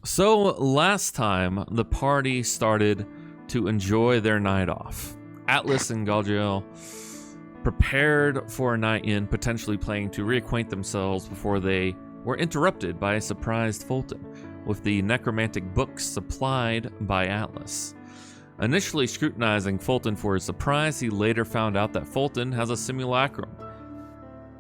So last time, the party started to enjoy their night off. Atlas and Galadriel prepared for a night in, potentially planning to reacquaint themselves before they were interrupted by a surprised Fulton with the necromantic books supplied by Atlas. Initially scrutinizing Fulton for his surprise, he later found out that Fulton has a simulacrum,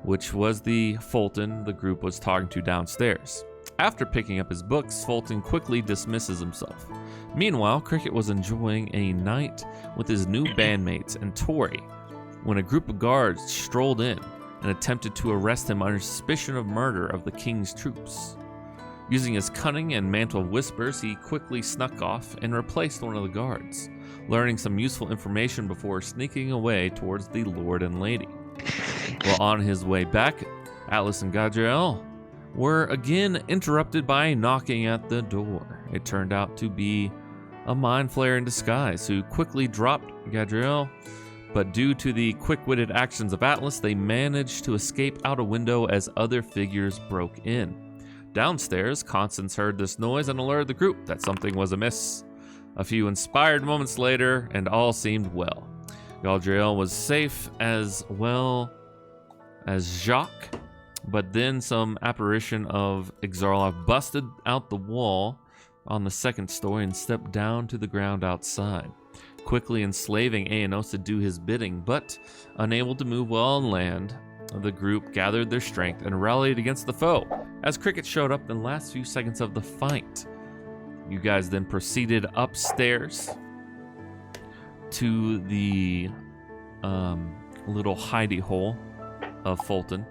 which was the Fulton the group was talking to downstairs. After picking up his books, Fulton quickly dismisses himself. Meanwhile, Cricket was enjoying a night with his new bandmates and Tori when a group of guards strolled in and attempted to arrest him under suspicion of murder of the king's troops. Using his cunning and mantle of whispers, he quickly snuck off and replaced one of the guards, learning some useful information before sneaking away towards the Lord and Lady. While on his way back, Atlas and Galadriel were again interrupted by knocking at the door. It turned out to be a mind flayer in disguise who quickly dropped Galadriel, but due to the quick-witted actions of Atlas, they managed to escape out a window as other figures broke in. Downstairs, Constance heard this noise and alerted the group that something was amiss. A few inspired moments later, and all seemed well. Galadriel was safe as well as Jacques, but then some apparition of Axar'Loths busted out the wall on the second story and stepped down to the ground outside, quickly enslaving Eanos to do his bidding, but unable to move well on land. The group gathered their strength and rallied against the foe as Cricket showed up in the last few seconds of the fight. You guys then proceeded upstairs to the little hidey hole of Fulton,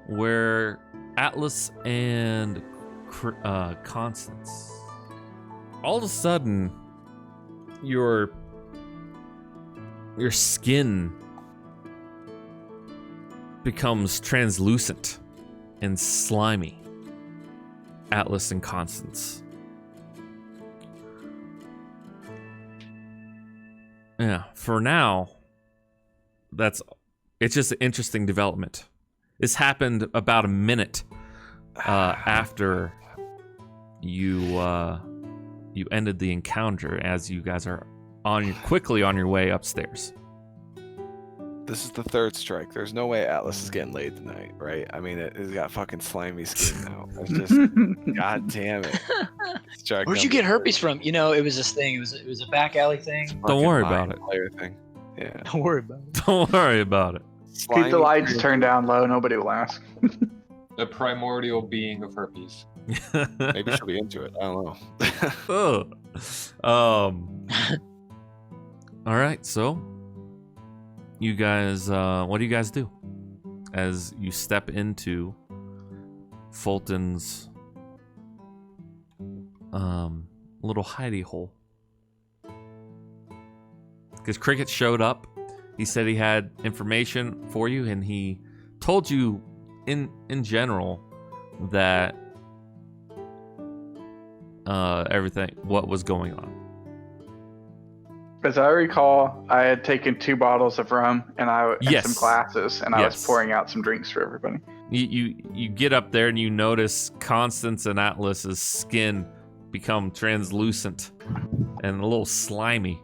where Atlas and Constance, all of a sudden, your skin becomes translucent and slimy. Atlas and Constance. Yeah, for now, it's just an interesting development. This happened about a minute after you ended the encounter, as you guys are quickly on your way upstairs. This is the third strike. There's no way Atlas is getting laid tonight, right? I mean, it's got fucking slimy skin now. It's just, god damn it. Where'd you get herpes from? You know, it was this thing. It was a back alley thing. Don't worry about it. Thing. Yeah. Don't worry about it. Don't worry about it. Keep the lights turned down low. Nobody will ask. The primordial being of herpes. Maybe she'll be into it. I don't know. All right, so you guys, what do you guys do as you step into Fulton's little hidey hole? Because Cricket showed up. He said he had information for you, and he told you in general that everything, what was going on. As I recall, I had taken 2 bottles of rum and some glasses, and I was pouring out some drinks for everybody. You get up there and you notice Constance and Atlas's skin become translucent and a little slimy.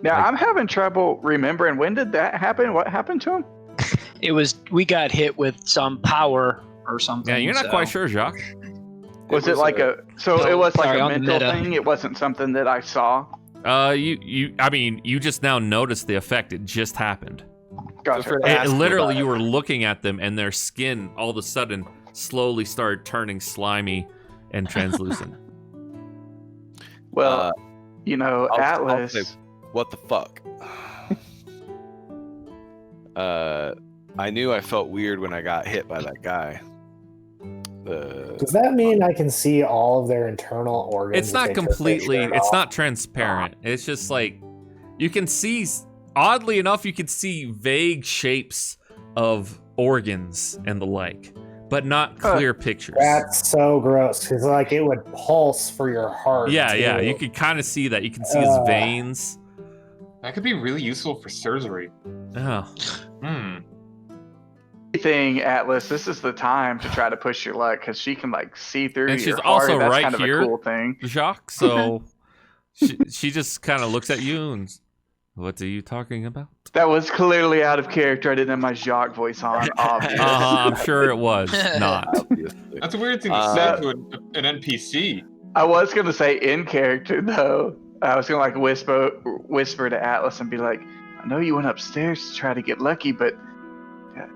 Now, I'm having trouble remembering, when did that happen? What happened to him? We got hit with some power or something. Yeah, you're not quite sure, Jacques. Was it like it was like a mental thing? It wasn't something that I saw? You just now noticed the effect. It just happened. Gotcha. Literally, you were looking at them, and their skin all of a sudden slowly started turning slimy and translucent. Well, Atlas. I'll say, what the fuck? I knew I felt weird when I got hit by that guy. Does that mean I can see all of their internal organs? It's not completely, it's not transparent. It's just like, you can see, oddly enough, you can see vague shapes of organs and the like, but not clear pictures. That's so gross, because like it would pulse for your heart. Yeah, you can kind of see that. You can see his veins. That could be really useful for surgery. Oh. anything, Atlas, this is the time to try to push your luck because she can like see through And your she's heart. also That's right kind of here, a cool thing. Jacques. So she just kind of looks at you and, what are you talking about? That was clearly out of character. I didn't have my Jacques voice on, obviously. I'm sure it was not. Obviously. That's a weird thing to say to an NPC. I was going to say in character, though. I was going to like whisper to Atlas and be like, I know you went upstairs to try to get lucky, but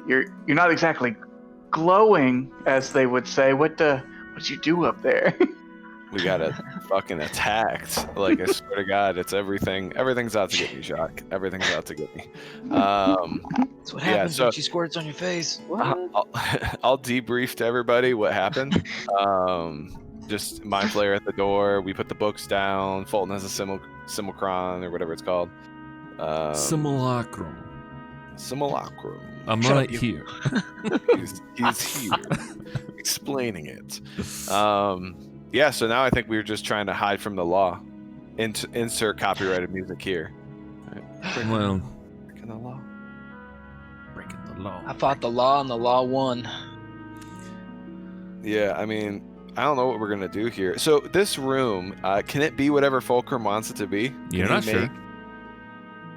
you're not exactly glowing, as they would say. What'd you do up there? We got fucking attacked. Like, I swear to God, it's everything. Everything's out to get me, Jacques. Everything's out to get me. That's what happens so- when she squirts on your face. What? I'll debrief to everybody what happened. Just mind flayer at the door. We put the books down. Fulton has a simulacron or whatever it's called. Simulacrum. Simulacrum. I'm right here. He's here, explaining it. Yeah. So now I think we're just trying to hide from the law. Insert copyrighted music here. Well, Breaking the law. breaking the law. I fought the law and the law won. Yeah. I mean, I don't know what we're gonna do here. So this room, can it be whatever Fulcrum wants it to be? You're Can not he sure. make-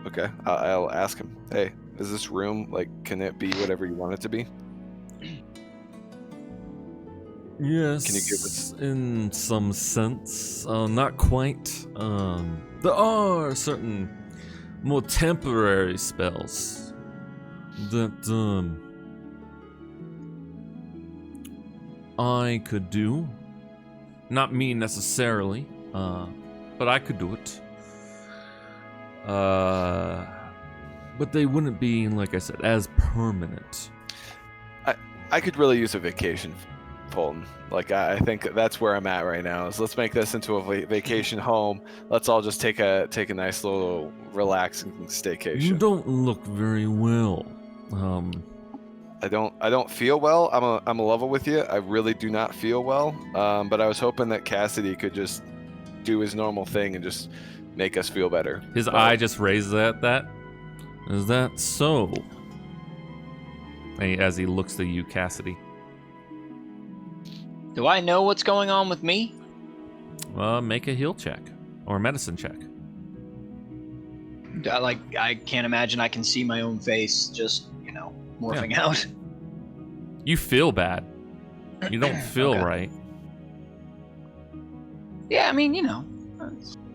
Okay, I'll ask him. Hey, is this room can it be whatever you want it to be? Yes, Can you give us- in some sense, not quite. There are certain more temporary spells that I could do. Not me necessarily, but I could do it. But they wouldn't be, like I said, as permanent. I could really use a vacation, Fulton. Like, I think that's where I'm at right now. Is let's make this into a vacation home. Let's all just take a nice little relaxing staycation. You don't look very well. I don't feel well. I'm a level with you. I really do not feel well. But I was hoping that Cassidy could just do his normal thing and just make us feel better. His But- eye just raises at that. Is that so? As he looks to you, Cassidy. Do I know what's going on with me? Make a heal check or a medicine check. I can't imagine I can see my own face just, morphing out. You feel bad. You don't feel Okay. right. Yeah, I mean,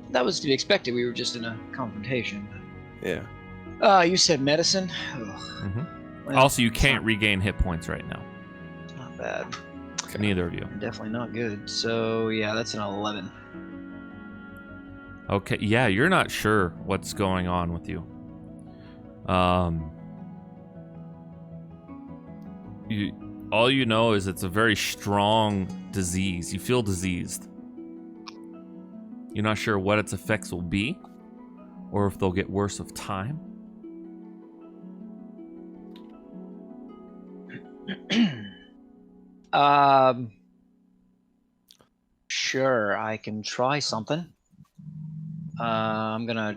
that was to be expected. We were just in a confrontation. Yeah. You said medicine? Ugh. Mhm. Well, Also, you it's can't regain hit points right now. not bad. Neither of you. Definitely not good. So, yeah, that's an 11. Okay, yeah, you're not sure what's going on with you. All you know is it's a very strong disease. You feel diseased. You're not sure what its effects will be, or if they'll get worse with time. Sure, I can try something. I'm gonna.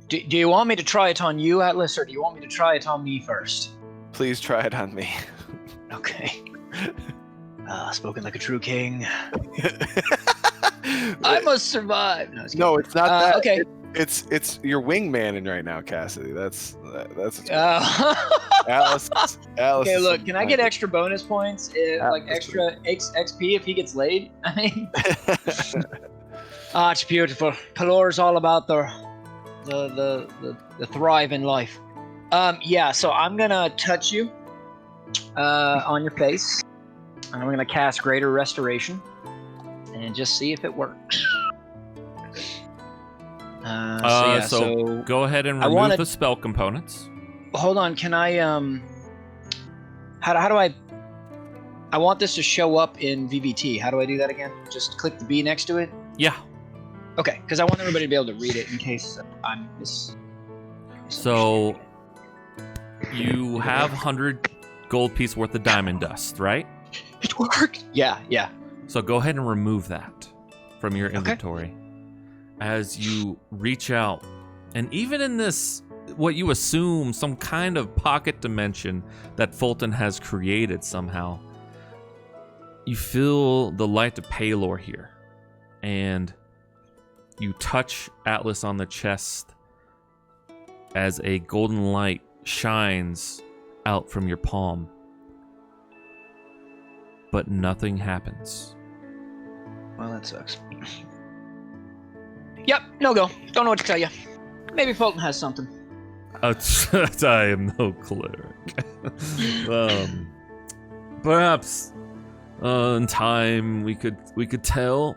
Do you want me to try it on you, Atlas, or do you want me to try it on me first? Please try it on me. Okay. Spoken like a true king. I must survive. No, No, it's not that. Okay. It's your wingmaning right now, Cassidy. That's what's Uh, Alice. okay, is look, can I get extra bonus points? Like Atlas. extra XP if he gets laid? I mean, it's beautiful. Pelor's all about the thrive in life. Yeah, so I'm gonna touch you on your face, and I'm gonna cast Greater Restoration, and just see if it works. So Go ahead and I remove wanna- the spell components. hold on, can I how do I want this to show up in VVT. How do I do that again? Just click the B next to it? Yeah. Okay, because I want everybody to be able to read it in case I'm So you have 100 gold piece worth of diamond dust, right? It worked. Yeah. So go ahead and remove that from your inventory as you reach out. And even in this what you assume some kind of pocket dimension that Fulton has created somehow. You feel the light of Palor here, and you touch Atlas on the chest as a golden light shines out from your palm. But nothing happens. Well, that sucks. Yep, no go. Don't know what to tell you. Maybe Fulton has something. I am no cleric. Perhaps in time we could tell.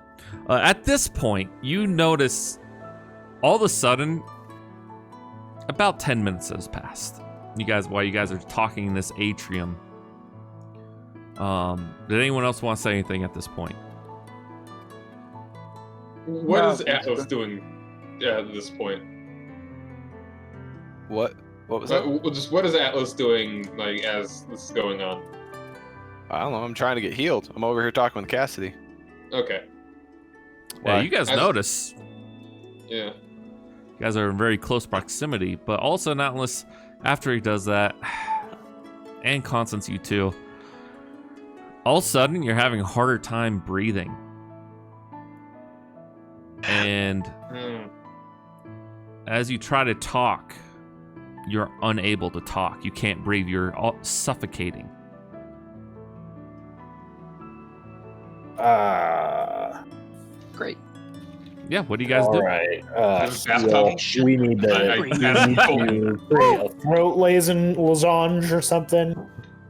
At this point, you notice all of a sudden about 10 minutes has passed. While you guys are talking in this atrium. Did anyone else want to say anything at this point? What is Atlas doing at this point? What was that? Just what is Atlas doing, like, as this is going on? I don't know. I'm trying to get healed. I'm over here talking with Cassidy. Okay. Yeah, you guys notice. Yeah. You guys are in very close proximity, but also not unless after he does that, and Constance, you too. All of a sudden, you're having a harder time breathing. And as you try to talk, you're unable to talk. You can't breathe. You're suffocating. Great. Yeah, what do you guys do? All right. Bathtub? We need to create a throat lozenge or something.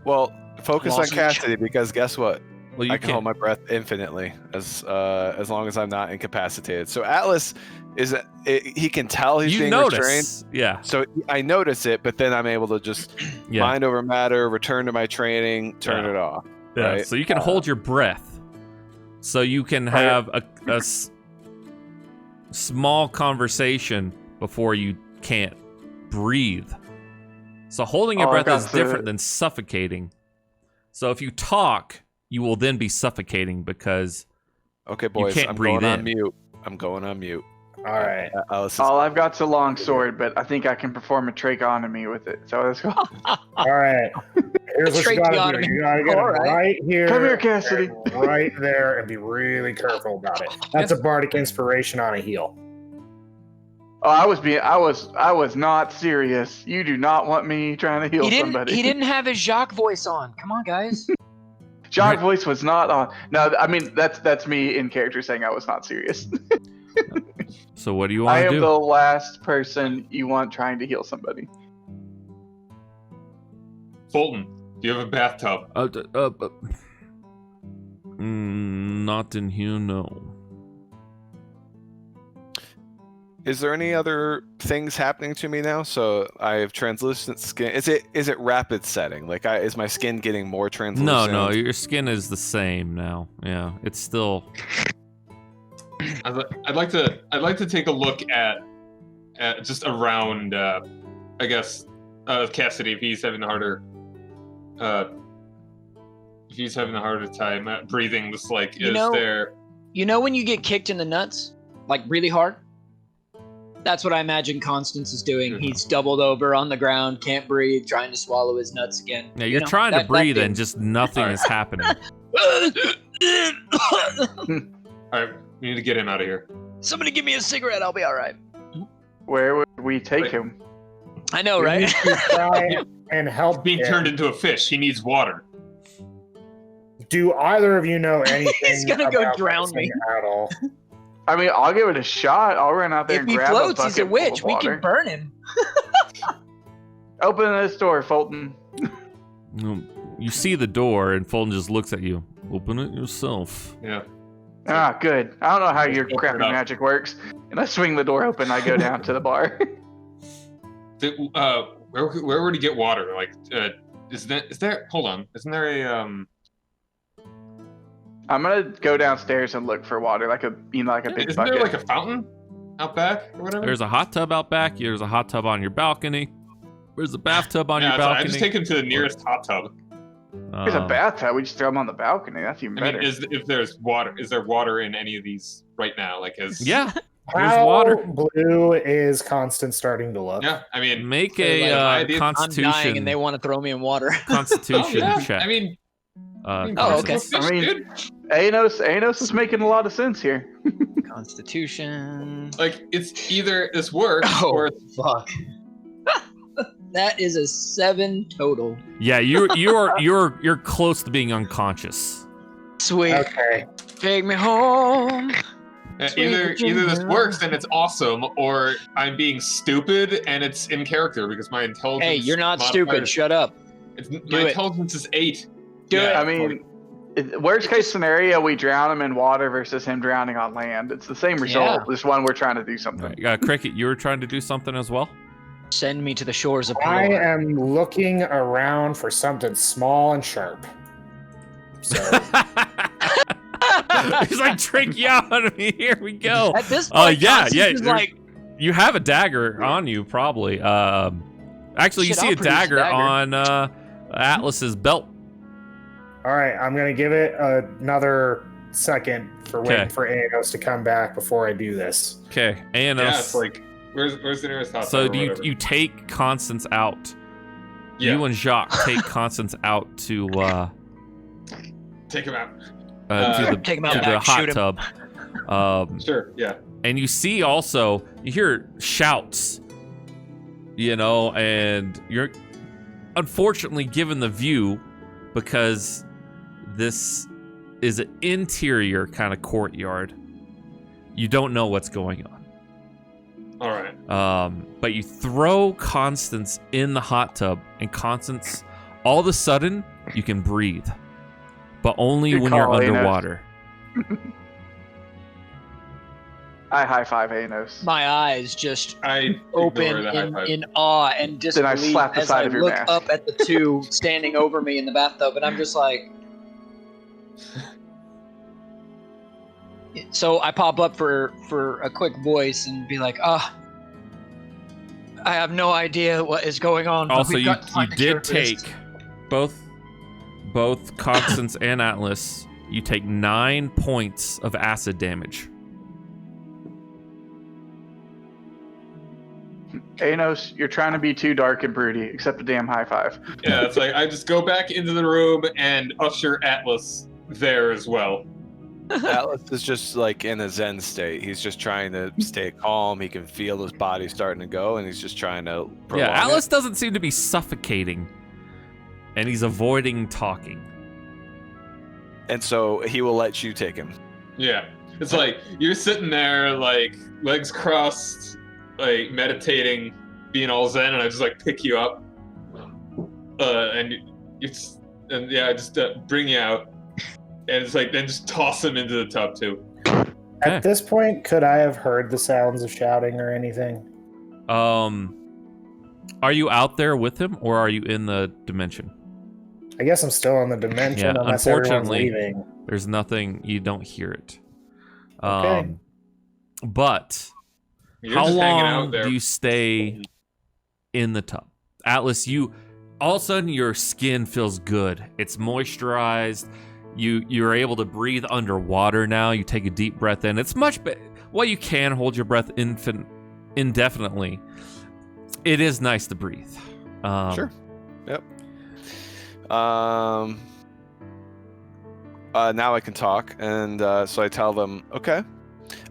Well, focus on Lozenge. Cassidy because guess what? Well, you I can hold my breath infinitely as long as I'm not incapacitated. So Atlas he can tell he's being restrained. notice. Yeah. So I notice it, but then I'm able to just mind over matter, return to my training, turn it off. Yeah. Right? So you can hold your breath. So you can have a small conversation before you can't breathe. So holding your breath is different than suffocating. So if you talk, you will then be suffocating because Okay, boys, can't I'm breathe going on in. mute. I'm going on mute. All right. All I've got's a long sword, but I think I can perform a tracheotomy with it. So let's go. All right. Here's what you gotta do. You gotta get it right here. Come here, Cassidy. and right there, and be really careful about it. That's a bardic inspiration on a heal. Oh, I was not serious. You do not want me trying to heal somebody. He didn't have his Jacques voice on. Come on, guys. Jacques' voice was not on. No, I mean that's me in character saying I was not serious. So what do you want I to am do? the last person you want trying to heal somebody. Fulton, do you have a bathtub? Not in here, no. Is there any other things happening to me now? So I have translucent skin. Is it rapid setting? Like is my skin getting more translucent? No, your skin is the same now. Yeah, it's still. I'd like to take a look at just around. I guess Cassidy, if he's having a harder time breathing. Just like there. You know when you get kicked in the nuts, like really hard. That's what I imagine Constance is doing. He's doubled over on the ground, can't breathe, trying to swallow his nuts again. Yeah, you're trying to breathe and just nothing is happening. All right, we need to get him out of here. Somebody give me a cigarette, I'll be all right. Where would we take him? I know, We right? need to try and help Being him. turned into a fish, he needs water. Do either of you know anything He's gonna go about drown medicine me. at all? I mean, I'll give it a shot. I'll run out there If and he grab floats, a he's a bucket full witch. of We water. can burn him. Open this door, Fulton. You see the door, and Fulton just looks at you. Open it yourself. Yeah. Ah, good. I don't know how your Open it crappy up. magic works. And I swing the door open. I go down to the bar. Where would he get water? Like, is there? Hold on. Isn't there a I'm gonna go downstairs and look for water, like a big Isn't bucket. there like a fountain out back or whatever? There's a hot tub out back. There's a hot tub on your balcony. There's a bathtub on your so balcony. I just take him to the nearest hot tub. There's a bathtub. We just throw them on the balcony. That's even I better. mean, if there's water, is there water in any of these right now? Like, Yeah, How water. blue is Constance starting to look? Yeah, I mean, Make So, a like, I'm I'm Constitution. dying and they want to throw me in water. Constitution oh, yeah. check. I mean, Oh, okay. Constance. I mean- dude. Anos is making a lot of sense here. Constitution. Like, it's either this works Oh, or fuck. That is a 7 total. Yeah, you're close to being unconscious. Sweet. Okay. Take me home. either this works and it's awesome, or I'm being stupid and it's in character because my intelligence. Hey, you're not modifier stupid. is- Shut up. My it. intelligence is 8. Do it. I mean, worst case scenario, we drown him in water versus him drowning on land. It's the same result. Yeah. Just one we're trying to do something. Cricket, you were trying to do something as well? Send me to the shores of I Pelor. am looking around for something small and sharp. So He's like, trick you out of me. Here we go. At this point, yeah, Constance yeah, is there- like, You have a dagger on you, probably. Actually, you Shit, see I'll a produce a dagger dagger. on Atlas's belt. all right, I'm gonna give it another second for waiting Okay. for Anos to come back before I do this. Okay, and Yeah, it's like where's the nearest hot so tub or do whatever? you take Constance out? Yeah, You and Jacques take Constance out to take him out. Take him out to the back, hot shoot him. tub. Sure, yeah. And you see also, you hear shouts, and you're unfortunately given the view because this is an interior kind of courtyard. You don't know what's going on. All right. But you throw Constance in the hot tub, and Constance, all of a sudden, you can breathe. But only Good when you're call, Anos. underwater. I high five Anos. my eyes just I open ignore the high five. in awe and disbelief slap the as side I of your look mask. up at the two standing over me in the bathtub, and I'm just like. So I pop up for a quick voice and be like, I have no idea what is going on. but Also, we've you got to find a cure did for this." take both Constance and Atlas. You take 9 points of acid damage. Anos, you're trying to be too dark and broody. Accept a damn high five. Yeah, it's like I just go back into the room and usher Atlas there as well. Atlas is just like in a zen state. He's just trying to stay calm. He can feel his body starting to go, and he's just trying to prolong Yeah, Atlas it. doesn't seem to be suffocating, and he's avoiding talking. And so he will let you take him. Yeah, it's like you're sitting there, like legs crossed, like meditating, being all zen, and I just like pick you up, and I just bring you out, and it's like then just toss him into the tub too. Okay. At this point, could I have heard the sounds of shouting or anything? Are you out there with him, or are you in the dimension? I guess I'm still in the dimension Yeah, unless everyone's unfortunately, leaving. There's nothing. You don't hear it. Okay. But You're how just hanging long out there. do you stay in the tub? Atlas, you all of a sudden your skin feels good. It's moisturized. You're able to breathe underwater now. You take a deep breath in. It's much better. Well, you can hold your breath indefinitely. It is nice to breathe. Sure. Yep. Now I can talk, and so I tell them, okay.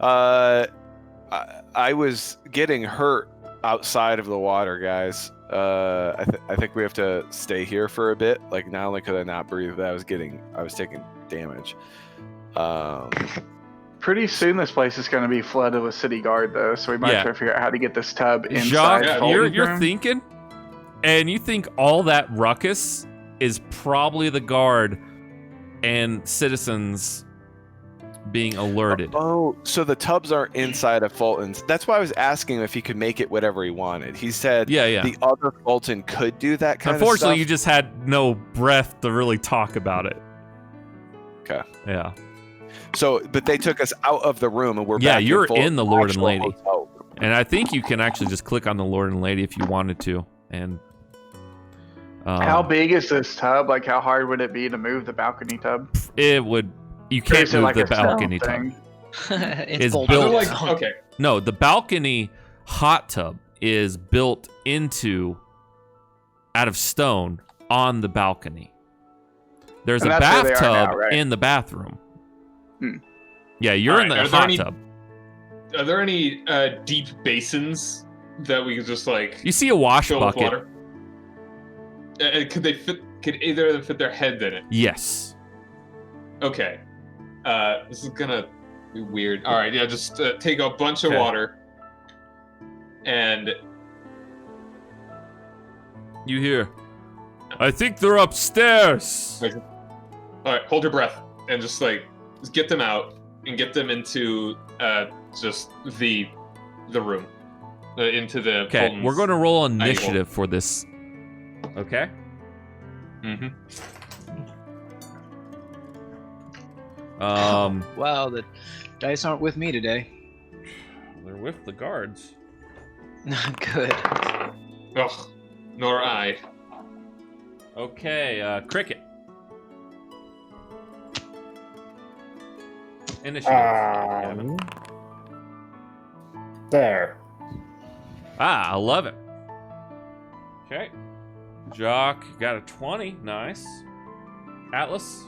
I was getting hurt outside of the water, guys. I think we have to stay here for a bit. Like, not only could I not breathe, but I was taking damage. Pretty soon, this place is going to be flooded with city guard, though. So we might Yeah. try to figure out how to get this tub inside. Jacques, Yeah, Fulton's you're room. thinking, and you think all that ruckus is probably the guard and citizens being alerted. Oh, so the tubs aren't inside of Fulton's. That's why I was asking him if he could make it whatever he wanted. He said Yeah. the other Fulton could do that kind Unfortunately, of you stuff. just had no breath to really talk about it. Okay. Yeah. So, but they took us out of the room, and we're Yeah, back you're Fulton's in the Lord and actual Lady. hotel room. And I think you can actually just click on the Lord and Lady if you wanted to. And How big is this tub? Like, how hard would it be to move the balcony tub? it would. You Or can't is it move like the a cell balcony tub. thing? It's is bold. built- They're like, okay. No, the balcony hot tub is built out of stone on the balcony. There's And a that's where they are bathtub now, right? in the bathroom. Hmm. Yeah, you're in the Alright, are there hot any- tub. Are there any deep basins that we could just like You see a wash fill with bucket. water? Could they fit? Could either of them fit their heads in it? Yes. Okay. This is gonna be weird. All right, yeah, just take a bunch of Okay. water, and You hear, I think they're upstairs. all right, hold your breath, and just get them out and get them into just the room, into the. Okay, Fulton's we're going to roll angle. initiative for this. Okay. Mm-hmm. Wow, the dice aren't with me today. They're with the guards. Not good. Ugh, nor I. Okay, Cricket. Initiative. There. 11. Okay. Jock got a 20. Nice. Atlas.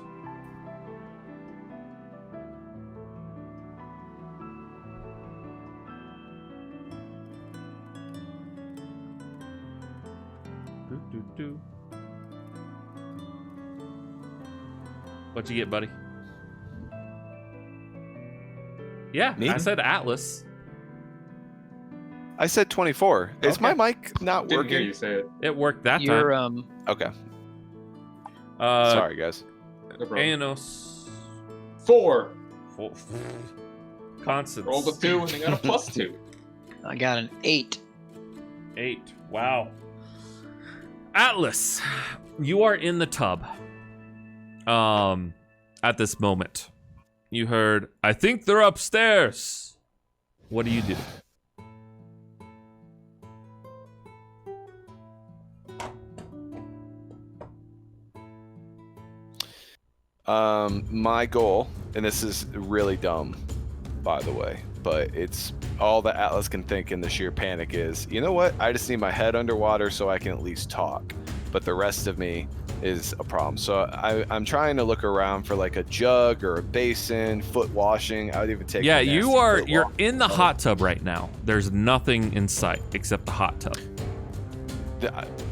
Do. What'd you get, buddy? Yeah, Me? I said Atlas. I said 24. Is Okay. my mic not Didn't hear working? you say it. It worked that You're time. Okay. Uh, Sorry, guys. No problem. Anos. 4. Constance. Rolled a 2 and they got a +2. I got an 8. 8. Wow. Atlas, you are in the tub. At this moment, you heard, I think they're upstairs. What do you do? My goal, and this is really dumb, by the way, but it's all that Atlas can think in the sheer panic is, you know what? I just need my head underwater so I can at least talk. But the rest of me is a problem. So I'm trying to look around for like a jug or a basin, foot washing. I would even take. Yeah, a nasty you're foot wash. in the hot tub right now. There's nothing in sight except the hot tub.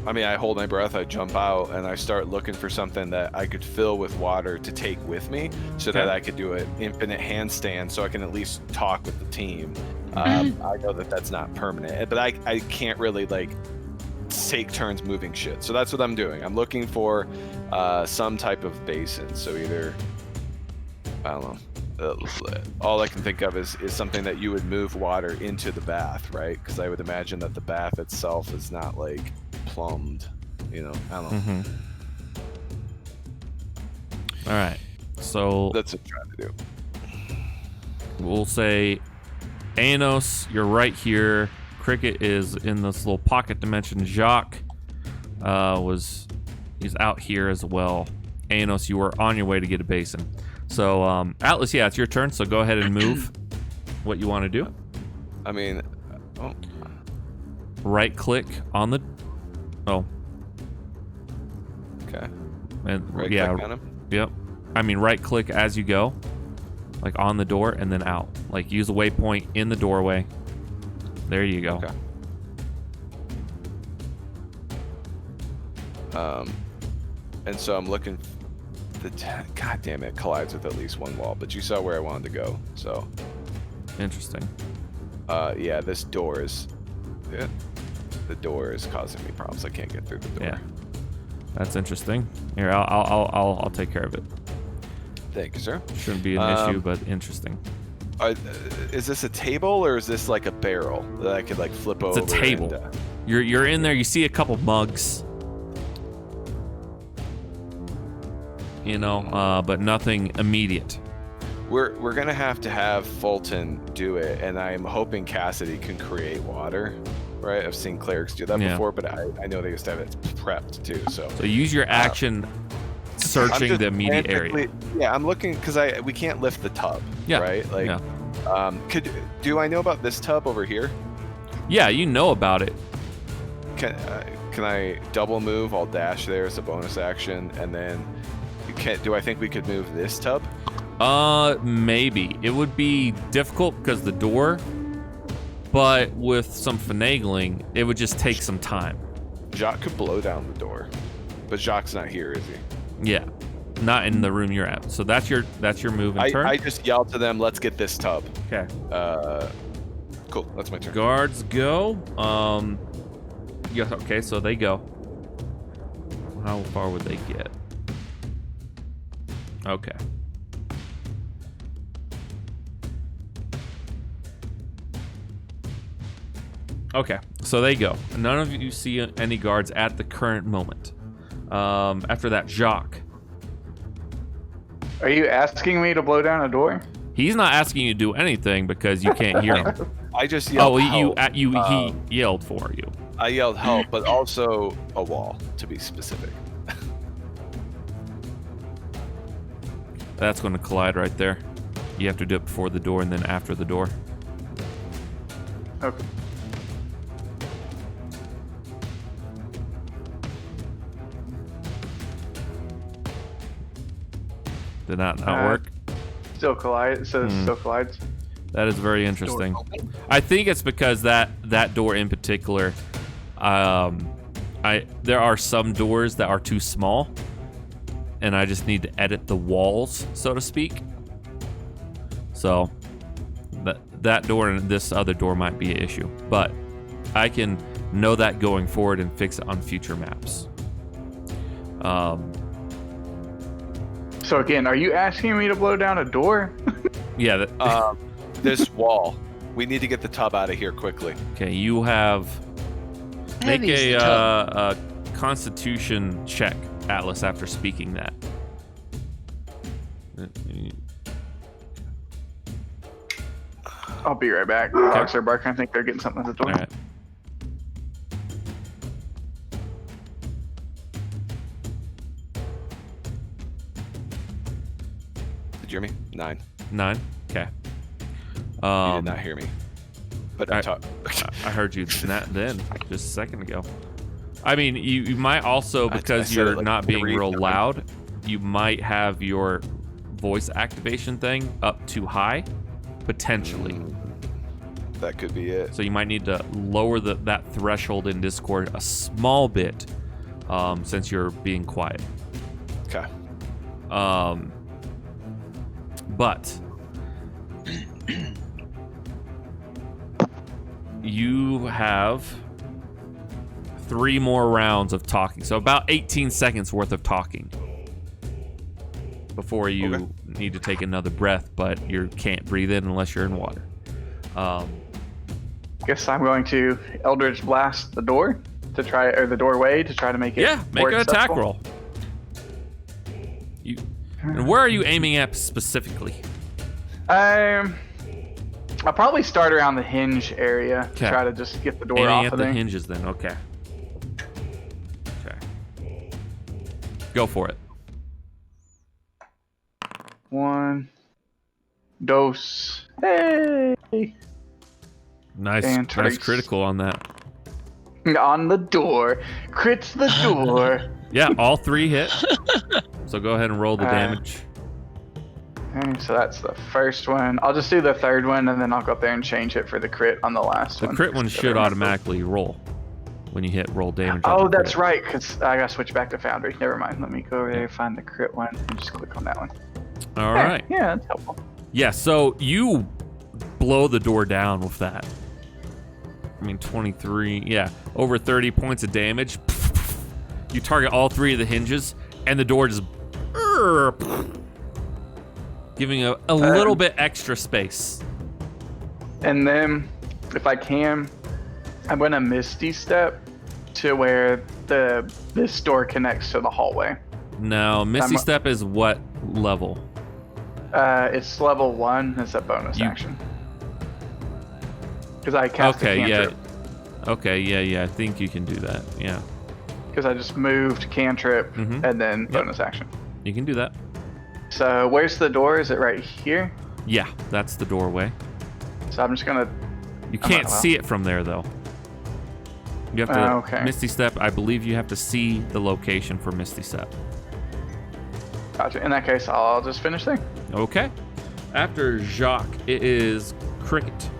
I mean, I hold my breath, I jump out, and I start looking for something that I could fill with water to take with me so that I could do an infinite handstand so I can at least talk with the team. I know that that's not permanent, but I can't really, like, take turns moving shit. So that's what I'm doing. I'm looking for some type of basin. So either, I don't know. All I can think of is something that you would move water into the bath, right? Because I would imagine that the bath itself is not like plumbed, you know. I don't know. Mm-hmm. All right. So That's what I'm trying to do. we'll say, Anos, you're right here. Cricket is in this little pocket dimension. Jacques he's out here as well. Anos, you were on your way to get a basin. So Atlas, yeah, it's your turn. So go ahead and move. What you want to do? I mean, Right click on the. Oh, okay. and Right yeah, click on him. yep. I mean, right click as you go, like on the door, and then out. Like use a waypoint in the doorway. There you go. Okay. And so I'm looking. God damn it, collides with at least one wall. But you saw where I wanted to go, so. Interesting. Yeah, this door is. Yeah, the door is causing me problems. I can't get through the door. Yeah, that's interesting. Here, I'll take care of it. Thank you, sir. Shouldn't be an issue, but interesting. Is this a table or is this like a barrel that I could like flip over? It's a table. And, You're in there. You see a couple mugs. You know, but nothing immediate. we're gonna have to have Fulton do it, and I'm hoping Cassidy can create water. Right, I've seen clerics do that Yeah. before, but I know they used to have it prepped too. So So use your action I'm searching just the immediate area. frantically- Yeah, I'm looking because we can't lift the tub. Yeah, Right. Like yeah. Do I know about this tub over here? Yeah, you know about it. Can I double move? I'll dash there as a bonus action, and then do I think we could move this tub? Maybe. It would be difficult because the door, but with some finagling, it would just take some time. Jacques could blow down the door, but Jacques not here, is he? Yeah, not in the room you're at. So that's your move and turn. I just yelled to them, "Let's get this tub." Okay. Cool. That's my turn. Guards go. Yeah. Okay, so they go. How far would they get? Okay. Okay, so they go. None of you see any guards at the current moment. After that, Jacques. Are you asking me to blow down a door? He's not asking you to do anything because you can't hear him. I just yelled help. He yelled for you. I yelled help, but also a wall, to be specific. That's going to collide right there. You have to do it before the door and then after the door. Okay. Did not work? Still collide. It says still collides. That is very interesting. I think it's because that door in particular, there are some doors that are too small, and I just need to edit the walls, so to speak. So that door and this other door might be an issue, but I can know that going forward and fix it on future maps. So again, are you asking me to blow down a door? Yeah. This wall. We need to get the tub out of here quickly. Okay, you have make Heavy is the a Constitution check, Atlas, after speaking that. I'll be right back. Dogs are barking. I think they're getting something at the door. All right. Did you hear me? 9. 9. Okay. You did not hear me. But I heard you then, just a second ago. I mean, you might also, because I you're like not being 3 real times. loud, you might have your voice activation thing up too high, potentially. That could be it. So you might need to lower that threshold in Discord a small bit, since you're being quiet. Okay. But you have 3 more rounds of talking, so about 18 seconds worth of talking before you need to take another breath, but you can't breathe in unless you're in water. Guess I'm going to Eldritch Blast the door to try, or the doorway to try to make it. Yeah, make more an attack accessible. roll. And where are you aiming at specifically? I'll probably start around the hinge area to Okay. try to just get the door Aiming off at of the there. hinges then, okay. Go for it. 1 dose. Hey! Nice, And nice trace. critical on that. On the door. Crits the door. Yeah, all 3 hit. So go ahead and roll the damage. Okay, so that's the first one. I'll just do the third one, and then I'll go up there and change it for the crit on the last The one. crit one should automatically roll when you hit roll damage. on Oh, the that's crit. right, because I gotta switch back to Foundry. Never mind. Let me go over there, find the crit one, and just click on that one. All right. Yeah, that's helpful. Yeah, so you blow the door down with that. I mean, 23, yeah, over 30 points of damage. You target all 3 of the hinges, and the door just giving a little bit extra space. And then, if I can, I'm gonna Misty Step to where this door connects to the hallway. Now, Misty Step is what level? It's level 1. It's a bonus action. Because I cast a cantrip. Okay, yeah, I think you can do that, yeah. Because I just moved cantrip and then bonus action. You can do that. So where's the door? Is it right here? Yeah, that's the doorway. So I'm just gonna. You can't see it from there, though. You have to okay. Misty Step. I believe you have to see the location for Misty Step. Gotcha. In that case, I'll just finish there. Okay. After Jacques, it is Cricket.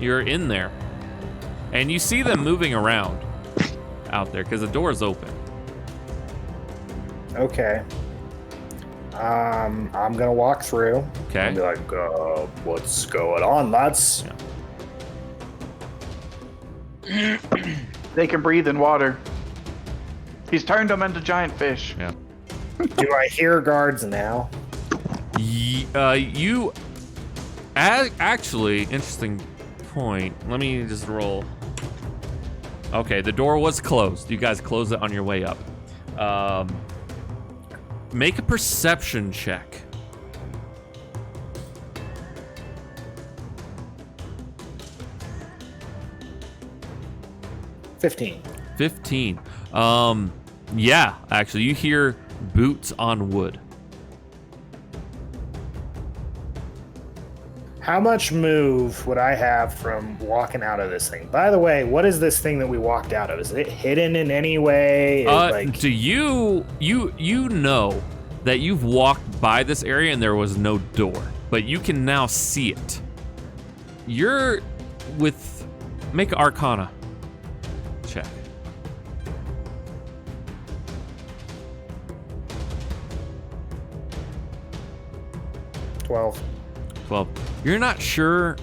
You're in there. And you see them moving around out there because the door is open. Okay. I'm gonna walk through. Okay. And be like, what's going on, lads? They can breathe in water. He's turned them into giant fish. Yeah. Do I hear guards now? You actually, interesting point. Let me just roll. Okay, the door was closed. You guys closed it on your way up. Make a perception check. $15. 15. Yeah, actually, you hear boots on wood. How much move would I have from walking out of this thing? By the way, what is this thing that we walked out of? Is it hidden in any way? Do you know that you've walked by this area and there was no door, but you can now see it. You're with... Make an Arcana check. 12. 12. You're not sure,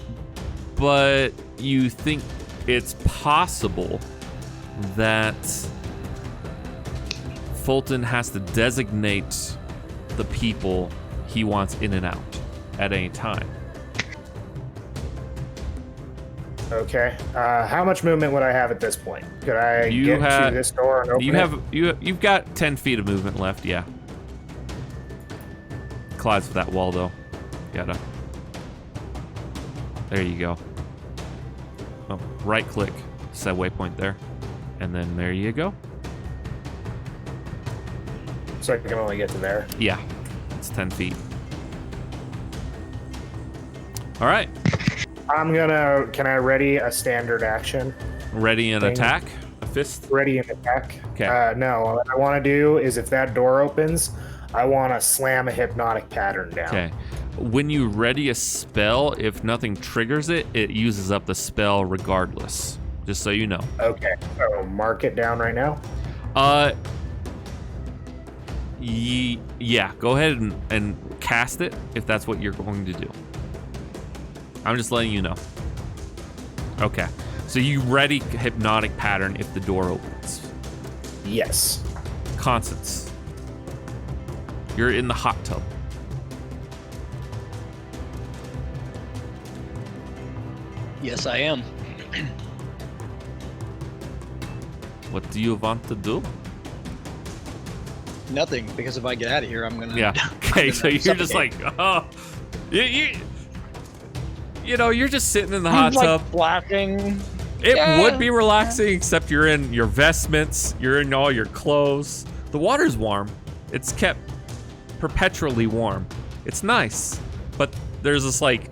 but you think it's possible that Fulton has to designate the people he wants in and out at any time. Okay. How much movement would I have at this point? Could I get to this door and open it? You've got 10 feet of movement left, yeah. Collides with that wall, though. Gotta. There you go. Oh, right click, set waypoint there. And then there you go. So I can only get to there? Yeah, it's 10 feet. All right. Can I ready a standard action? Ready an attack? A fist? Ready an attack. Okay. No, what I want to do is if that door opens, I want to slam a hypnotic pattern down. Okay. When you ready a spell, if nothing triggers it, it uses up the spell regardless. Just so you know. Okay, so mark it down right now. Yeah, go ahead and cast it if that's what you're going to do. I'm just letting you know. Okay, so you ready hypnotic pattern if the door opens. Yes. Constance, you're in the hot tub. Yes, I am. What do you want to do? Nothing, because if I get out of here, I'm gonna. Yeah. Okay, so you're just like, oh, you know, you're just sitting in the hot tub. Splashing. It would be relaxing, except you're in your vestments, you're in all your clothes. The water's warm. It's kept perpetually warm. It's nice, but there's this like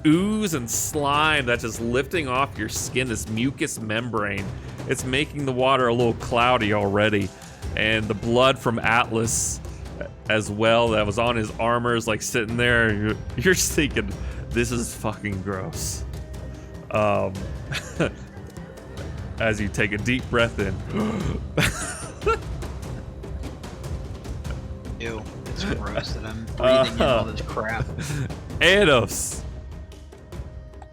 ooze and slime that's just lifting off your skin, this mucus membrane. It's making the water a little cloudy already. And the blood from Atlas as well that was on his armor is like sitting there. You're just thinking, this is fucking gross. As you take a deep breath in. Ew, it's gross that I'm breathing in all this crap. Ados.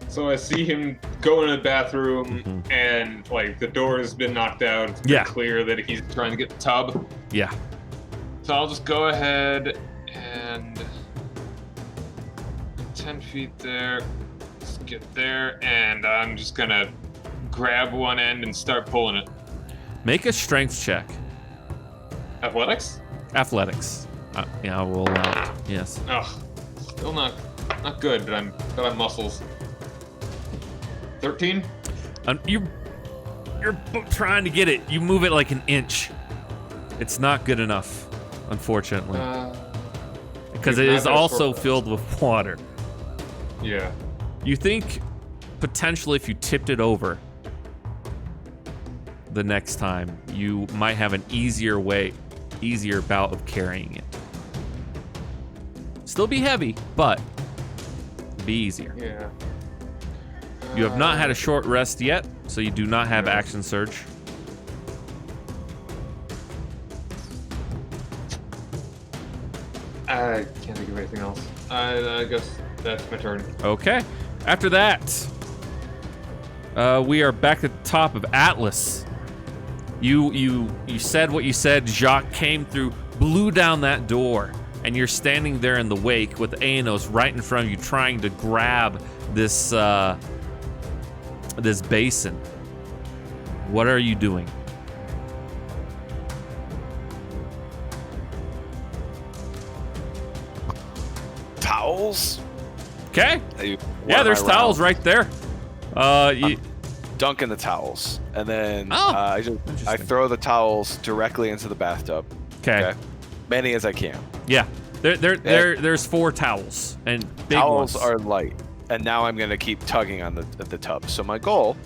So I see him go in the bathroom, and like the door has been knocked out. It's pretty clear that he's trying to get the tub. Yeah. So I'll just go ahead and 10 feet there. Let's get there, and I'm just gonna grab one end and start pulling it. Make a strength check. Athletics? Athletics. Yeah, I'll roll out. Yes. Ugh, still not good, but I'm muscles. 13? You're trying to get it. You move it like an inch. It's not good enough, unfortunately. Because it is also filled with water. Yeah. You think potentially if you tipped it over the next time, you might have an easier bout of carrying it. Still be heavy, but be easier. Yeah. You have not had a short rest yet, so you do not have action surge. I can't think of anything else. I guess that's my turn. Okay. After that, we are back at the top of Atlas. You said what you said. Jacques came through, blew down that door, and you're standing there in the wake with Aenos right in front of you, trying to grab this this basin. What are you doing? Towels? Okay. Hey, Yeah, one there's of my towels rounds. right there. Dunking the towels, and then Oh, I interesting. throw the towels directly into the bathtub. Okay. Many as I can. Yeah. There's 4 towels and big Towels ones. are light, and now I'm gonna keep tugging on the tub. So my goal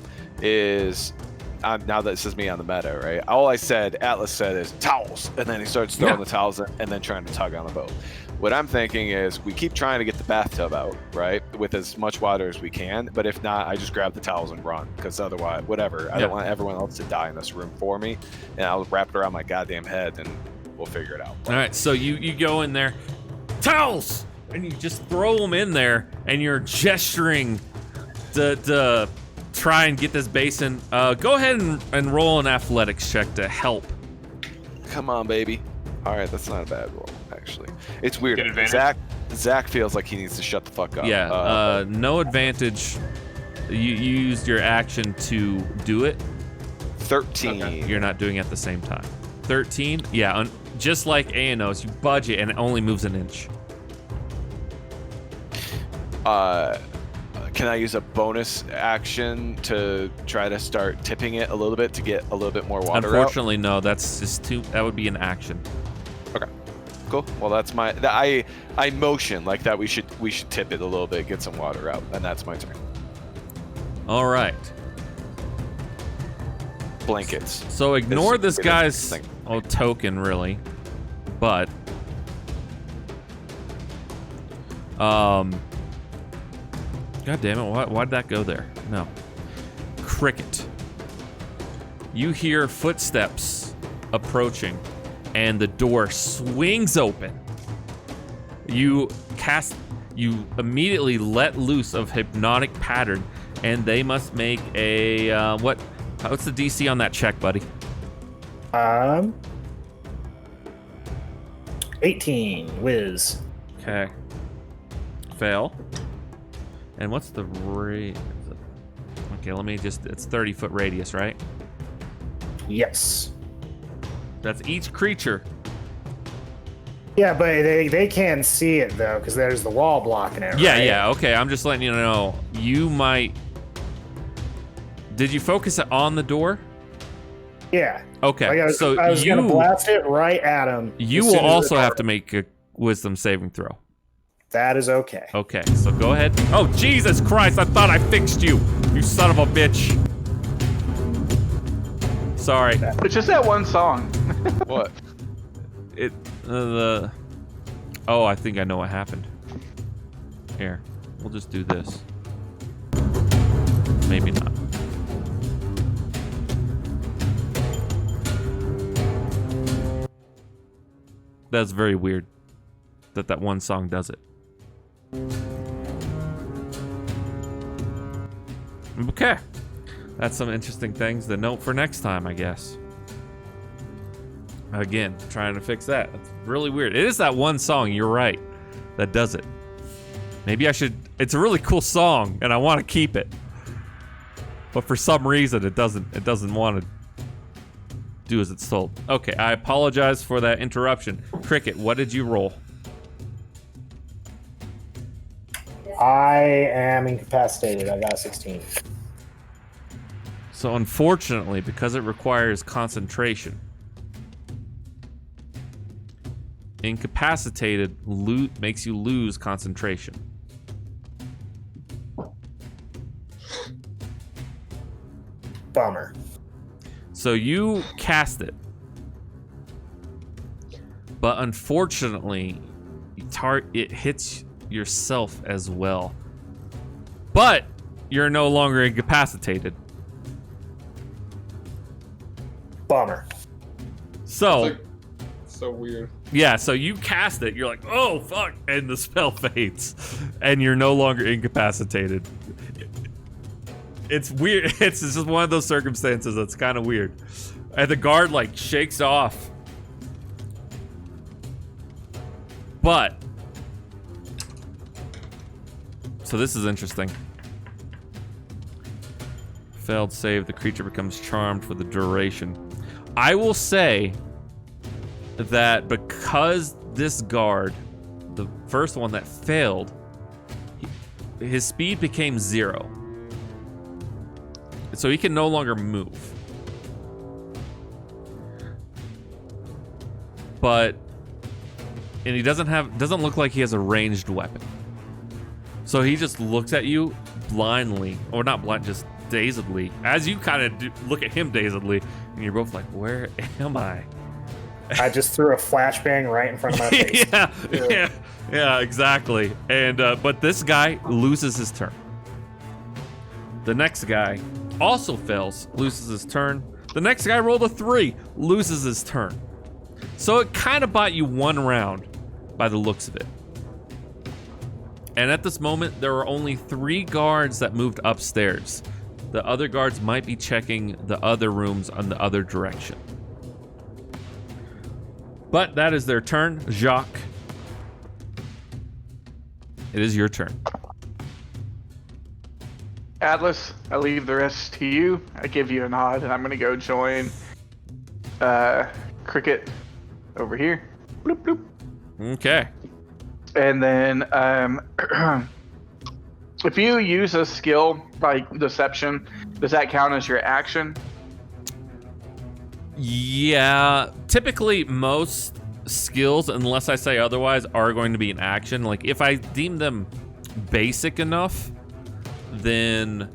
is, now that this is me on the meta, right? All I said, Atlas said, is towels, and then he starts throwing Yeah. the towels in, and then trying to tug on the boat. What I'm thinking is we keep trying to get the bathtub out, right, with as much water as we can. But if not, I just grab the towels and run, because otherwise, whatever. I don't want everyone else to die in this room for me, and I'll wrap it around my goddamn head, and we'll figure it out. All right, so you go in there, towels, and you just throw them in there, and you're gesturing to try and get this basin. Go ahead and roll an athletics check to help. Come on, baby. All right, that's not a bad roll, actually. It's weird. Get advantage? Zach feels like he needs to shut the fuck up. Yeah, no advantage. You used your action to do it. 13. Okay. You're not doing it at the same time. 13. Yeah, just like Aenos, you budge it and it only moves an inch. Can I use a bonus action to try to start tipping it a little bit to get a little bit more water out? Unfortunately, no. That's just too. That would be an action. Okay, cool. Well, that's my. I motion like that. We should tip it a little bit, get some water out, and that's my turn. All right. Blankets. So ignore this It's- guy's thing. token, really, but God damn it! Why'd that go there? No. Cricket. You hear footsteps approaching, and the door swings open. You immediately let loose of hypnotic pattern, and they must make a what's the DC on that check, buddy? 18 whiz. Okay. Fail. And what's the rate? Okay, it's 30-foot radius, right? Yes. That's each creature. Yeah, but they can't see it though, because there's the wall blocking it. Yeah, right? yeah, okay. I'm just letting you know. You might. Did you focus it on the door? Yeah. Okay, Like so I was gonna blast it right at him. you as will soon as also the have door- to make a wisdom saving throw. That is okay. Okay, so go ahead. Oh, Jesus Christ, I thought I fixed you. You son of a bitch. Sorry. It's just that one song. What? Oh, I think I know what happened. Here, we'll just do this. Maybe not. That's very weird that one song does it. Okay. That's some interesting things to note for next time, I guess. Again, trying to fix that. It's really weird. It is that one song, you're right, that does it. Maybe I should... It's a really cool song, and I want to keep it. But for some reason, it doesn't want to do as it's told. Okay, I apologize for that interruption. Cricket, what did you roll? I am incapacitated. I got a 16. So unfortunately, because it requires concentration, incapacitated makes you lose concentration. Bummer. So you cast it. But unfortunately, it hits yourself as well. But you're no longer incapacitated. Bummer. So, It's like, so weird. yeah, so you cast it. You're like, oh, fuck. And the spell fades. And you're no longer incapacitated. It's weird. It's just one of those circumstances that's kind of weird. And the guard, like, shakes off. But. So this is interesting. Failed save. The creature becomes charmed for the duration. I will say that because this guard, the first one that failed, his speed became 0. So he can no longer move. But and he doesn't look like he has a ranged weapon. So he just looks at you blindly, or not blind, just dazedly, as you kind of look at him dazedly, and you're both like, where am I? I just threw a flashbang right in front of my face. yeah, exactly. And but this guy loses his turn. The next guy also fails, loses his turn. The next guy rolled a 3, loses his turn. So it kind of bought you 1 round by the looks of it. And at this moment, there are only 3 guards that moved upstairs. The other guards might be checking the other rooms on the other direction. But that is their turn. Jacques, it is your turn. Atlas, I leave the rest to you. I give you a nod, and I'm gonna go join Cricket over here. Bloop, bloop. Okay. And then if you use a skill like deception, does that count as your action? Yeah, typically most skills, unless I say otherwise, are going to be an action. Like if I deem them basic enough, then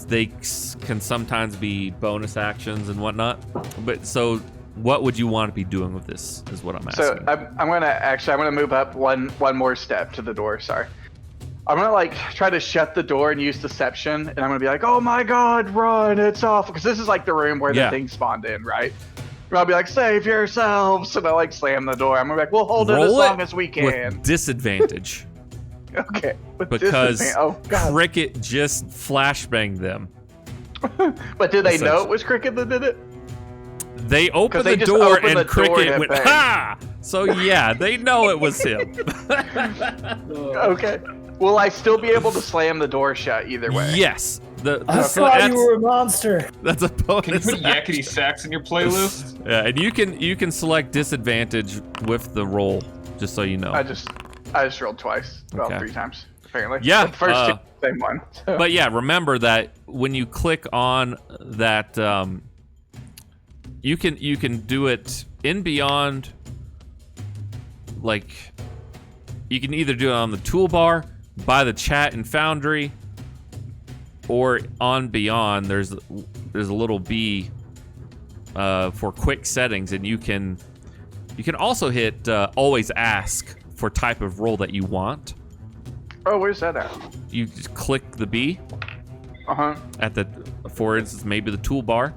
they can sometimes be bonus actions and whatnot. But so what would you want to be doing with this is what I'm asking. So I'm gonna move up one more step to the door. Sorry. I'm gonna like try to shut the door and use deception, and I'm gonna be like, "Oh my God, run! It's awful!" Because this is like the room where the thing spawned in, right? And I'll be like, "Save yourselves!" And I like slam the door. I'm gonna be like, "We'll hold it as long as we can." With disadvantage. Okay. Because oh, God. Cricket just flashbanged them. But did they know it was Cricket that did it? They opened the door and Cricket went, ha! So yeah, they know it was him. Okay. Will I still be able to slam the door shut either way? Yes. I thought you were a monster. That's a bonus. Can you put yakety sax in your playlist? Yeah, and you can select disadvantage with the roll, just so you know. I just rolled twice. Well, 3 times apparently. Yeah. But the first 2, same one. So. But yeah, remember that when you click on that, you can do it in Beyond. Like, you can either do it on the toolbar, by the chat in Foundry, or on Beyond. There's a little B for quick settings, and you can also hit always ask for type of roll that you want. Oh, where's that at? You just click the B. At the, for instance, maybe the toolbar,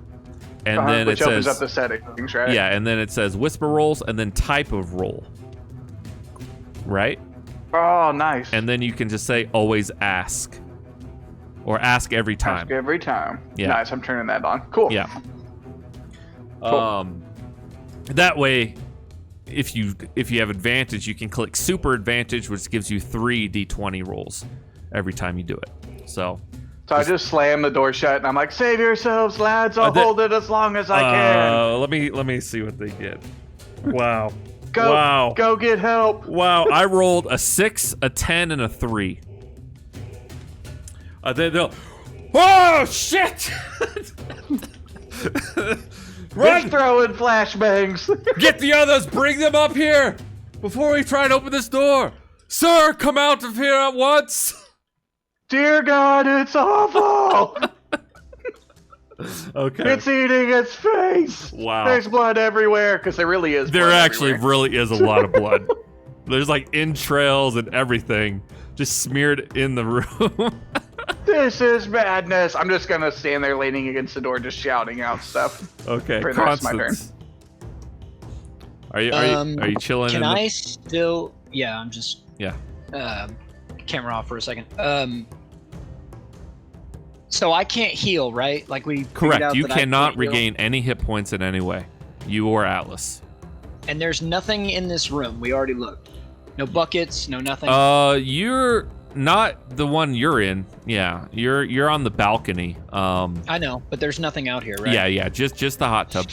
and then which it opens says up the settings, right? yeah, and then it says whisper rolls, and then type of roll. Right? Oh, nice. And then you can just say always ask, or ask every time. Ask every time. Yeah. Nice. I'm turning that on. Cool. Yeah. Cool. That way, if you have advantage, you can click super advantage, which gives you 3 d20 rolls every time you do it. So I just slam the door shut, and I'm like, "Save yourselves, lads! I'll hold it as long as I can." Let me see what they get. Wow. Go get help. Wow, I rolled a 6, a 10, and a 3. They'll, oh shit! Run! He's throwing flashbangs. Get the others! Bring them up here before we try and open this door. Sir, come out of here at once. Dear God, it's awful. Okay. It's eating its face. Wow. There's blood everywhere because there really is. There blood actually everywhere. really is a lot of blood. There's like entrails and everything just smeared in the room. This is madness. I'm just gonna stand there leaning against the door, just shouting out stuff. Okay, For the rest of my Constance. Are you chilling? Can in I still? Yeah, I'm just. Yeah. Camera off for a second. So I can't heal, right? Like we. figured Correct. out You that I cannot can't heal? regain any hit points in any way. You or Atlas. And there's nothing in this room. We already looked. No buckets. No nothing. You're not the one you're in. Yeah, you're on the balcony. I know, but there's nothing out here, right? Yeah. Just the hot tub.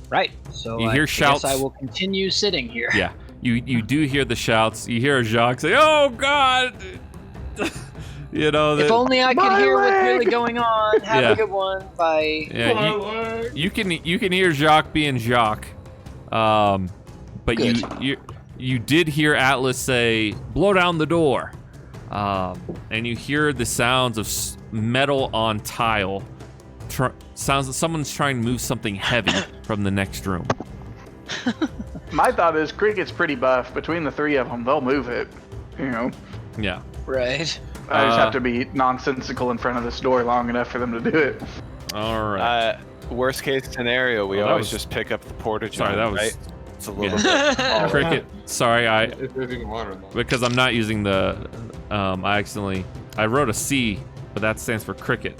Right. So You I hear guess shouts. I will continue sitting here. Yeah. You do hear the shouts. You hear Jacques say, "Oh God." You know. If only I could My hear what's leg! really going on. Have Yeah. a good one. Bye. Yeah, you can hear Jacques being Jacques, but Good. you did hear Atlas say, "Blow down the door," and you hear the sounds of metal on tile. Sounds like someone's trying to move something heavy from the next room. My thought is Cricket's pretty buff. Between the three of them, they'll move it. You know, Yeah. Right. I just have to be nonsensical in front of this door long enough for them to do it. All right. Worst case scenario, we Oh, that always was- just pick up the porta john. Sorry, that was- right? It's a little Yeah. bit. smaller. Cricket. Sorry, If there's even water in there. because I'm not using the. I wrote a C, but that stands for cricket.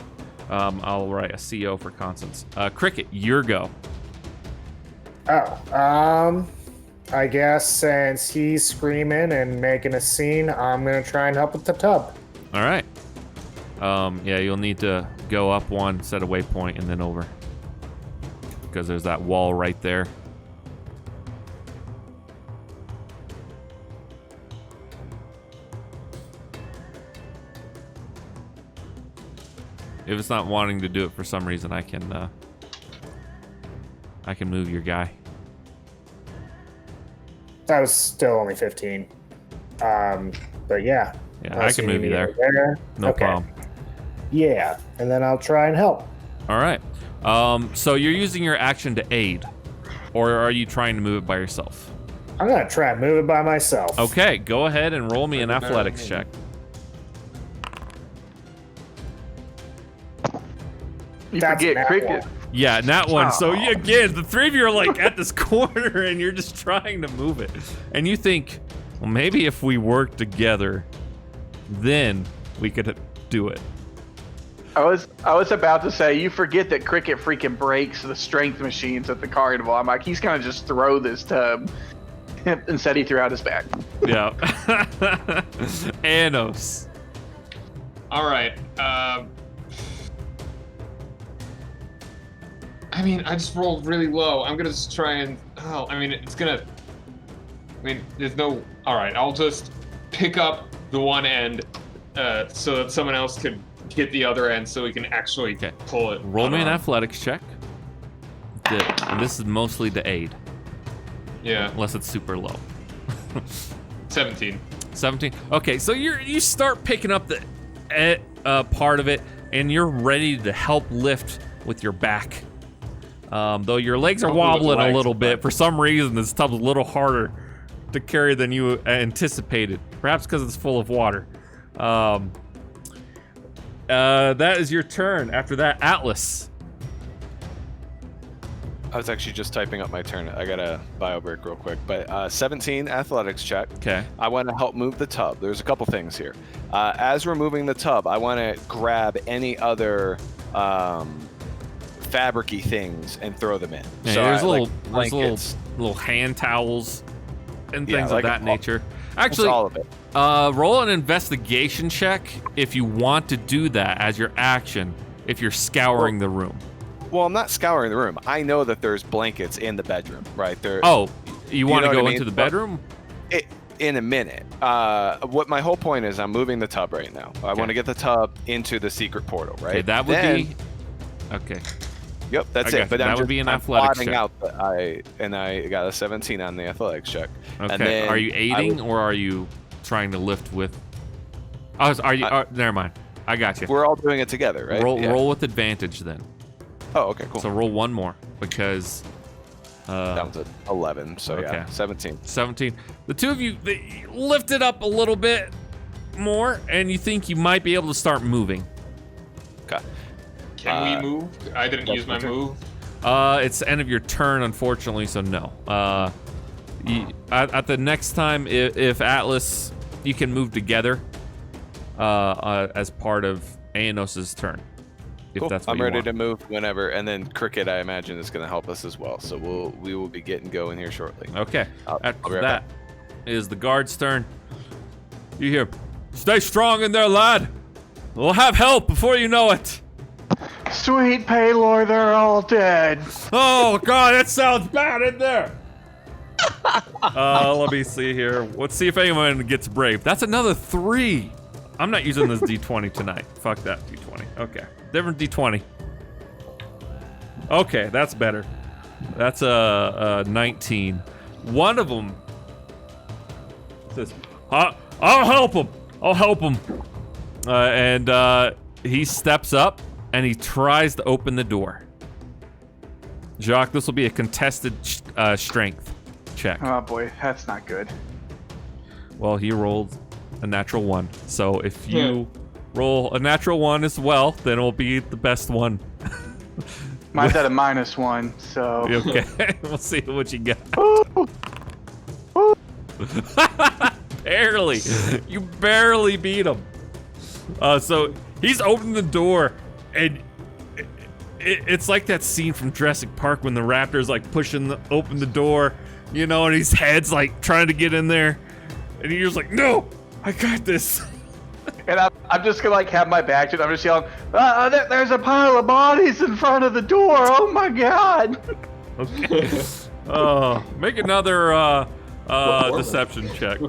I'll write a CO for Constance. Cricket, your go. Oh, I guess since he's screaming and making a scene, I'm gonna try and help with the tub. All right. Yeah, you'll need to go up one, set a waypoint, and then over. Because there's that wall right there. If it's not wanting to do it for some reason, I can move your guy. That was still only 15. But yeah. Yeah, I Unless can need move you me there. there. No Okay. problem. Yeah, and then I'll try and help. All right. So you're using your action to aid, or are you trying to move it by yourself? I'm gonna try and move it by myself. Okay, go ahead and roll me an athletics check. You That's forget that Cricket. one. Yeah, not one. So Aw. again, the three of you are like at this corner and you're just trying to move it. And you think, well, maybe if we work together, then we could do it. I was about to say, you forget that Cricket freaking breaks the strength machines at the carnival. I'm like, he's gonna just throw this tub. Instead, he threw out his back. Yeah. Anos. All right. I mean, I just rolled really low. I'm gonna just try and. Oh, I mean, it's gonna. I mean, there's no. All right, I'll just pick up the one end, so that someone else could get the other end, so we can actually Okay. pull it. Roll me an unarmed. athletics check. And this is mostly to aid, Yeah, unless it's super low. 17. 17. Okay, so you start picking up the part of it, and you're ready to help lift with your back. Though your legs are I'll do it with wobbling a legs, little bit. but- For some reason, this tub's a little harder to carry than you anticipated. Perhaps because it's full of water. That is your turn. After that, Atlas. I was actually just typing up my turn. I got a bio break real quick, but 17 athletics check. Okay. I want to help move the tub. There's a couple things here. As we're moving the tub, I want to grab any other fabricy things and throw them in. Yeah, So there's I, little, like, there's blankets, little hand towels and Yeah, things like of a that ball. nature. just Actually, all of it. roll an investigation check if you want to do that as your action. If you're scouring the room. Well, I'm not scouring the room. I know that there's blankets in the bedroom, right? There. Oh, you want know to what go I mean? into the bedroom? In a minute. What my whole point is, I'm moving the tub right now. I want to get the tub into the secret portal, right? Okay, that would Then- be. Okay. Yep, that's I it. got But you. I'm That would just, be an I'm athletics plotting check. out that I got a 17 on the athletics check. Okay. And then Are you I aiding would- or are you trying to lift with? Oh, are you? Never mind. I got you. We're all doing it together, right? Yeah. Roll with advantage then. Oh, okay, cool. So roll one more because. That was 11, so okay. yeah, 17. 17. The two of you they lift it up a little bit more, and you think you might be able to start moving. Okay. Can we move? I didn't use my move. It's the end of your turn, unfortunately, so no. At the next time, if Atlas, you can move together as part of Aenos's turn. If Cool. that's what I'm you ready want. to move whenever, and then Cricket, I imagine, is going to help us as well. So we will be getting going here shortly. Okay. I'll be After right that is the guard's turn. You hear, "Stay strong in there, lad. We'll have help before you know it." Sweet Paylor, they're all dead. Oh God, that sounds bad in there. Let me see here. Let's see if anyone gets brave. That's another 3. I'm not using this D20 tonight. Fuck that D20. Okay, different D20. Okay, that's better. That's a 19. One of them says, "I'll help him. I'll help him." And he steps up and he tries to open the door. Jacques, this will be a contested strength check. Oh boy, that's not good. Well, he rolled a natural 1. So if you roll a natural 1 as well, then it'll be the best one. Mine's at a -1, so. Okay, we'll see what you got. Ooh. Ooh. Barely. You barely beat him. So he's opened the door, and it's like that scene from Jurassic Park when the raptor's like open the door, you know, and his head's like trying to get in there, and you're just like, "No, I got this." And I'm just gonna like have my back to it. I'm just yelling, there's a pile of bodies in front of the door. Oh my God. Okay. Make another deception check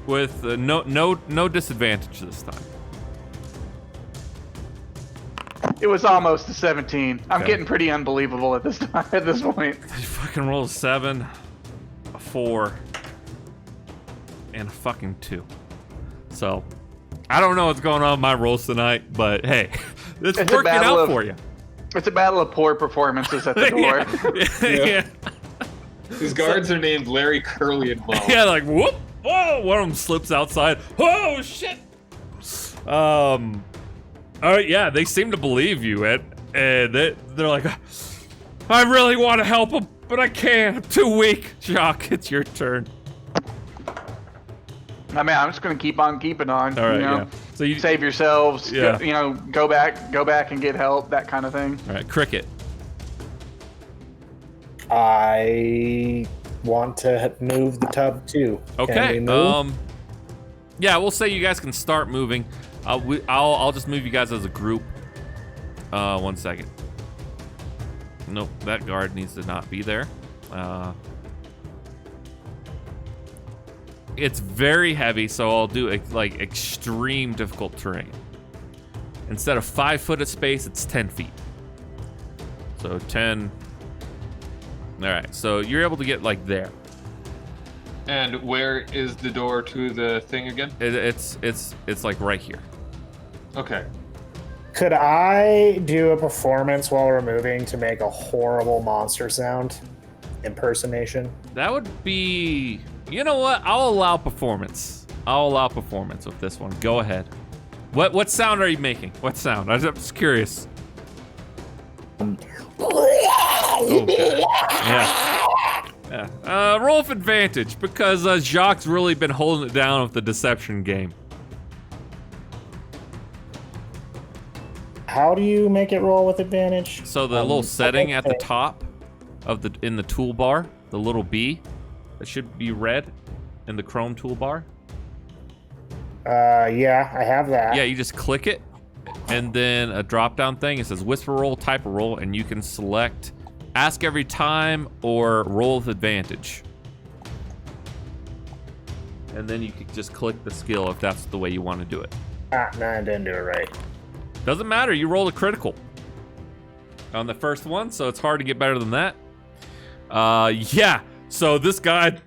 with no disadvantage this time. It was almost a 17. I'm Okay. getting pretty unbelievable at this time, at this point. You fucking roll a 7, a 4, and a fucking 2. So, I don't know what's going on with my rolls tonight, but hey, it's It's a working battle out of- for you. It's a battle of poor performances at the door. Yeah. His guards are named Larry, Curly, and Moe. Yeah, like whoop! Whoa! One of them slips outside. Whoa! Shit! All right, yeah, they seem to believe you, Ed, and they're like, "I really want to help him, but I can't. I'm too weak." Jacques, it's your turn. I mean, I'm just gonna keep on keeping on. All right, you know? yeah. So you Save yourselves. Yeah. Go back and get help. That kind of thing. All right, Cricket. I want to move the tub too. Can Okay. we move? Yeah, we'll say you guys can start moving. I'll just move you guys as a group. 1 second. Nope, that guard needs to not be there. It's very heavy, so I'll do like extreme difficult terrain. Instead of 5 foot of space, it's 10 feet. So 10. All right, so you're able to get like there. And where is the door to the thing again? It's like right here. Okay. Could I do a performance while we're moving to make a horrible monster sound? Impersonation? That would be. You know what? I'll allow performance. I'll allow performance with this one. Go ahead. What sound are you making? What sound? I'm just curious. Okay. Yeah. Roll with advantage because Jacques really been holding it down with the deception game. How do you make it roll with advantage? So the little setting at the top of in the toolbar, the little B, that should be red in the Chrome toolbar. Yeah, I have that. Yeah, you just click it, and then a drop-down thing. It says whisper roll, type a roll, and you can select ask every time or roll with advantage. And then you can just click the skill if that's the way you want to do it. No, I didn't do it right. Doesn't matter, you rolled a critical on the first one, so it's hard to get better than that. Yeah, so this guy,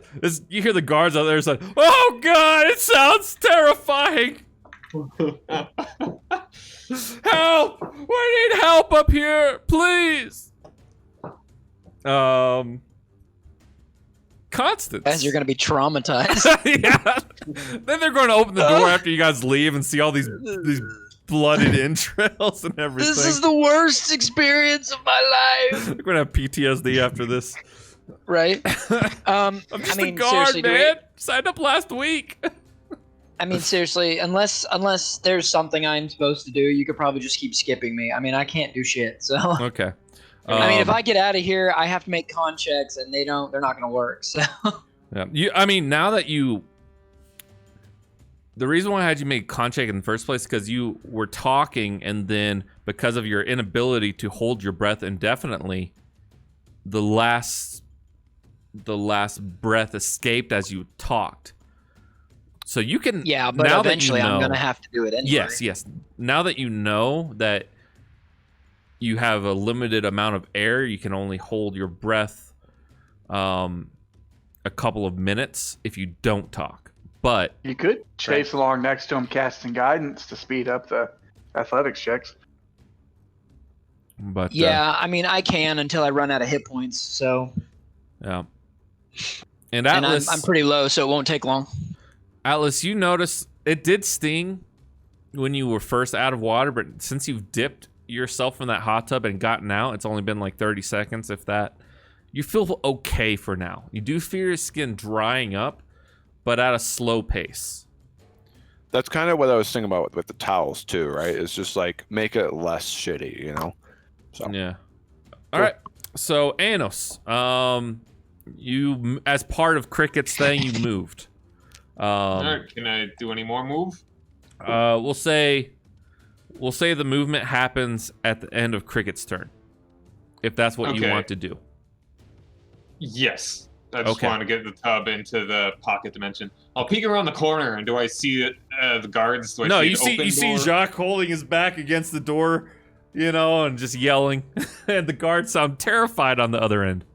you hear the guards out there saying, "Oh God, it sounds terrifying." Help! We need help up here, please. Constance. Guys, you're gonna be traumatized. Yeah. Then they're going to open the door after you guys leave and see all these blooded entrails and everything. This is the worst experience of my life. We're gonna have PTSD after this. Right? I'm just a guard, seriously, man. Signed up last week. I mean, seriously, unless there's something I'm supposed to do, you could probably just keep skipping me. I mean, I can't do shit. So. Okay. I mean, if I get out of here, I have to make con checks, and they're not gonna work. So. Yeah. I mean, now that the reason why I had you make con check in the first place because you were talking, and then because of your inability to hold your breath indefinitely, the last breath escaped as you talked. So you can. Yeah, but now eventually that you know, I'm gonna have to do it anyway. Yes. Now that you know that you have a limited amount of air, you can only hold your breath a couple of minutes if you don't talk. But You could chase along next to him, casting guidance to speed up the athletics checks. Yeah, I mean, I can until I run out of hit points. So. Yeah. And And Atlas, I'm pretty low, so it won't take long. Atlas, you notice it did sting when you were first out of water, but since you've dipped yourself in that hot tub and gotten out, it's only been like 30 seconds, if that. You feel okay for now. You do feel your skin drying up, but at a slow pace. That's kind of what I was thinking about with the towels too, right? It's just like make it less shitty, you know? So. Yeah. All right. So Anos, you as part of Cricket's thing, you moved. All right, can I do any more move? We'll say the movement happens at the end of Cricket's turn, if that's what you want to do. Yes. I just Okay. want to get the tub into the pocket dimension. I'll peek around the corner, and do I see the guards? Do I No, see you the see open you see door? Jacques holding his back against the door, and just yelling, and the guards sound terrified on the other end.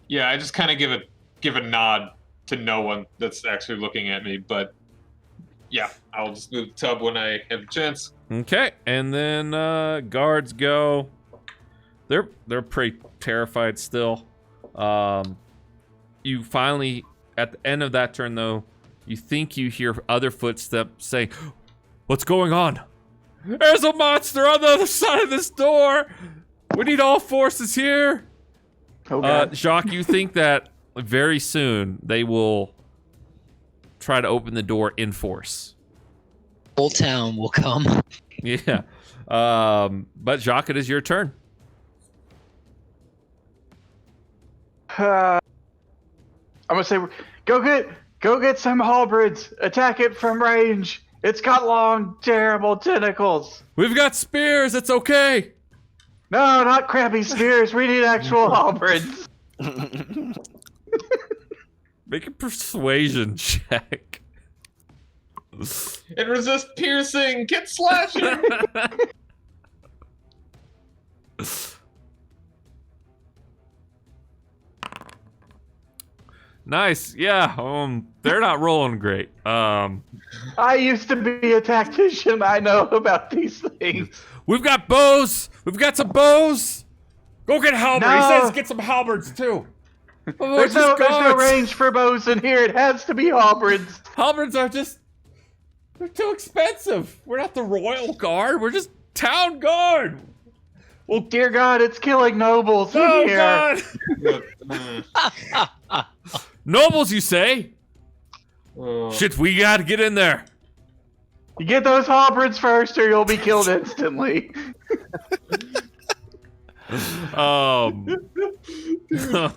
Yeah, I just kind of give a nod to no one that's actually looking at me, but yeah, I'll just move the tub when I have a chance. Okay, and then guards go. They're pretty terrified still. You finally, at the end of that turn, though, you think you hear other footsteps saying, "What's going on? There's a monster on the other side of this door. We need all forces here." Oh, God. Jacques, you think that very soon they will try to open the door in force. Whole town will come. Yeah. But Jacques, it is your turn. I'm gonna say, go get some halberds. Attack it from range. It's got long, terrible tentacles. We've got spears. It's okay. No, not crappy spears. We need actual halberds. Make a persuasion check. And resist piercing. Get slashing. Nice. Yeah. They're not rolling great. I used to be a tactician. I know about these things. We've got bows. We've got some bows. Go get halberds. No. He says get some halberds too. Oh, There's no guards. range for bows in here. It has to be halberds. Halberds are they're too expensive. We're not the royal guard. We're just town guard. Well, dear God, it's killing nobles in Oh here. God. Nobles, you say? Oh. Shit, we gotta get in there. You get those halberds first, or you'll be killed instantly.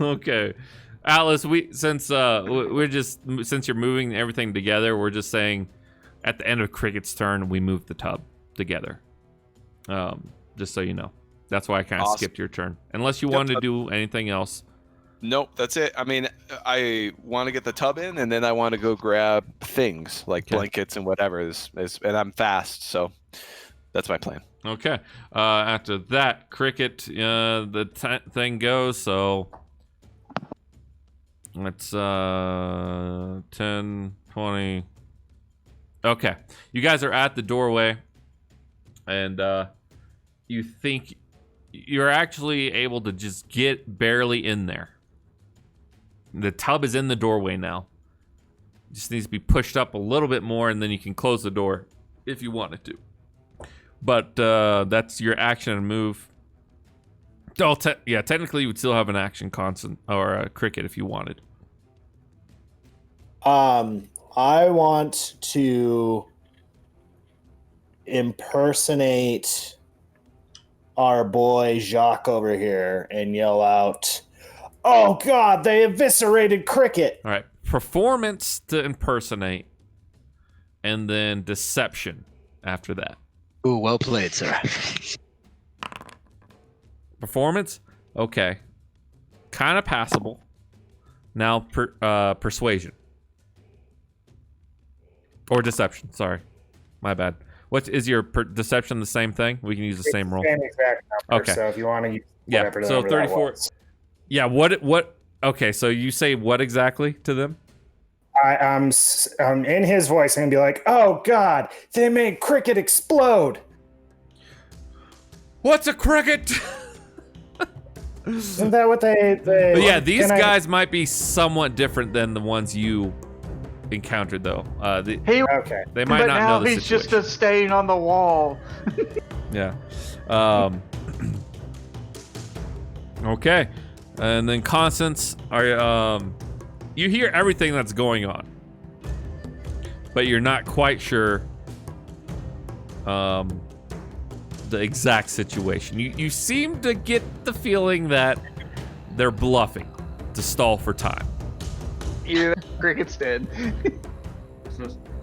Okay, Alice. Since you're moving everything together, we're just saying at the end of Cricket's turn, we move the tub together. Just so you know, that's why I kind of Awesome. skipped your turn, unless you wanted to do anything else. Nope, that's it. I mean, I want to get the tub in, and then I want to go grab things like Okay. blankets and whatever. And I'm fast, so that's my plan. Okay. After that, Cricket, the thing goes. So it's 10, 20, Okay. You guys are at the doorway, and you think you're actually able to just get barely in there. The tub is in the doorway now. It just needs to be pushed up a little bit more, and then you can close the door if you wanted to. But that's your action and move. Oh, yeah, technically you would still have an action constant or a cricket if you wanted. I want to impersonate our boy Jacques over here and yell out, "Oh God, they eviscerated Cricket!" All right, performance to impersonate, and then deception after that. Ooh, well played, sir. Performance, okay, kind of passable. Now persuasion or deception. Sorry, my bad. What is your deception? The same thing? We can use the same roll. Same exact number. Okay. So if you want to use Yeah. whatever So number that 34. was. Yeah. What? Okay. So you say what exactly to them? I'm in his voice and be like, "Oh God, they made Cricket explode." What's a cricket? Isn't that what they But yeah, these guys might be somewhat different than the ones you encountered, though. Hey, Okay. They might but not now know the he's situation. just a stain on the wall. Yeah. Okay. And then Constance, you hear everything that's going on, but you're not quite sure the exact situation. You seem to get the feeling that they're bluffing to stall for time. Yeah, Cricket's dead.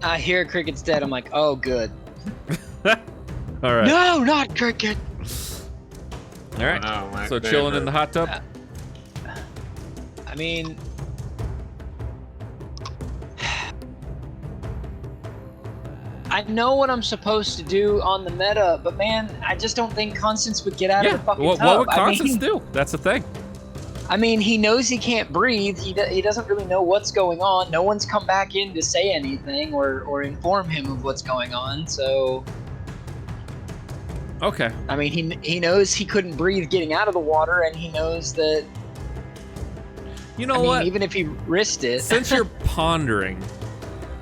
I hear Cricket's dead. I'm like, oh, good. All right. No, not Cricket. All right. Oh, no, my So chilling in the hot tub. I mean, I know what I'm supposed to do on the meta, but man, I just don't think Constance would get out of the fucking tub. What would Constance do? That's the thing. I mean, he knows he can't breathe. He doesn't really know what's going on. No one's come back in to say anything or inform him of what's going on. So, Okay. I mean, he knows he couldn't breathe getting out of the water, and he knows that. You know I what? mean, even if he risked it. Since you're pondering,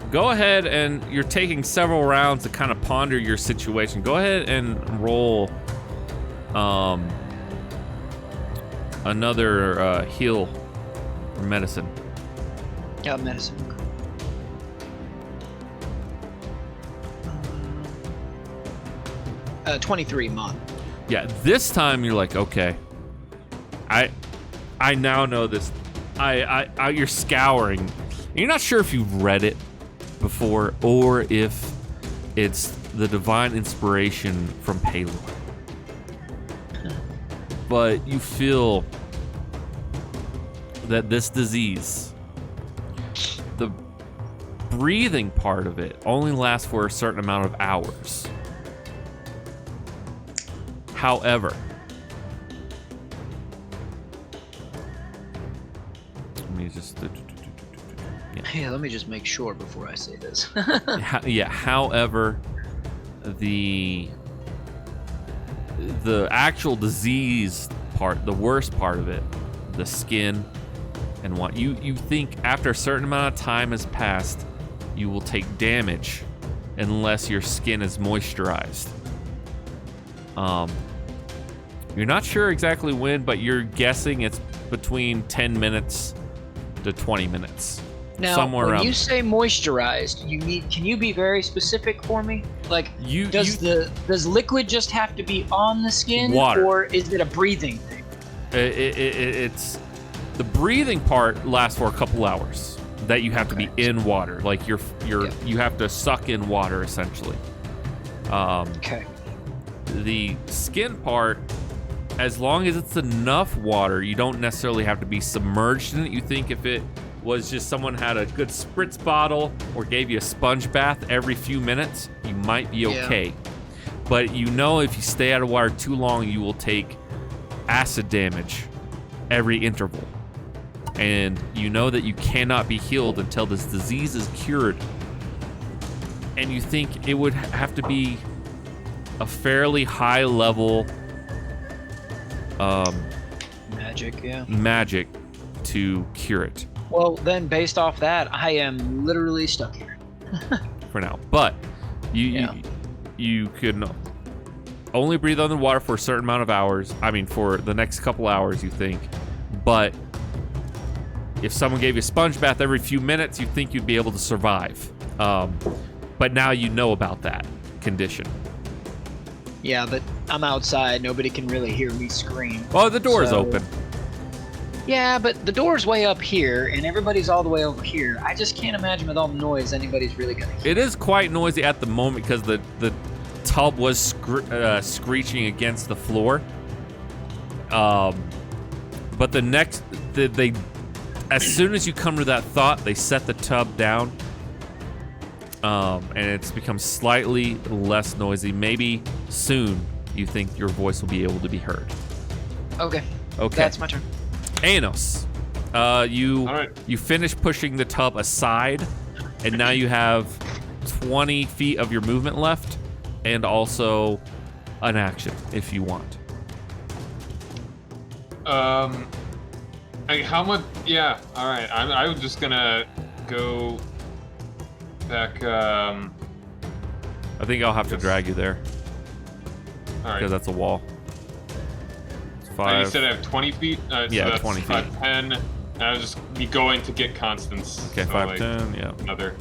go ahead and you're taking several rounds to kind of ponder your situation. Go ahead and roll another heal or medicine. Yeah, medicine. 23 mon. Yeah, this time you're like, okay, I now know this. You're scouring. You're not sure if you've read it before or if it's the divine inspiration from Palor. But you feel that this disease, the breathing part of it, only lasts for a certain amount of hours. However, let me just... Yeah, let me just make sure before I say this. Yeah, however, the actual disease part, the worst part of it, the skin and what you think after a certain amount of time has passed, you will take damage unless your skin is moisturized. You're not sure exactly when, but you're guessing it's between 10 minutes to 20 minutes. Now, somewhere when around you say moisturized, can you be very specific for me? Like, does liquid just have to be on the skin, Water. or is it a breathing thing? It's the breathing part lasts for a couple hours. That you have to be in water, like you have to suck in water essentially. Okay. The skin part, as long as it's enough water, you don't necessarily have to be submerged in it. You think if it was just someone had a good spritz bottle or gave you a sponge bath every few minutes, you might be okay. But you know if you stay out of water too long, you will take acid damage every interval. And you know that you cannot be healed until this disease is cured. and you think it would have to be a fairly high level Magic, yeah. magic to cure it Well, then, based off that, I am literally stuck here. for now. But you can only breathe underwater for a certain amount of hours. I mean, for the next couple hours, you think. But if someone gave you a sponge bath every few minutes, you think you'd be able to survive. But now you know about that condition. Yeah, but I'm outside. Nobody can really hear me scream. Oh, the door's So- open. Yeah, but the door's way up here, and everybody's all the way over here. I just can't imagine with all the noise anybody's really gonna hear. It is quite noisy at the moment because the tub was screeching against the floor. But they as soon as you come to that thought, they set the tub down. And it's become slightly less noisy. Maybe soon you think your voice will be able to be heard. Okay. Okay. That's my turn. Anos, All you right. finish pushing the tub aside, and now you have 20 feet of your movement left, and also an action if you want. How much? Yeah. All right. I was just gonna go back. I think I'll have to drag you there All right. because that's a wall. It's You 5. said I have 20 feet. So Yeah, that's 20 feet. 5, 10. And I was just be going to get Constance. Okay, so 5, like 10. Yeah. Another.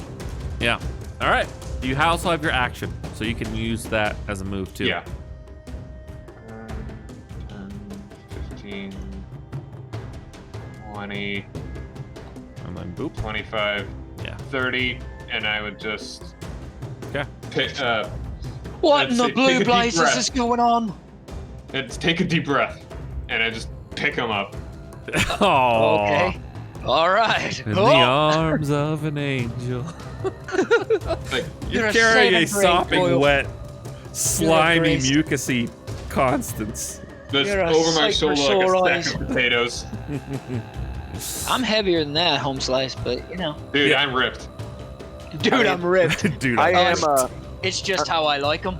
Yeah. All right. You also have your action, so you can use that as a move too. Yeah. 10, 15, 20, And then boop. 25, Yeah. 30, and I would just Okay. pick. What I'd in say the take a blue deep blazes breath. is going on? Take a deep breath, and I just pick him up. Oh. Okay. All right. In the Oh, arms of an angel. Like, You're a carrying a saving grace, sopping, Doyle. wet, slimy, grace. mucusy Constance. that's You're a over my sight for shoulder sore like a eyes. stack of potatoes. I'm heavier than that, home slice, but you know. Dude, Yeah. I'm ripped. Dude, I'm ripped. Dude, I I'm am. It's just how I like them.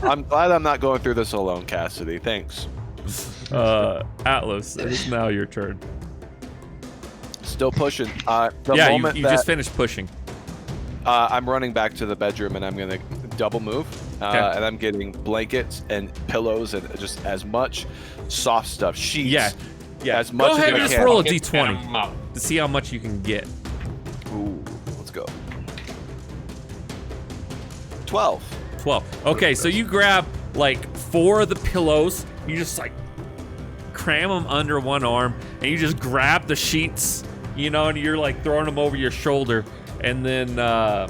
I'm glad I'm not going through this alone, Cassidy. Thanks. Atlas, it is now your turn. Still pushing. The Yeah, moment you that just finished pushing. I'm running back to the bedroom and I'm gonna double move, Okay. and I'm getting blankets and pillows and just as much soft stuff, sheets. Yeah. Yeah. As much Go ahead as and I just can. roll a Get d20 him up. to see how much you can get. Ooh, let's go. 12. 12. Okay, so you grab like 4 of the pillows. You just like cram them under one arm, and you just grab the sheets, you know, and you're like throwing them over your shoulder, and then and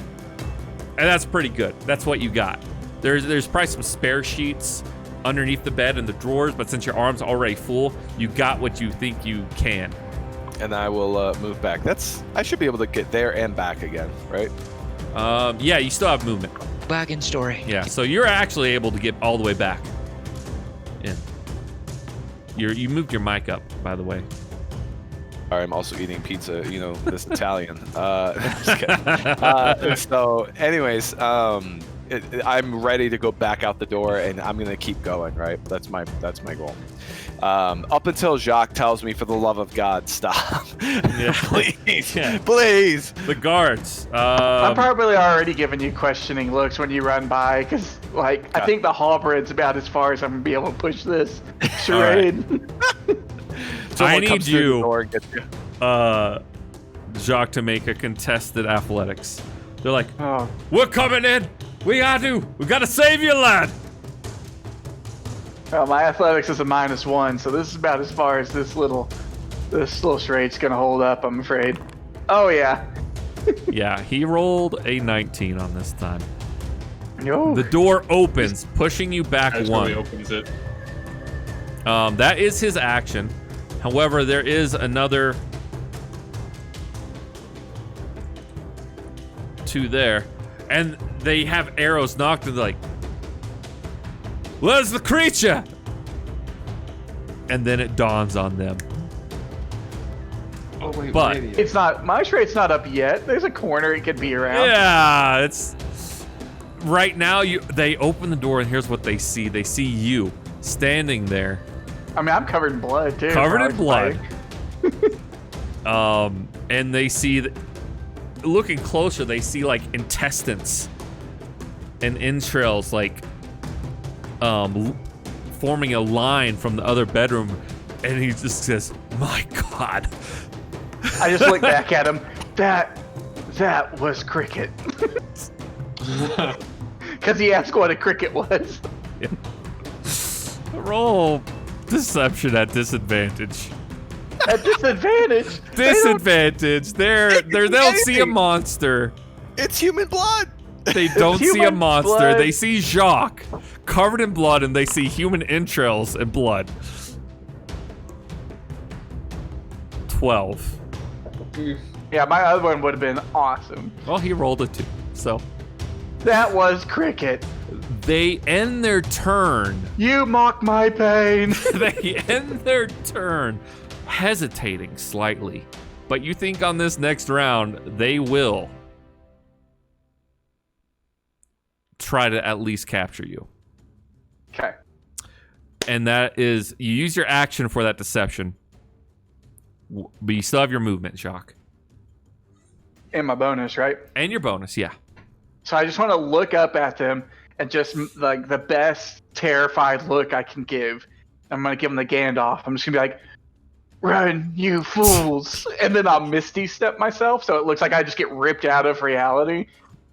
that's pretty good. That's what you got. There's probably some spare sheets underneath the bed in the drawers, but since your arm's already full, you got what you think you can. And I will move back. I should be able to get there and back again, right? Yeah, you still have movement. Wagon story. Yeah, so you're actually able to get all the way back in. You moved your mic up, by the way. All right, I'm also eating pizza, you know, this Italian. Just kidding. So, anyways, I'm ready to go back out the door, and I'm gonna keep going. Right, that's my goal. Up until Jacques tells me, for the love of God, stop. Yeah. Please, Yeah. please. The guards. I'm probably already giving you questioning looks when you run by, because, like, I think the halberd's about as far as I'm going to be able to push this charade. Someone need comes through you- the door and gets you. Jacques to make a contested athletics. They're like, Oh, we're coming in. We gotta save you, lad. well, my athletics is a -1, so this is about as far as this little charade's going to hold up, I'm afraid. Oh, yeah. Yeah, he rolled a 19 on this time. No. The door opens, pushing you back That's one. really opens it. That is his action. However, there is another 2 there, and they have arrows knocked, and they're like, "Where's the creature?" And then it dawns on them. Oh wait, But- wait. It's not, my charade's not up yet. There's a corner it could be around. Yeah, it's right now, they open the door and here's what they see. They see you standing there. I mean, I'm covered in blood too. Covered in probably. blood. And they see, looking closer, they see like intestines and entrails like forming a line from the other bedroom, and he just says, "My God." I just look back at him. That was cricket. Because he asked what a cricket was. Yeah. Roll deception at disadvantage. At disadvantage. Disadvantage. They don't see a anything. monster. It's human blood. They don't see a Human monster. blood. They see Jacques covered in blood, and they see human entrails and blood. 12. Yeah, my other one would have been awesome. Well, he rolled a 2, so That was cricket. they end their turn. You mock my pain. They end their turn hesitating slightly, but you think on this next round they will try to at least capture you. Okay. And that is, you use your action for that deception, but you still have your movement, Jacques. And my bonus, right? And your bonus, yeah. So I just want to look up at them and just like the best terrified look I can give. I'm going to give them the Gandalf. I'm just going to be like, "Run, you fools." And then I'll Misty Step myself. So it looks like I just get ripped out of reality.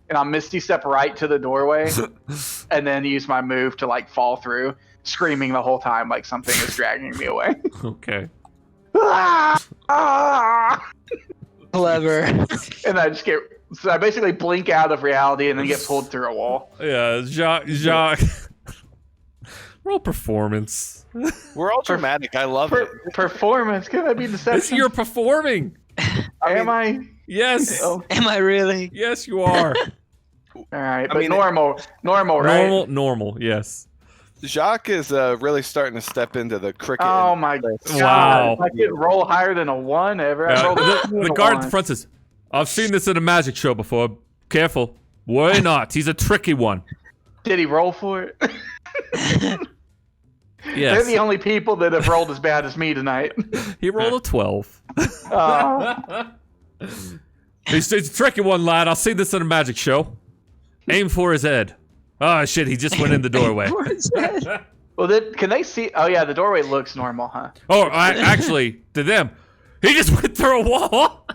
And I'll Misty Step right to the doorway. And then use my move to like fall through, screaming the whole time like something is dragging me away. Okay. Ah! Ah! Clever. And so I basically blink out of reality and then get pulled through a wall. Yeah, Jacques. Roll performance. We're all dramatic. I love it. Performance, can I be deception? You're performing. Am I? Yes. Oh, Am I really? Yes, you are. all right, I but mean, normal, right? Normal, yes. Jacques is really starting to step into the cricket. Oh my god! Wow. If I could roll higher than a 1 ever. I rolled a 2 and The a guard at 1. the front says, "I've seen this in a magic show before. Careful. Why not? He's a tricky one." Did he roll for it? They're Yes. the only people that have rolled as bad as me tonight. He rolled a 12. He's a tricky one, lad. I've seen this in a magic show. Aim for his head. Oh, shit. He just went in the doorway. Well, can they see? Oh yeah, the doorway looks normal, huh? Oh, actually, to them, he just went through a wall.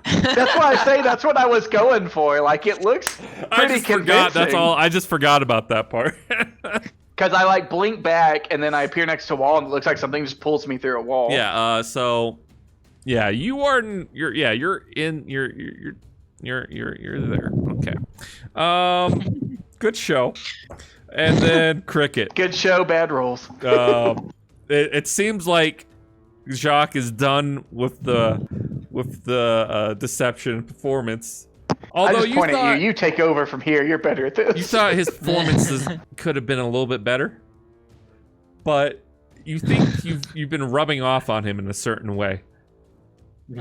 That's why I say that's what I was going for. Like it looks I pretty just convincing. forgot. That's all. I just forgot about that part. Because I like blink back and then I appear next to a wall and it looks like something just pulls me through a wall. Yeah. So, yeah, you are. You're there. Okay. Good show. And then cricket. Good show, bad rolls. It seems like Jacques is done with the deception performance. I Although just point at you. You take over from here. You're better at this. you thought his performances could have been a little bit better, but you think you've been rubbing off on him in a certain way. You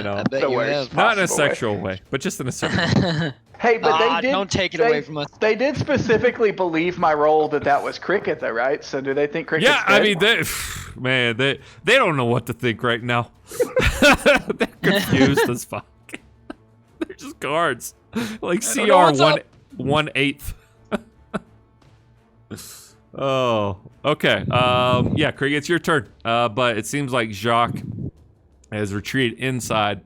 know, I bet The you worst. have. not in a possible way. sexual way, but just in a certain way. Hey, but they did. Don't take it they- away from us. They did specifically believe my role that was cricket, though, right? So do they think cricket's Yeah, I dead? mean, they don't know what to think right now. They're confused as fuck. They're just guards, like don't know what's CR up. 1/8. Oh, okay. Yeah, Krieg, it's your turn. But it seems like Jacques has retreated inside.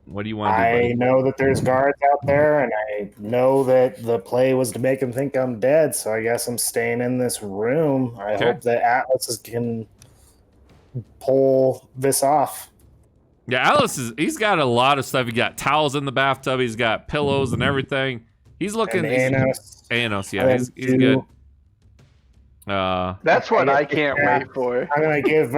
What do you want to do, I buddy? know that there's guards out there, and I know that the play was to make them think I'm dead, so I guess I'm staying in this room. I Okay. hope that Atlas can pull this off. Yeah, Alice he's got a lot of stuff. He got towels in the bathtub. He's got pillows and everything. He's looking. And Anos, yeah, and he's two- good. That's what I can't wait for. I'm gonna give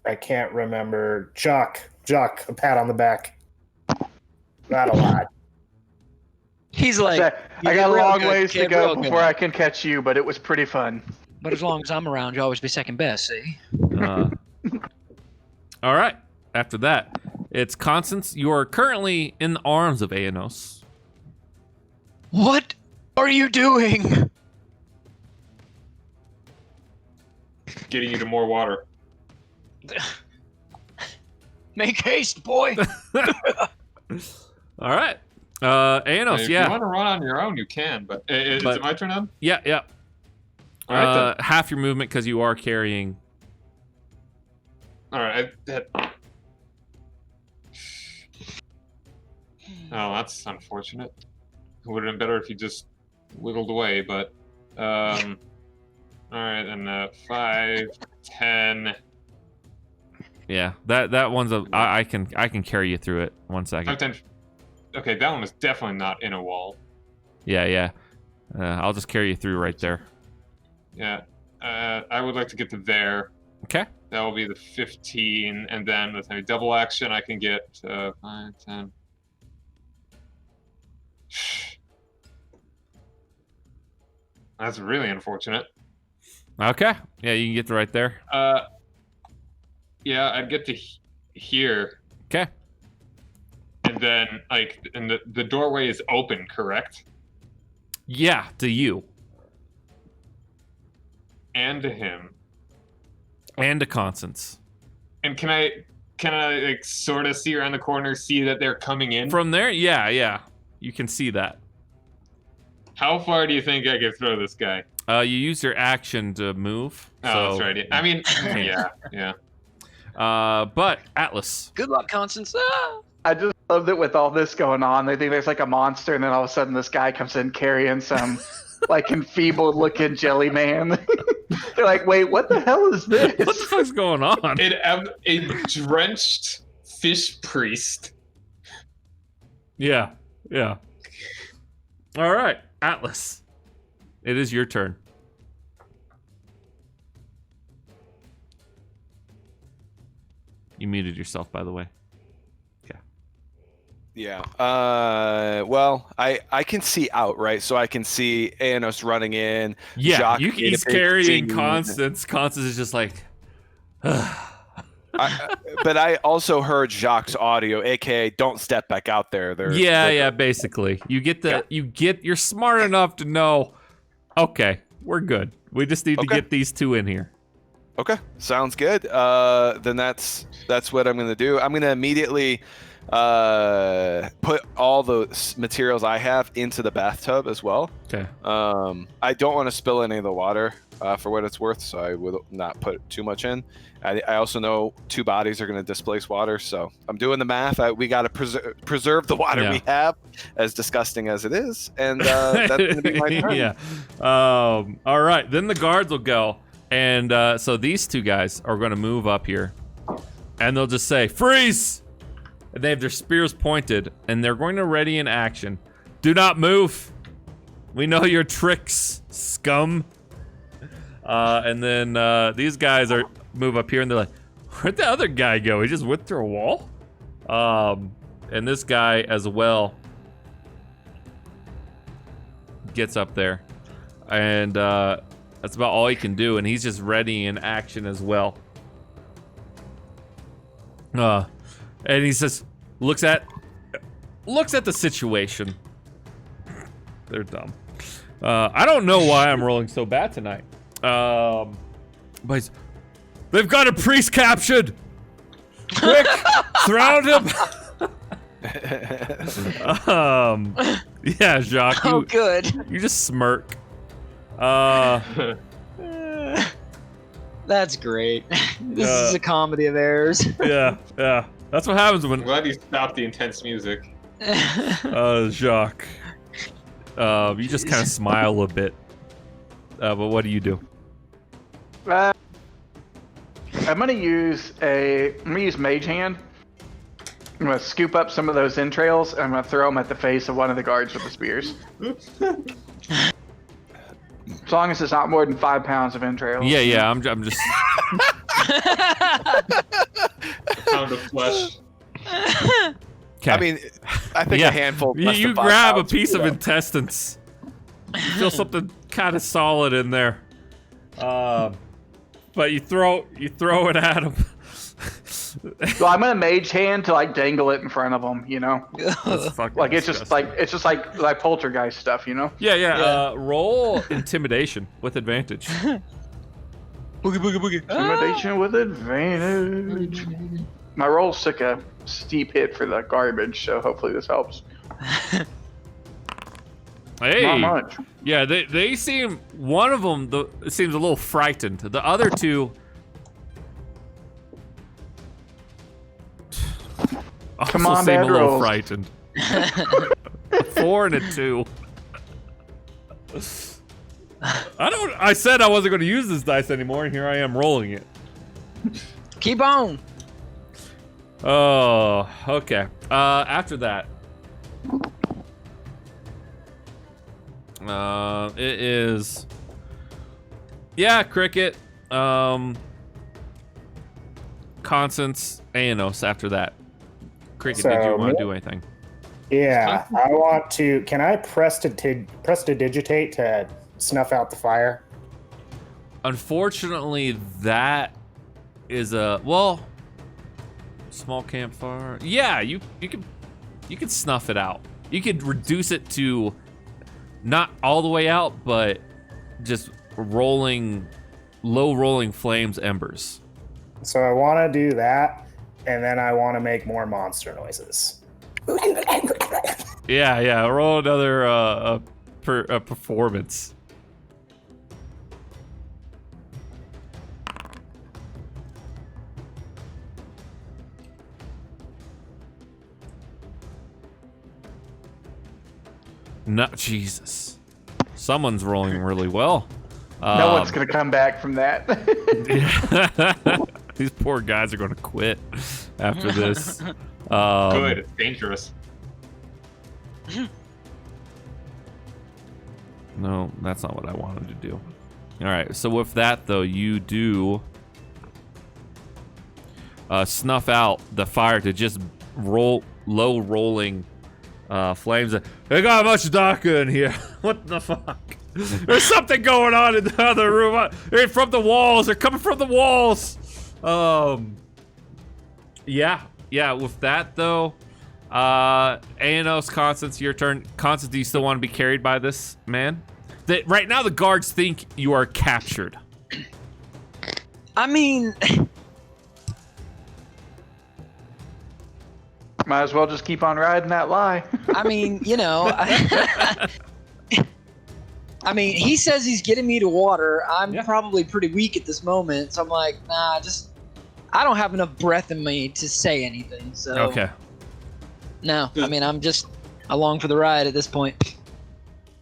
I can't remember Jock a pat on the back. Not a lot. He's like, I got a real long good, ways to kid, go real good. before I can catch you, but it was pretty fun. but as long as I'm around, you always be second best. See? All right. After that, It's Constance. You are currently in the arms of Aenos. What are you doing? Getting you to more water. Make haste, boy. All right. Aenos, If yeah. you want to run on your own, you can, but is it my turn now? Yeah. All right, then. Half your movement because you are carrying. All right. Oh, that's unfortunate. It would have been better if you just wiggled away, but all right, and 5, 10. Yeah, that one's I can carry you through it. 1 second. 5, 10. Okay, that one is definitely not in a wall. Yeah. I'll just carry you through right there. Yeah. I would like to get to there. Okay. That will be the 15, and then with a double action, I can get 5, 10. That's really unfortunate. Okay. Yeah, you can get to right there. Yeah, I'd get to here, Okay. and then and the doorway is open, correct? Yeah, to you And to him. and to Constance. And can I like sort of see around the corner, see that they're coming in? From there, yeah, you can see that. How far do you think I could throw this guy? You use your action to move. Oh, so, that's right. I mean, yeah. But Atlas. Good luck, Constance. Ah! I just love that with all this going on, they think there's like a monster, and then all of a sudden this guy comes in carrying some like enfeebled looking jelly man. They're like, wait, what the hell is this? What the fuck's going on? A drenched fish priest. Yeah. All right, Atlas. It is your turn. You muted yourself, by the way. Yeah. Well, I can see out, right? So I can see Aenos running in. Yeah, Jacques he's in a big carrying scene. Constance. Constance is just like, But I also heard Jacques' audio, aka "Don't step back out there." yeah. Basically, you're smart enough to know. Okay, we're good. We just need to get these two in here. Okay, sounds good. Then that's what I'm gonna do. I'm gonna immediately put all the materials I have into the bathtub as well. Okay. I don't want to spill any of the water for what it's worth, so I will not put too much in. I also know 2 bodies are going to displace water, so I'm doing the math. We got to preserve the water we have, as disgusting as it is, and that's going to be my turn. Yeah. All right, then the guards will go, and so these 2 guys are going to move up here, and they'll just say, "Freeze!" And they have their spears pointed, and they're going to ready in action. Do not move. We know your tricks, scum. And then these guys move up here, and they're like, "Where'd the other guy go? He just went through a wall?" And this guy as well gets up there, and that's about all he can do. And he's just ready in action as well. And he says, looks at the situation. They're dumb. I don't know why I'm rolling so bad tonight. But they've got a priest captured. Quick, surround him. Yeah, Jacques. Oh, good. You just smirk. That's great. This is a comedy of errors. Yeah. That's what happens when. I'm glad you stopped the intense music. Jacques. You just kind of smile a bit. But what do you do? I'm gonna use Mage Hand. I'm gonna scoop up some of those entrails, and I'm gonna throw them at the face of one of the guards with the spears. As long as it's not more than 5 pounds of entrails. Yeah. I'm just. Pound of flesh. Okay. I mean, I think a handful. less You than 5 grab a pounds piece would of be intestines. You feel something kind of solid in there. But you throw it at him. Well, I'm gonna mage hand to like dangle it in front of them, you know. That's fucking Like disgusting. it's just like poltergeist stuff, you know. Yeah. Roll intimidation with advantage. Boogie, boogie, boogie. Intimidation with advantage. My rolls took a steep hit for the garbage, so hopefully this helps. Hey. Not much. Yeah, they seem. One of them seems a little frightened. The other two. Come also on, seem a bad little rolls. frightened. A 4 and a 2. I said I wasn't going to use this dice anymore, and here I am rolling it. Keep on. Oh, okay. After that, it is. Yeah, Cricket. Constance, Aenos. After that, Cricket. Did you So, want to do anything? Yeah, I want to. Can I prestidigitate to snuff out the fire? Unfortunately, that is a small campfire. Yeah, you can snuff it out. You could reduce it to not all the way out, but just low rolling flames, embers. So I want to do that, and then I want to make more monster noises. Yeah. Roll another performance. No, Jesus. Someone's rolling really well. No one's gonna come back from that. These poor guys are going to quit after this. Good. It's dangerous. No, that's not what I wanted to do. All right, so with that, though, you do snuff out the fire to just low rolling flames. It got much darker in here. What the fuck? There's something going on in the other room. They're from the walls. They're coming from the walls. Yeah. With that though, Aenos, Constance, your turn. Constance, do you still want to be carried by this man? Right now, the guards think you are captured. I mean, Might as well just keep on riding that lie. I mean, you know, I mean, he says he's getting me to water. I'm probably pretty weak at this moment, so I'm like, nah, I don't have enough breath in me to say anything. So Okay. No, I mean, I'm just along for the ride at this point.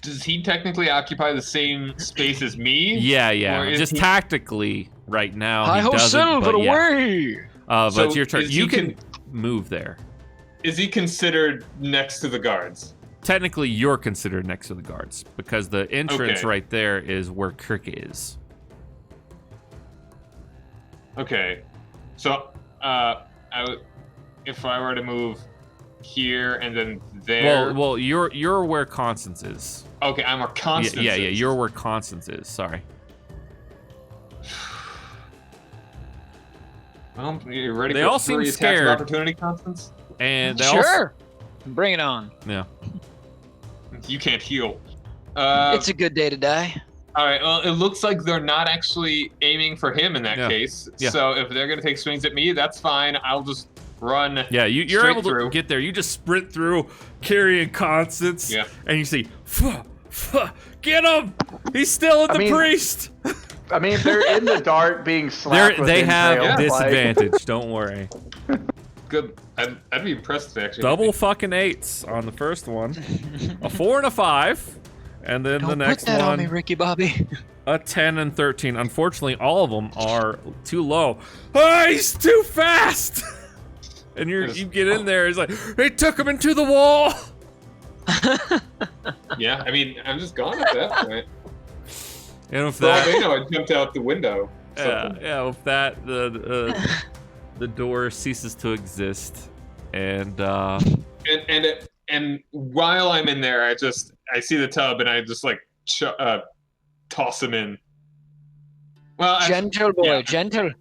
Does he technically occupy the same space as me? Yeah. Or is Just he- tactically, right now, Hi he ho, doesn't. Silver, But yeah. away! But So it's your turn. is You he can move there. Is he considered next to the guards? Technically, you're considered next to the guards because the entrance Okay. right there is where Cricket is. Okay. So, if I were to move here and then there. Well, you're where Constance is. Okay, I'm where Constance Yeah. is. You're where Constance is. Sorry. Well, you ready They for all seem 3 attacks of scared. opportunity, Constance? And they Sure, bring it on. Yeah. You can't heal. It's a good day to die. All right. Well, it looks like they're not actually aiming for him in that Yeah. case. Yeah. So if they're gonna take swings at me, that's fine. I'll just run. Yeah, you're straight able to through. get there. You just sprint through, carrying Constance. Yeah. And you see, get him! He's still in I the mean, priest. I mean, they're in the dark being slapped with They have entrails, like- disadvantage. Don't worry. Good. I'd be impressed if they actually. Double fucking 8s on the first one. A 4 and a 5. And then Don't the next put that one, on me, Ricky Bobby. a 10 and 13. Unfortunately, all of them are too low. Oh, he's too fast! And you get in there, it's like, they took him into the wall! Yeah. I mean, I'm just gone at that point. And with For all that, they know, I jumped out the window. yeah, with that, the door ceases to exist. And, And while I'm in there, I see the tub and I just like toss him in. Well, Gentle boy, yeah. gentle.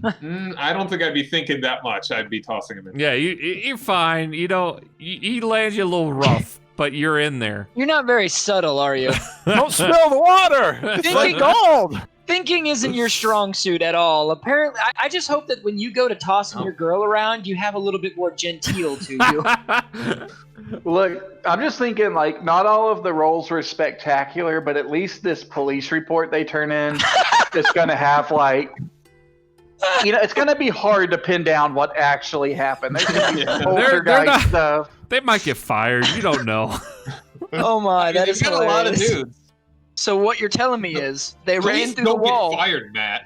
I don't think I'd be thinking that much. I'd be tossing him in. Yeah, you're fine. You know, he lands you a little rough, but you're in there. You're not very subtle, are you? Don't spill the water. It's like gold. Thinking isn't your strong suit at all. Apparently, I just hope that when you go to tossing your girl around, you have a little bit more genteel to you. Look, I'm just thinking, like, not all of the roles were spectacular, but at least this police report they turn in is going to have, like, you know, it's going to be hard to pin down what actually happened. There's going to be some poltergeist stuff. They might get fired. You don't know. Oh my, that is got a lot of hilarious. dudes. So what you're telling me is they ran Please through the don't wall. get fired, Matt.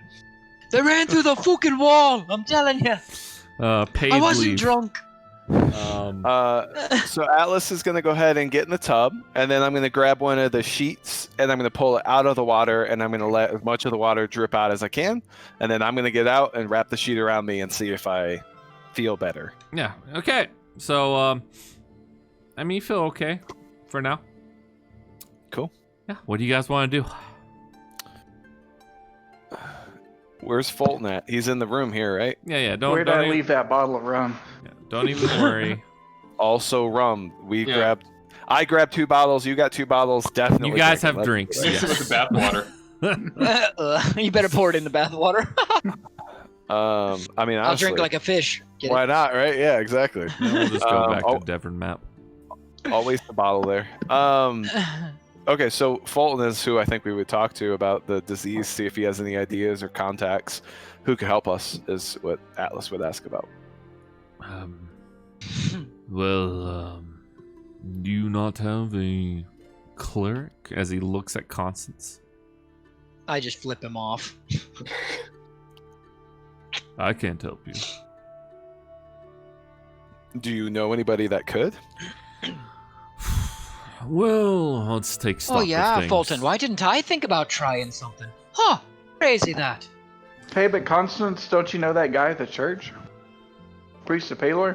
They ran through the fucking wall. I'm telling you. Paid I wasn't leave. drunk. So Atlas is gonna go ahead and get in the tub, and then I'm gonna grab one of the sheets, and I'm gonna pull it out of the water, and I'm gonna let as much of the water drip out as I can, and then I'm gonna get out and wrap the sheet around me and see if I feel better. Yeah. Okay. So, I mean, you feel okay for now. Cool. Yeah. What do you guys want to do? Where's Fulton at? He's in the room here, right? Yeah. Where did I leave that bottle of rum? Don't even worry. Also rum. Yeah. I grabbed 2 bottles. You got 2 bottles. Definitely. You guys drink have them. drinks. Mix it with the bathwater. You better pour it in the bathwater. I mean, honestly, I'll drink like a fish. Get why not? Right? Yeah, exactly. Then we'll just go back oh. to Devon map. Always the bottle there. Okay, so Fulton is who I think we would talk to about the disease, see if he has any ideas or contacts who could help us, is what Atlas would ask about. Well, do you not have a cleric? As he looks at Constance. I just flip him off. I can't help you. Do you know anybody that could? Well, let's take stock Oh of yeah, things. Fulton. Why didn't I think about trying something? Huh? Crazy that. Hey, but Constance, don't you know that guy at the church? Priest of Palor?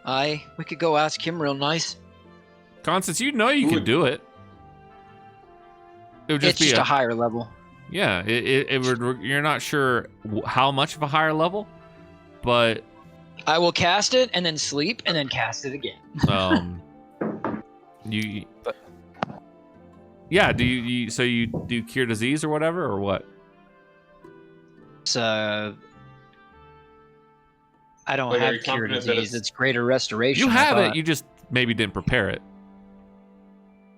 Aye, we could go ask him real nice. Constance, you know you could do it. It would It's just be just a higher level. Yeah, it would. You're not sure how much of a higher level, but I will cast it and then sleep and then cast it again. you. Yeah, do you? So you do cure disease or whatever, or what? So I don't Like, are have you cure confident that disease. It's greater restoration. You I have thought. it. You just maybe didn't prepare it.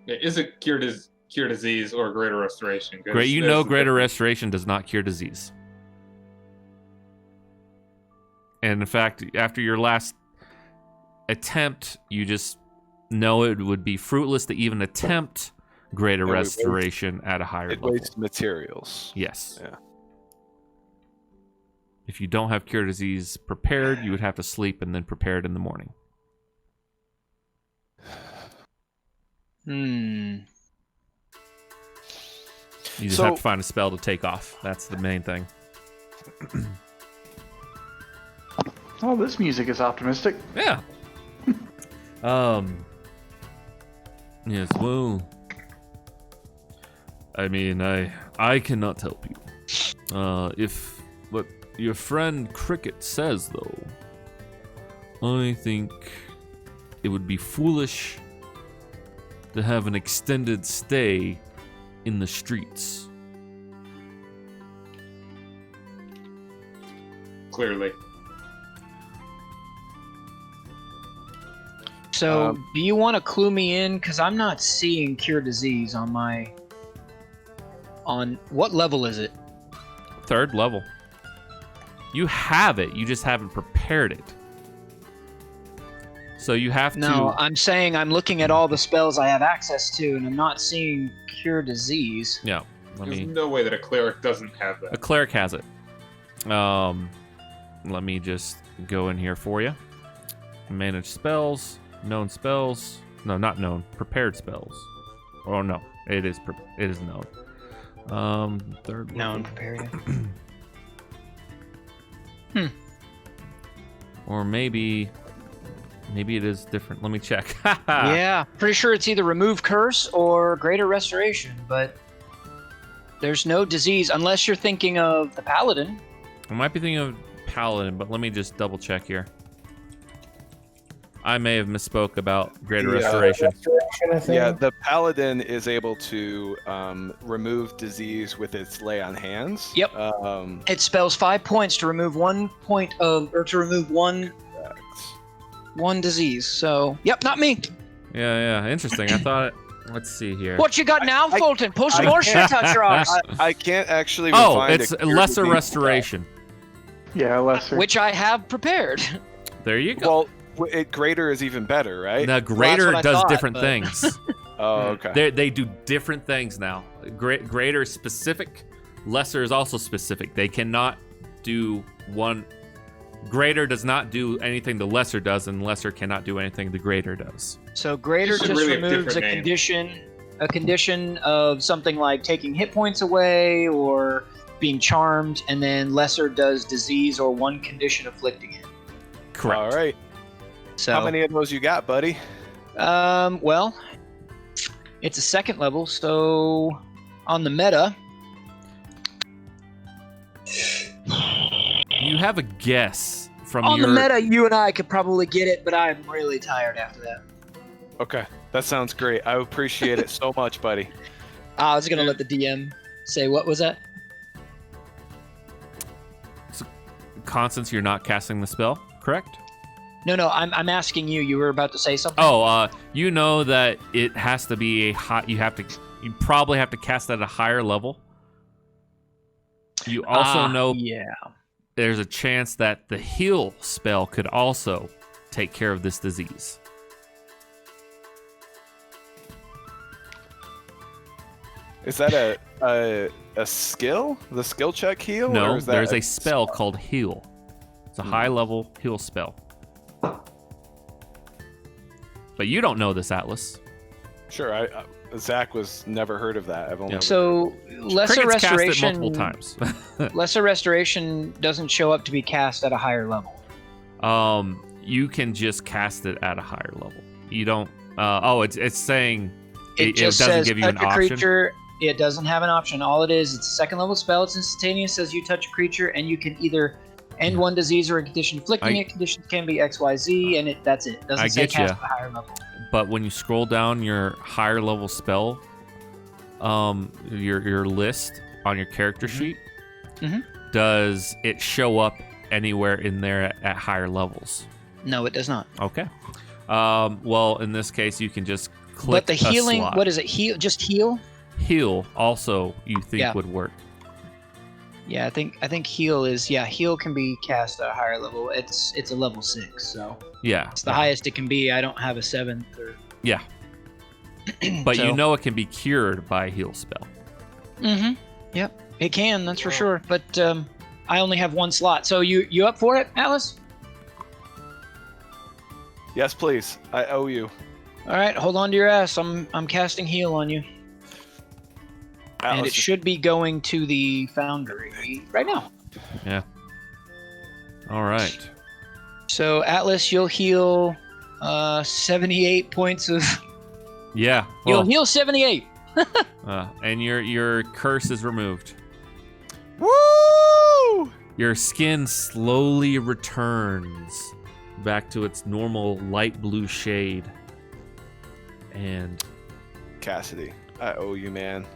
Yeah, is it cure disease or greater restoration? 'Cause Great. You there's know, the greater difference. restoration does not cure disease. And in fact, after your last attempt, you just know it would be fruitless to even attempt greater It would waste- restoration at a higher It level. wastes materials. Yes. Yeah. If you don't have cure disease prepared, you would have to sleep and then prepare it in the morning. You just So- have to find a spell to take off. That's the main thing. Oh, this music is optimistic. Yeah. Yes, well, I mean, I cannot help you. If what your friend Cricket says, though, I think it would be foolish to have an extended stay in the streets. Clearly. So, do you want to clue me in? Because I'm not seeing cure disease on my. On what level is it? 3rd level. You have it, you just haven't prepared it. So you have No, to. I'm saying I'm looking at all the spells I have access to, and I'm not seeing cure disease. Yeah. Let There's me. no way that a cleric doesn't have A that. cleric has it. Let me just go in here for you. Manage spells, known spells. No, not known. Prepared spells. Oh no, it is. It is known. 3rd Known, level. prepared. Or maybe it is different. Let me check. Yeah, pretty sure it's either remove curse or greater restoration, but there's no disease unless you're thinking of the paladin. I might be thinking of Paladin, but let me just double check here. I may have misspoke about Greater Restoration. Yeah, the Paladin is able to remove disease with its lay on hands. Yep. It spells 5 points to remove 1 point of, or to remove one disease. So, yep, not me. Yeah, interesting. I thought, let's see here. What you got now, Fulton? Pull some more shit out your arse. I can't actually. It's Lesser Restoration. Yeah, lesser. Which I have prepared. There you go. Well, greater is even better, right? The Greater what I does thought, different but- things. Oh, okay. They do different things now. Greater is specific. Lesser is also specific. They cannot do one. Greater does not do anything the Lesser does, and Lesser cannot do anything the Greater does. So greater This should just really have removes a different name. condition of something like taking hit points away or being charmed, and then lesser does disease or one condition afflicting it. Correct. All right. So How many of those you got, buddy? well, it's a second level, so on the meta, You have a guess from on your. the meta, you and I could probably get it, but I'm really tired after that. Okay, that sounds great. I appreciate it so much, buddy. I was gonna let the DM say what was that. Constance, you're not casting the spell, correct? No, I'm asking you. You were about to say something. Oh, you know that it has to be a high. You probably have to cast at a higher level. You also know Yeah. there's a chance that the heal spell could also take care of this disease. Is that a skill? The skill check heal? No, or is that there's a spell called heal. It's a high level heal spell. But you don't know this, Atlas. Sure. Zach was never heard of that. I've only. Yeah. So lesser Cricket's cast it restoration. multiple times. Lesser restoration doesn't show up to be cast at a higher level. You can just cast it at a higher level. You don't. It's saying It just doesn't says give you touch an a option. creature. It doesn't have an option. All it is, it's a second level spell. It's instantaneous. Says you touch a creature, and you can either end one disease or a condition inflicting it. Conditions can be X, Y, Z, and that's it. Doesn't I say get cast ya. at a higher level. But when you scroll down your higher level spell, your list on your character sheet, does it show up anywhere in there at higher levels? No, it does not. Okay. Well, in this case, you can just click. But the a healing, slot. what is it? Just heal? Heal also you think Yeah. would work. Yeah, I think heal is heal can be cast at a higher level. It's a level 6, so Yeah. it's the highest it can be. I don't have a 7th or. Yeah. But So- you know it can be cured by a heal spell. Mm-hmm. Yep, it can. That's for sure. But I only have one slot. So you up for it, Atlas? Yes, please. I owe you. All right, hold on to your ass. I'm casting heal on you, and Atlas, it should be going to the foundry right now. Yeah. All right. So Atlas, you'll heal 78 points of. Yeah. You'll Well, heal 78. and your curse is removed. Woo! Your skin slowly returns back to its normal light blue shade. And Cassidy, I owe you, man.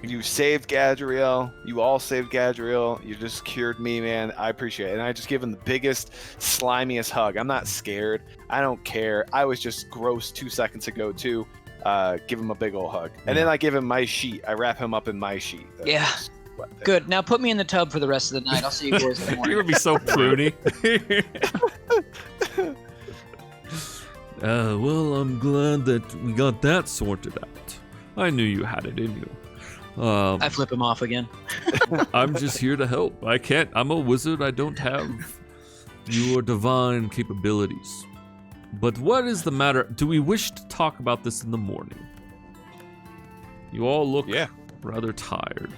You saved Gadriel. You all saved Gadriel. You just cured me, man. I appreciate it. And I just give him the biggest, slimiest hug. I'm not scared. I don't care. I was just gross 2 seconds ago too. Give him a big old hug, and then I give him my sheet. I wrap him up in my sheet. Yeah. Good. Now put me in the tub for the rest of the night. I'll see you boys in the you're morning. gonna be so pruny. Well, I'm glad that we got that sorted out. I knew you had it in you. I flip him off again. I'm just here to help. I'm a wizard. I don't have your divine capabilities. But what is the matter? Do we wish to talk about this in the morning? You all look rather tired.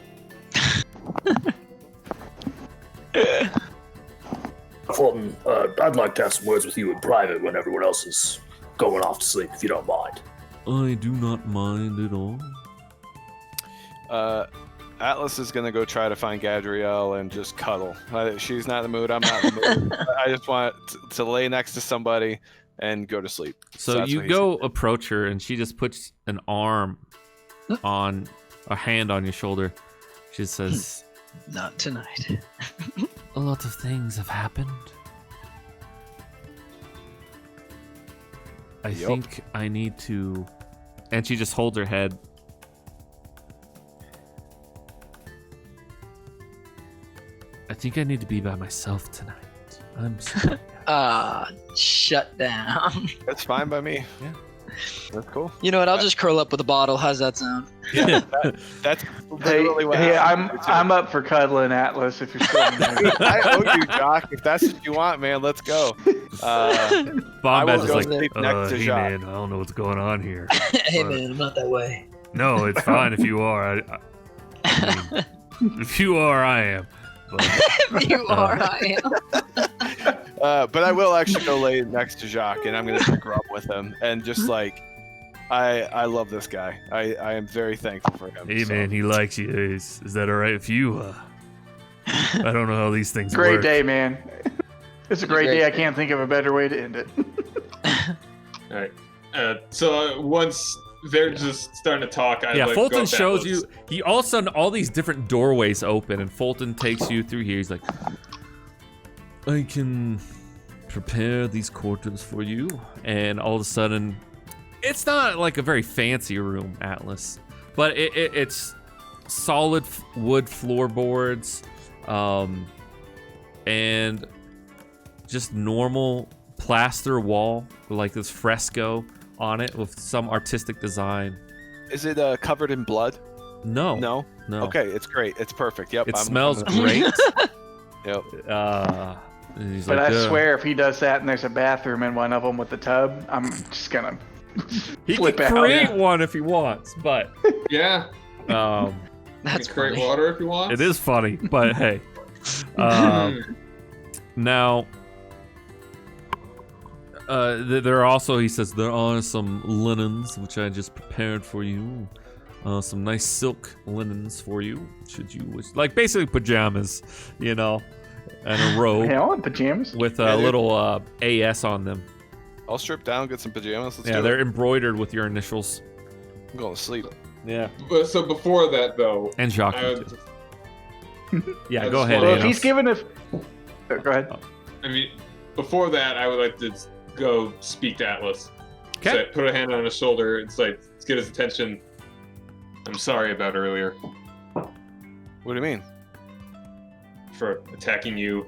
Fulton, I'd like to have some words with you in private when everyone else is going off to sleep, if you don't mind. I do not mind at all. Atlas is gonna go try to find Gadriel and just cuddle. She's not in the mood. I'm not in the mood. I just want to lay next to somebody and go to sleep. So that's you what he's go approach her, and she just puts an arm on a hand on your shoulder. She says, Not tonight. "A lot of things have happened. I Yup. think I need to," and she just holds her head. "I think I need to be by myself tonight. I'm sorry." Shut down. That's fine by me. Yeah. That's cool. You know what? I'll just curl up with a bottle. How's that sound? Yeah. That's Hey, literally what hey, happened. I'm up for cuddling Atlas if you're still in there. I owe you, Jock. If that's what you want, man, let's go. I Bombad's will just go like, sleep next to "Hey Jock. man, I don't know what's going on here." Hey man, I'm not that way. No, it's fine if you are. I mean, if you are, I am. But, You are, I am. But I will actually go lay next to Jacques, and I'm gonna pick her up with him, and just like, I love this guy. I am very thankful for him. hey so. man, he likes you. Is that all right with you? I don't know how these things Great work. day, man. It's a great Great day. I day. can't think of a better way to end it. All right. So once they're just starting to talk, I Yeah, like, Fulton go shows backwards. you. He all of a sudden, all these different doorways open, and Fulton takes you through here. He's like, "I can prepare these quarters for you," and all of a sudden, it's not like a very fancy room, Atlas, but it's solid wood floorboards, and just normal plaster wall, like this fresco on it with some artistic design. Is it covered in blood? No. No. No. Okay, it's great. It's perfect. Yep. It I'm smells gonna- great. Yep. And he's But like, I swear, if he does that and there's a bathroom in one of them with the tub, I'm just gonna he flip can out. create one if he wants, but Yeah. That's you create funny. water if you want. it is funny. But hey, now there are also, he says, there are some linens which I just prepared for you. Some nice silk linens for you, should you wish, like basically pajamas, you know, and a robe Hey, I want pajamas. with Yeah, a dude. little AS on them. I'll strip down, get some pajamas. Let's Yeah, do they're it. embroidered with your initials. I'm going to sleep. Yeah, But so before that, though, and Jacques. I would, Yeah, I go just ahead. Well, if Anos. he's given us, go ahead. I mean, before that, I would like to go speak to Atlas. Okay. So put a hand on his shoulder. It's like, let's get his attention. I'm sorry about earlier What do you mean? for attacking you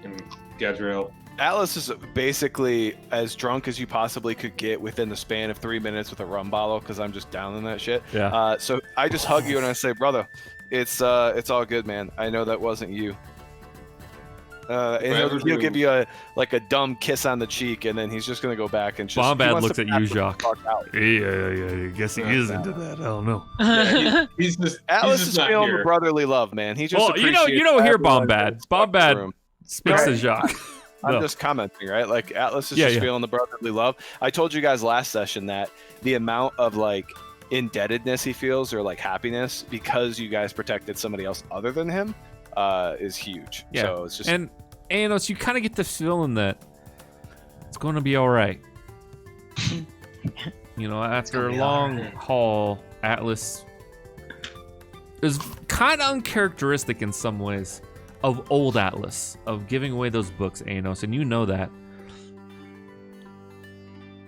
and Gadriel. Atlas is basically as drunk as you possibly could get within the span of 3 minutes with a rum bottle, because I'm just down in that shit. Yeah. So I just hug you and I say, brother, it's all good, man. I know that wasn't you. And he'll give you a dumb kiss on the cheek, and then he's just gonna go back and just. Bombad he wants looks to at you, pass the Jacques. fuck out. Yeah, I guess he is into that. I don't know. Yeah, he's just Atlas he's is just not feeling here. the brotherly love, man. He just. Oh, you don't appreciates hear everyone Bombad. in this fucking Bombad room. speaks to Right. Jacques. I'm No. just commenting, right? Like Atlas is Yeah, just yeah. feeling the brotherly love. I told you guys last session that the amount of like indebtedness he feels, or like happiness, because you guys protected somebody else other than him, is huge. Yeah. So it's just And Anos, you kind of get the feeling that it's going to be all right. You know, after a be long all right. haul, Atlas is kind of uncharacteristic in some ways of old Atlas, of giving away those books, Anos, and you know that.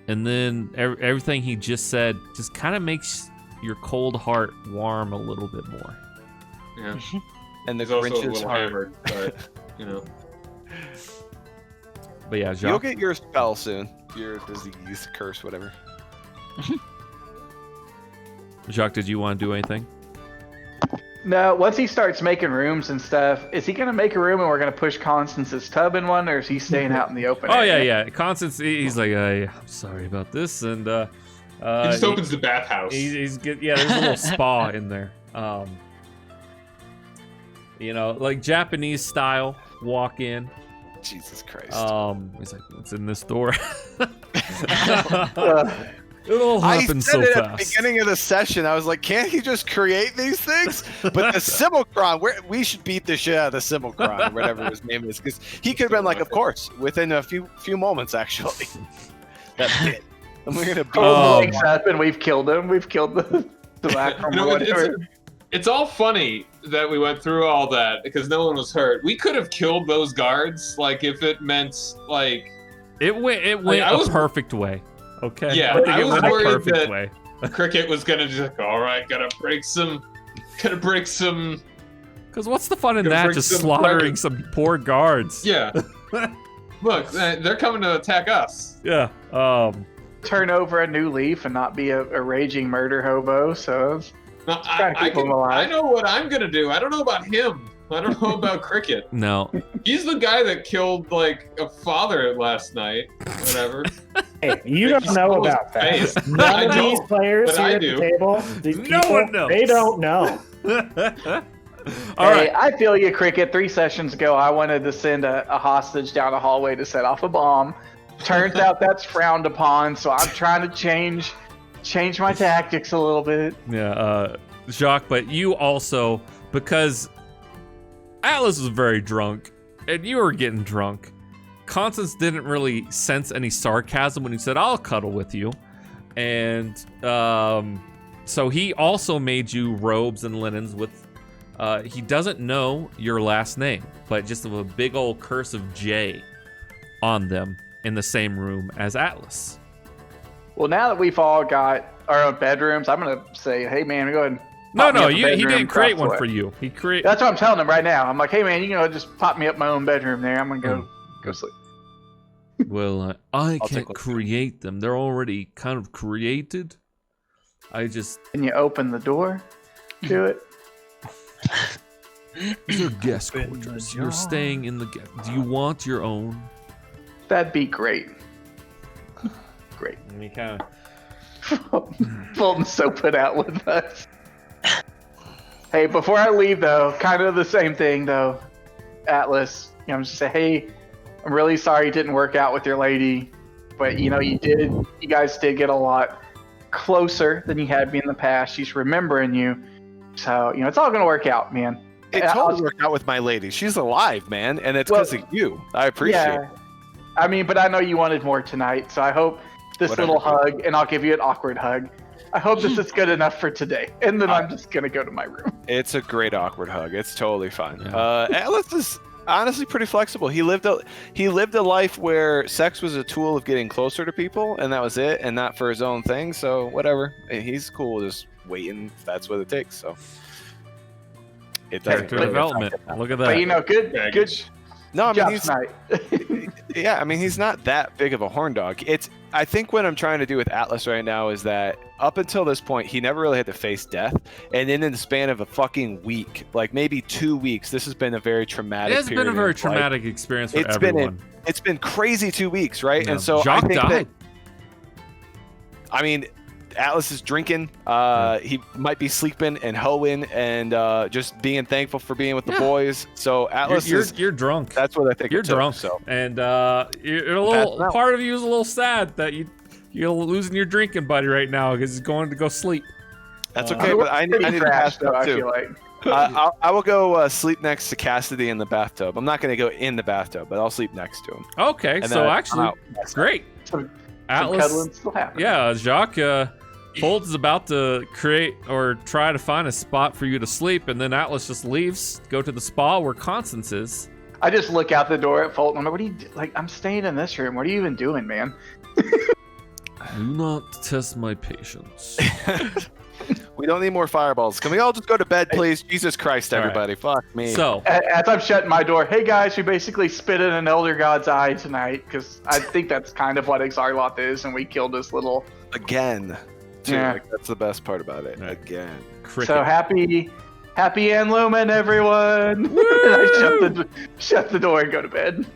And then everything he just said just kind of makes your cold heart warm a little bit more. Yeah. and the He's also a Grinch's little heart. hammered, but you know. But yeah, You'll Jacques. get your spell soon. Your disease, curse, whatever. Jacques, did you want to do anything? No, once he starts making rooms and stuff, is he gonna make a room and we're gonna push Constance's tub in one, or is he staying out in the open? Oh yeah, area? yeah. Constance, he's like, yeah, I'm sorry about this, and He just opens the bathhouse. He's good. Yeah, there's a little spa in there. You know, like Japanese style. Walk in. Jesus Christ. He's like, it's in this door. It all I happens said so it at the fast. beginning of the session. I was like, can't he just create these things? But the Simulcron, we should beat the shit out of the Simulcron, whatever his name is, because he could have been like, of course, within a few moments, actually. That's it. And we're gonna beat Oh, Um, things happen. We've killed him. We've killed the black You know, it's all funny that we went through all that because no one was hurt. We could have killed those guards, like if it meant like It went I a was- perfect way. Okay. Yeah, I think I it was went a worried perfect that- way. Cricket was gonna just like, all right, gotta break some. Because what's the fun in Gonna that? bring Just some slaughtering weapons. some poor guards. Yeah. Look, they're coming to attack us. Yeah. turn over a new leaf and not be a raging murder hobo. So No, Trying to keep him I alive. know what I'm gonna do. I don't know about him. I don't know about Cricket. No. He's the guy that killed like a father last night. Whatever. Hey, you Like, don't he know stole his about that. face. None I of these don't, players but here I at do. the table, these No people, one knows. they don't know. All hey, right. I feel you, Cricket. 3 sessions ago, I wanted to send a hostage down a hallway to set off a bomb. Turns out that's frowned upon, so I'm trying to change my tactics a little bit. Yeah, Jacques, but you also, because Atlas was very drunk, and you were getting drunk, Constance didn't really sense any sarcasm when he said, I'll cuddle with you. And so he also made you robes and linens with, he doesn't know your last name, but just a big old cursive J on them in the same room as Atlas. Well, now that we've all got our own bedrooms, I'm gonna say, hey man, go ahead. And No, pop me no, up a he bedroom didn't create across the one way. for you. He created. That's what I'm telling him right now. I'm like, hey man, you can just pop me up my own bedroom there. I'm gonna go sleep. Well, I I'll can't take one. create them. They're already kind of created. I just Can you open the door to it? these are guest quarters. You're staying in the guest. Do you want your own? That'd be great. Great. Let me kind Fulton's so put out with us. Hey, before I leave though, kind of the same thing though, Atlas. You know, I'm just saying, hey, I'm really sorry it didn't work out with your lady, but you know, you guys did get a lot closer than you had been in the past. She's remembering you, so you know, it's all gonna work out, man. It totally worked out with my lady. She's alive, man, and it's because of you. I appreciate it. I mean, but I know you wanted more tonight, so I hope this Whatever. little hug, and I'll give you an awkward hug. I hope this is good enough for today, and then I'm just gonna go to my room. It's a great awkward hug. It's totally fine. Yeah. Atlas is honestly pretty flexible. He lived a life where sex was a tool of getting closer to people, and that was it, and not for his own thing. So whatever. He's cool just waiting if that's what it takes. So it doesn't character really development. Look at But you that. know, good Baggage. No, I mean job he's tonight. yeah, I mean he's not that big of a horn dog. I think what I'm trying to do with Atlas right now is that up until this point he never really had to face death, and then in the span of a fucking week, like maybe 2 weeks, this has been a very traumatic. It has been a period very of, like, traumatic experience for it's been everyone. It's been crazy 2 weeks, right? Yeah. And so Jacques I think died. that, I mean, Atlas is drinking. He might be sleeping and hoeing and just being thankful for being with the Yeah. boys. So Atlas You're drunk. that's what I think. You're it took, drunk. So And you're a little Passing out. part of you is a little sad that you're losing your drinking buddy right now because he's going to go sleep. that's Uh, okay. But I need to pass though, up I too. feel like. I will go sleep next to Cassidy in the bathtub. I'm not going to go in the bathtub, but I'll sleep next to him. Okay, And so then I'm actually, out. great. Some Atlas, cuddling still happens. yeah, Jacques Fulton's about to create or try to find a spot for you to sleep, and then Atlas just leaves, go to the spa where Constance is. I just look out the door at Fulton. I'm like, what are you like? I'm staying in this room. What are you even doing, man? Do not test my patience. We don't need more fireballs. Can we all just go to bed, please? Jesus Christ, All right. everybody. Fuck me. So, As I'm shutting my door, hey guys, we basically spit in an elder god's eye tonight because I think that's kind of what Axar'Loths is, and we killed this little. Again. Too. Yeah. Like, that's the best part about it. Right. Again. cricket. So happy and Lumen, everyone! And I shut the door and go to bed.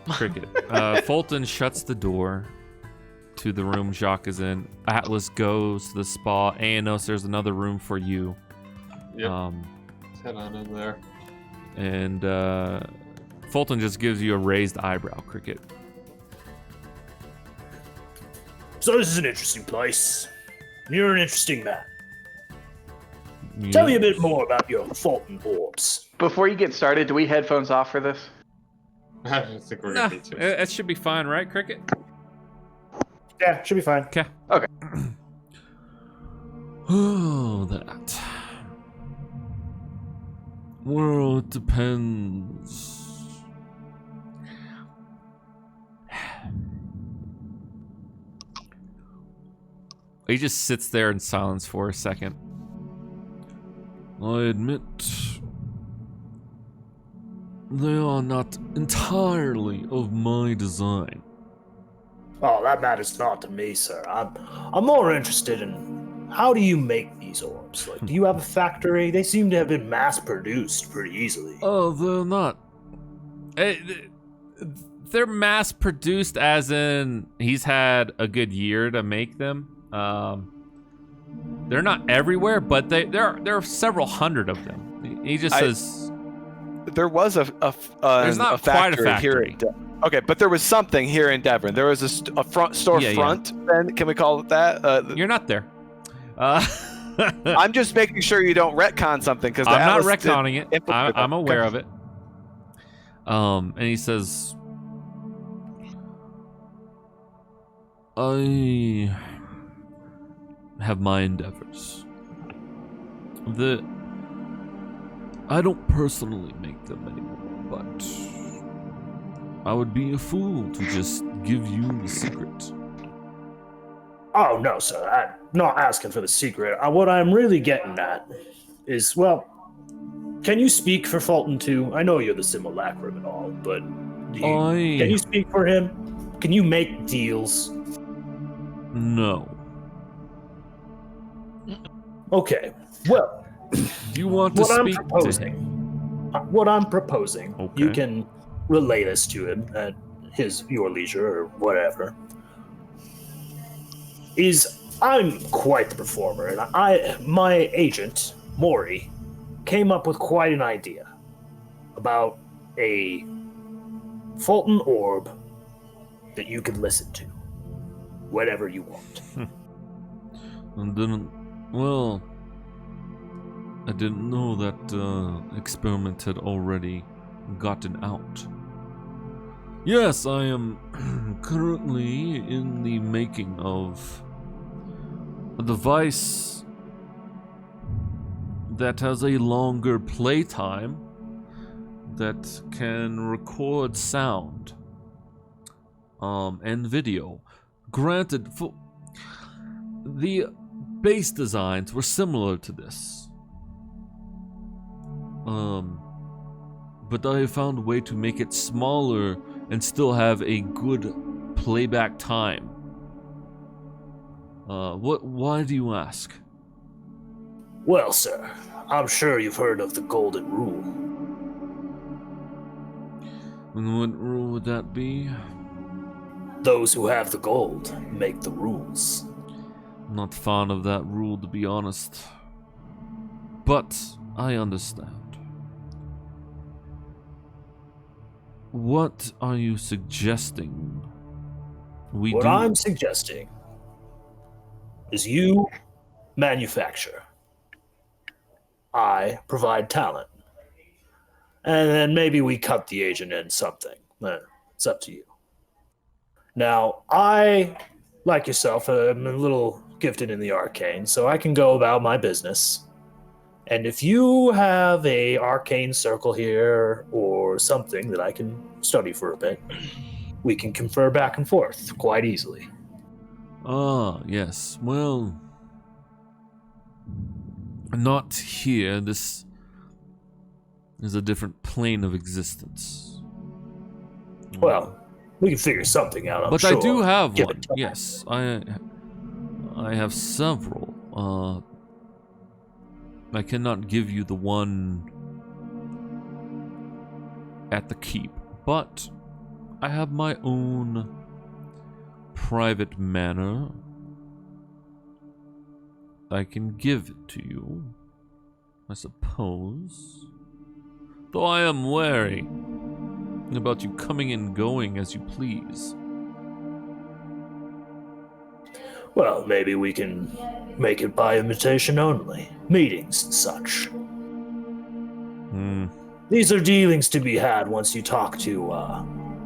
Cricket. Fulton shuts the door to the room Jacques is in. Atlas goes to the spa. Aenos, there's another room for you. Yep. Let's head on in there. And Fulton just gives you a raised eyebrow, Cricket. So this is an interesting place. You're an interesting man. Tell me a bit more about your Fulton orbs. Before you get started, do we headphones off for this? I don't think we're Nah, gonna need to. it should be fine, right, Cricket? Yeah, should be fine. Okay. Okay. Oh, that. Well, it depends. He just sits there in silence for a second. I admit, they are not entirely of my design. Oh, that matters not to me, sir. I'm more interested in how do you make these orbs? Like, do you have a factory? They seem to have been mass-produced pretty easily. Oh, they're not. They're mass-produced, as in he's had a good year to make them. They're not everywhere, but there are several hundred of them. He just says there was there's not a factory, quite a here. factory. Okay, but there was something here in Devon. There was a front storefront. Then can we call it that? You're not there. I'm just making sure you don't retcon something because I'm not retconning it. I'm aware of it. And he says, I have my endeavors. I don't personally make them anymore, but I would be a fool to just give you the secret. Oh, no, sir. I'm not asking for the secret. What I'm really getting at is, well, can you speak for Fulton too? I know you're the simulacrum and all, but can you speak for him? Can you make deals? No. Okay. Well, Do you want to speak to him? What I'm proposing, Okay. you can relay this to him at your leisure or whatever, is I'm quite the performer, and my agent, Maury, came up with quite an idea about a Fulton orb that you can listen to whenever you want. I didn't know that experiment had already gotten out. Yes, I am currently in the making of a device that has a longer playtime that can record sound and video. Granted, the base designs were similar to this. But I found a way to make it smaller and still have a good playback time. Why do you ask? Well, sir, I'm sure you've heard of the golden rule. And what rule would that be? Those who have the gold make the rules. I'm not fond of that rule, to be honest. But I understand. What are you suggesting? What I'm suggesting is you manufacture. I provide talent. And then maybe we cut the agent in something. It's up to you. Now, I, like yourself, am a little gifted in the arcane, so I can go about my business. And if you have a arcane circle here or something that I can study for a bit, we can confer back and forth quite easily. Ah, yes. Well, not here. This is a different plane of existence. Well, we can figure something out, I'm but sure. I do have Give one. it time. Yes, I have several. I cannot give you the one at the keep, but I have my own private manor. I can give it to you, I suppose. Though I am wary about you coming and going as you please. Well, maybe we can make it by invitation only. Meetings and such. Hmm. These are dealings to be had once you talk to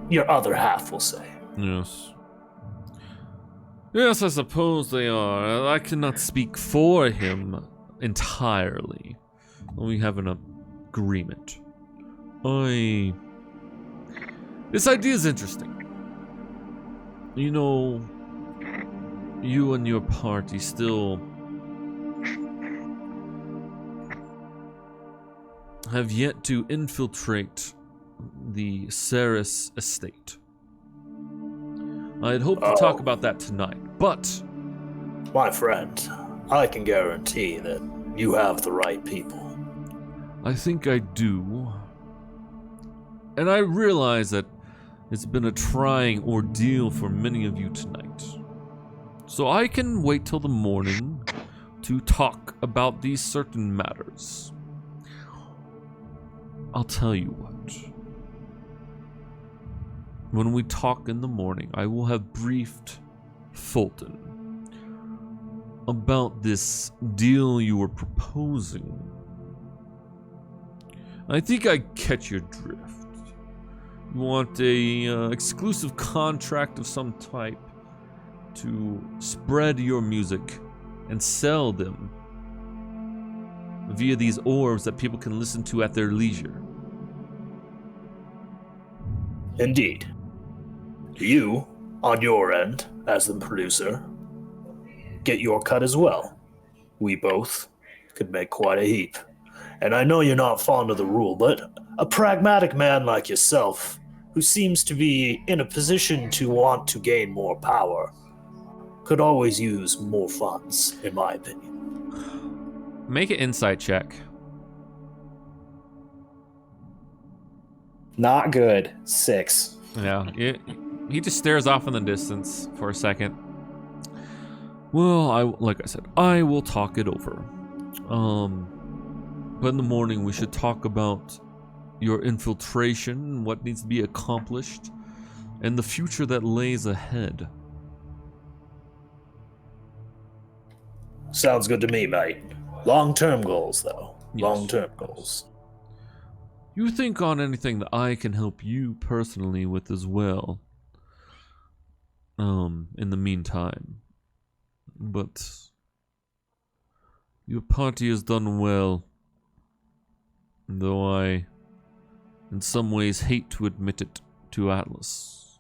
your other half, we'll say. Yes. Yes, I suppose they are. I cannot speak for him entirely. We have an agreement. This idea is interesting. You know, you and your party still have yet to infiltrate the Saris estate. I had hoped to talk about that tonight, but... My friend, I can guarantee that you have the right people. I think I do. And I realize that it's been a trying ordeal for many of you tonight. So I can wait till the morning to talk about these certain matters. I'll tell you what. When we talk in the morning, I will have briefed Fulton about this deal you were proposing. I think I catch your drift. You want a exclusive contract of some type to spread your music and sell them via these orbs that people can listen to at their leisure. Indeed. You, on your end, as the producer, get your cut as well. We both could make quite a heap. And I know you're not fond of the rule, but a pragmatic man like yourself, who seems to be in a position to want to gain more power, could always use more funds, in my opinion. Make an insight check. Not good. 6. Yeah, he just stares off in the distance for a second. Well, like I said, I will talk it over. But in the morning we should talk about your infiltration, what needs to be accomplished, and the future that lays ahead. Sounds good to me, mate. Long-term goals, though. Yes. Long-term goals. You think on anything that I can help you personally with as well. In the meantime. But your party has done well. Though I, in some ways, hate to admit it to Atlas.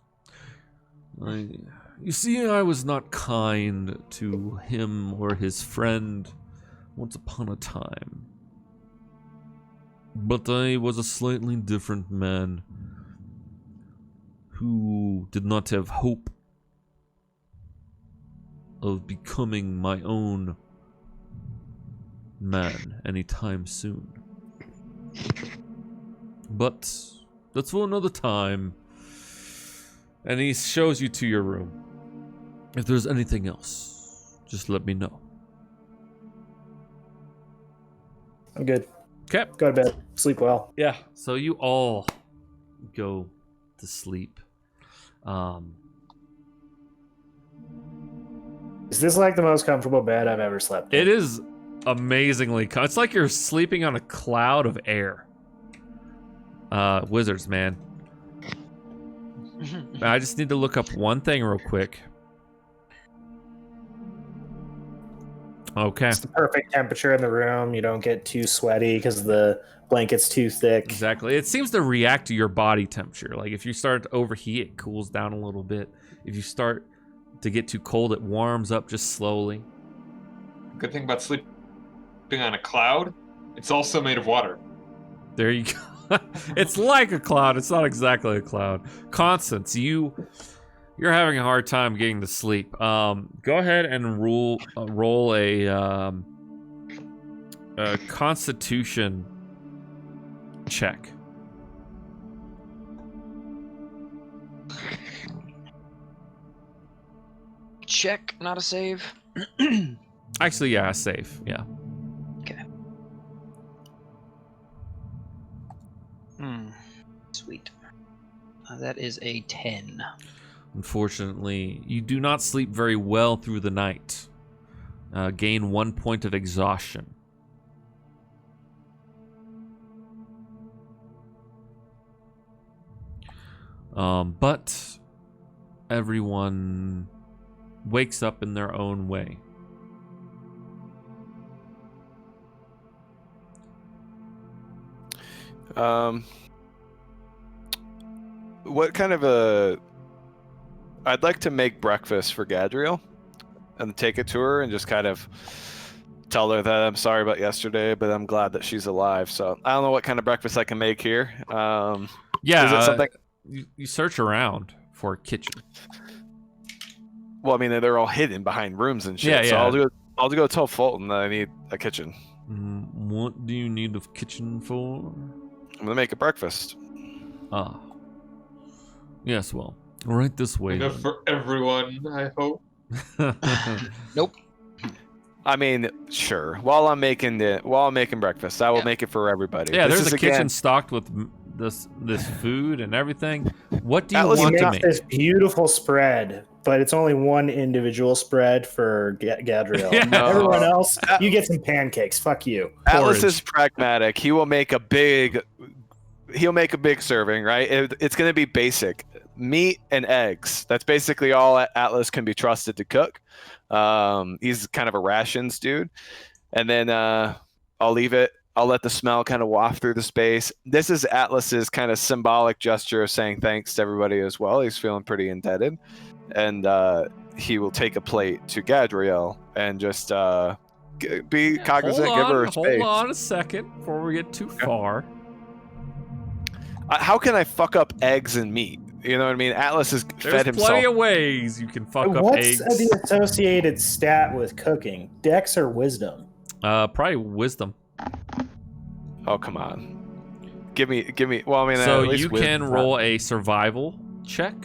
You see, I was not kind to him or his friend once upon a time. But I was a slightly different man who did not have hope of becoming my own man anytime soon. But that's for another time. And he shows you to your room. If there's anything else, just let me know. I'm good. Okay. Go to bed. Sleep well. Yeah. So you all go to sleep. Is this like the most comfortable bed I've ever slept in? It is amazingly. It's like you're sleeping on a cloud of air. Wizards, man. I just need to look up one thing real quick. Okay. It's the perfect temperature in the room. You don't get too sweaty because the blanket's too thick. Exactly. It seems to react to your body temperature. Like if you start to overheat, it cools down a little bit. If you start to get too cold, it warms up just slowly. Good thing about sleeping on a cloud, it's also made of water. There you go. It's like a cloud. It's not exactly a cloud. Constance, you're having a hard time getting to sleep. Go ahead and roll a Constitution check. Check, not a save. Actually, yeah, save. Yeah. Okay. Sweet. That is a 10. Unfortunately, you do not sleep very well through the night. Gain 1 point of exhaustion. But everyone wakes up in their own way. What kind of a... I'd like to make breakfast for Gadriel and take it to her and just kind of tell her that I'm sorry about yesterday, but I'm glad that she's alive. So I don't know what kind of breakfast I can make here. Yeah, is it something... you search around for a kitchen. Well, I mean, they're all hidden behind rooms and shit. Yeah, So yeah. I'll go tell Fulton that I need a kitchen. What do you need a kitchen for? I'm gonna make a breakfast. Ah. Yes, well, right this way. Enough for everyone, I hope. Nope. I mean, sure. While I'm making breakfast, I will make it for everybody. Yeah, This there's is, a kitchen again, stocked with this food and everything. What do you Atlas, want You to make make? this beautiful spread, but it's only one individual spread for Gadriel. Yeah. No. Everyone else, you get some pancakes. Fuck you. Atlas porridge. is pragmatic. He'll make a big serving, right? It's going to be basic. Meat and eggs. That's basically all Atlas can be trusted to cook. He's kind of a rations dude. And then I'll leave it. I'll let the smell kind of waft through the space. This is Atlas's kind of symbolic gesture of saying thanks to everybody as well. He's feeling pretty indebted. And he will take a plate to Gadriel and just be cognizant, give her space. Hold on a second before we get too far. How can I fuck up eggs and meat? You know what I mean? Atlas has There's fed himself. plenty of ways you can fuck up What's eggs. the associated stat with cooking? Dex or wisdom? Probably wisdom. Oh, come on. Give me. Well, I mean, So at least you wisdom. can roll a survival check.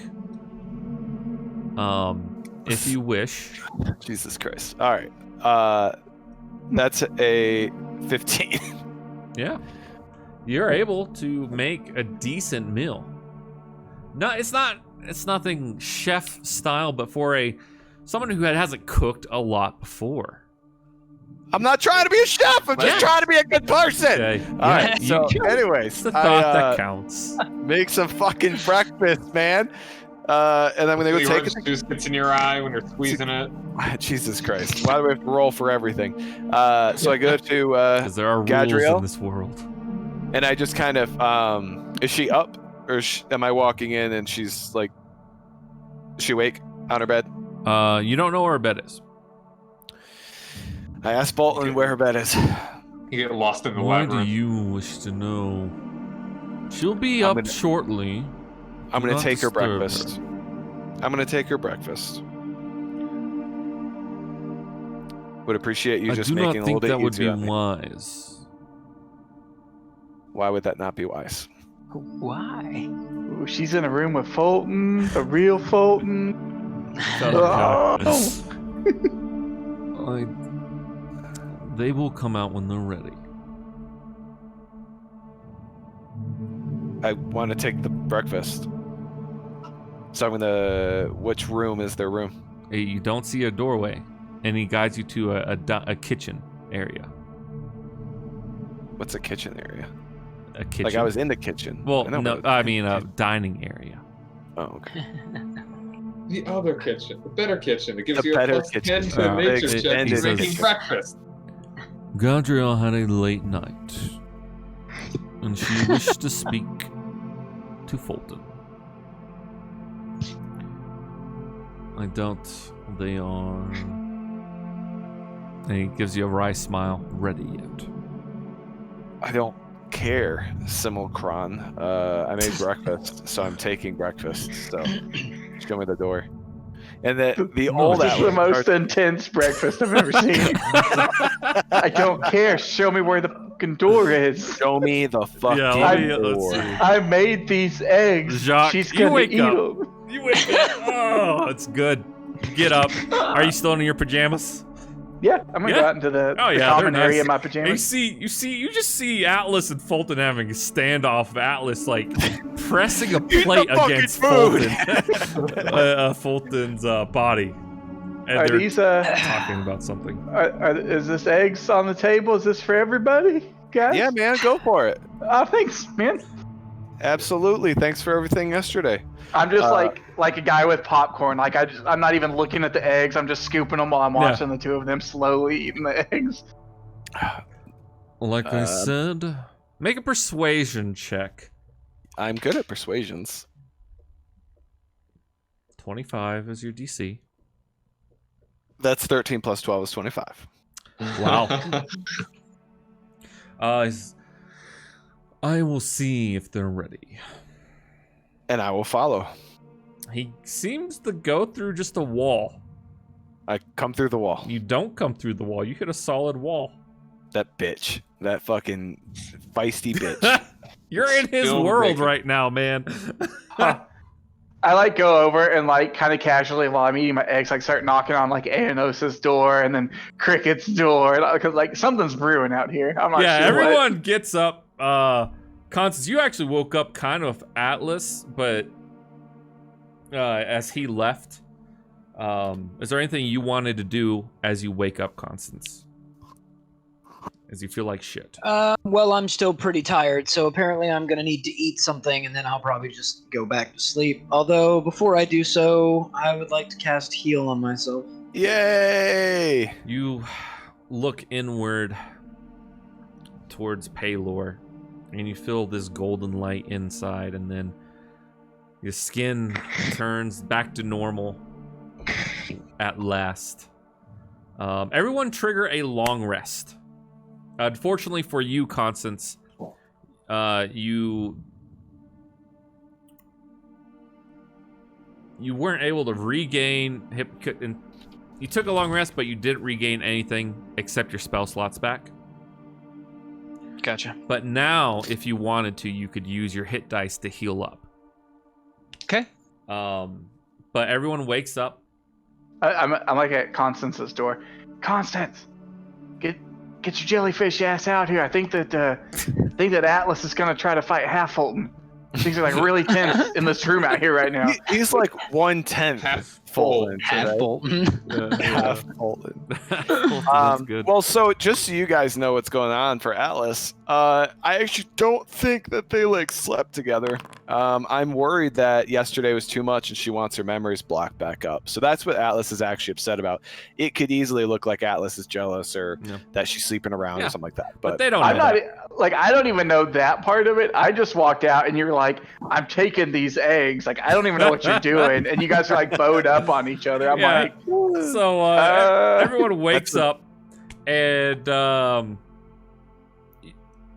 If you wish. Jesus Christ. All right. That's a 15. Yeah. You're able to make a decent meal. No, it's nothing chef style, but for someone who hasn't cooked a lot before. I'm not trying to be a chef. I'm just trying to be a good person. Okay. All right. So, anyways, It's the thought I that counts. make some fucking breakfast, man. And I'm gonna go The take orange it. juice gets in your eye when you're squeezing it. Jesus Christ. Why do we have to roll for everything? So I go to Because there are rules Gadriel? in this world. and I just kind of is she up or am I walking in and she's like, is she awake on her bed? You don't know where her bed is. I asked Fulton where her bed is. You get lost in the Why lab do room. you wish to know? She'll be I'm up gonna- shortly. I'm Do gonna not take her disturb her. breakfast. I'm gonna take her breakfast. Would appreciate you I just do making not a think little that bit would be easier on me. wise. Why would that not be wise? Why? Ooh, she's in a room with Fulton, the real Fulton. They will come out when they're ready. I want to take the breakfast. So I'm gonna. Which room is their room? You don't see a doorway, and he guides you to a kitchen area. What's a kitchen area? A kitchen. Like I was in the kitchen. Well, I know no, what- I mean a dining area. Oh, okay. The other kitchen, the better kitchen. It gives The you a better plus kitchen. 10 to nature Big check ended for making kitchen. breakfast. Gadriel had a late night, and she wished to speak to Fulton. I doubt they are. And he gives you a wry smile. Ready yet? I don't care, Simulcron. I made breakfast, so I'm taking breakfast. So show me the door. And the old This is the Atlas most starts- intense breakfast I've ever seen. I don't care. Show me where the fucking door is. show me the fucking let's door. see. I made these eggs. Jacques, She's you gonna wake eat up. them. You wake up. Oh, it's good. Get up. Are you still in your pajamas? Yeah, I'm gonna go out into the common they're area nice. in my And pajamas. you just see Atlas and Fulton having a standoff. Atlas like pressing a plate against Fulton, Fulton's body, and Are they're these talking about something. is this eggs on the table? Is this for everybody, guys? Yeah, man, go for it. Oh, thanks, man. Absolutely. Thanks for everything yesterday. I'm just like a guy with popcorn. Like I'm not even looking at the eggs. I'm just scooping them while I'm watching the two of them slowly eating the eggs. Like I said, make a persuasion check. I'm good at persuasions. 25 is your DC. That's 13 plus 12 is 25. Wow. I will see if they're ready. And I will follow. He seems to go through just a wall. I come through the wall. You don't come through the wall. You hit a solid wall. That bitch. That fucking feisty bitch. You're in his Still world breaking. right now, man. I like go over and like kind of casually while I'm eating my eggs, like start knocking on like Anos's door and then Cricket's door because like something's brewing out here. I'm not Yeah, sure. everyone gets up. Constance, you actually woke up kind of Atlas, but as he left, is there anything you wanted to do as you wake up, Constance? As you feel like shit. Well, I'm still pretty tired, so apparently I'm gonna need to eat something, and then I'll probably just go back to sleep. Although, before I do so, I would like to cast Heal on myself. Yay! You look inward towards Paylor, and you feel this golden light inside, and then your skin turns back to normal at last. Everyone trigger a long rest. Unfortunately for you, Constance, you weren't able to regain you took a long rest, but you didn't regain anything except your spell slots back. Gotcha. But now, if you wanted to, you could use your hit dice to heal up. Okay. But everyone wakes up. I'm like at Constance's door. Constance, get your jellyfish ass out here. I think that Atlas is gonna try to fight half Fulton. Things are like really tense in this room out here right now. He's like 1/10 Half Fulton. Half right? Fulton. Half Fulton. That's good. Well, so just so you guys know what's going on for Atlas, I actually don't think that they like slept together. I'm worried that yesterday was too much and she wants her memories blocked back up. So that's what Atlas is actually upset about. It could easily look like Atlas is jealous or that she's sleeping around or something like that. But they don't I'm know not that. like I don't even know that part of it. I just walked out and you're like, I'm taking these eggs. Like I don't even know what you're doing, and you guys are like bowed up on each other. I'm Yeah. like, So everyone wakes up, and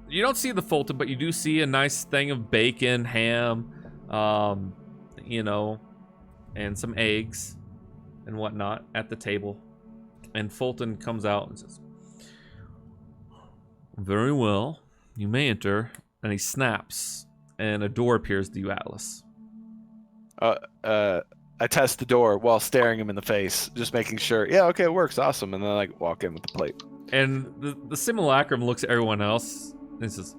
you don't see the Fulton, but you do see a nice thing of bacon, ham, and some eggs and whatnot at the table. And Fulton comes out and says, "Very well, you may enter." And he snaps, and a door appears to you, Atlas. I test the door while staring him in the face, just making sure. Yeah, okay, it works, awesome. And then I walk in with the plate. And the simulacrum looks at everyone else and says,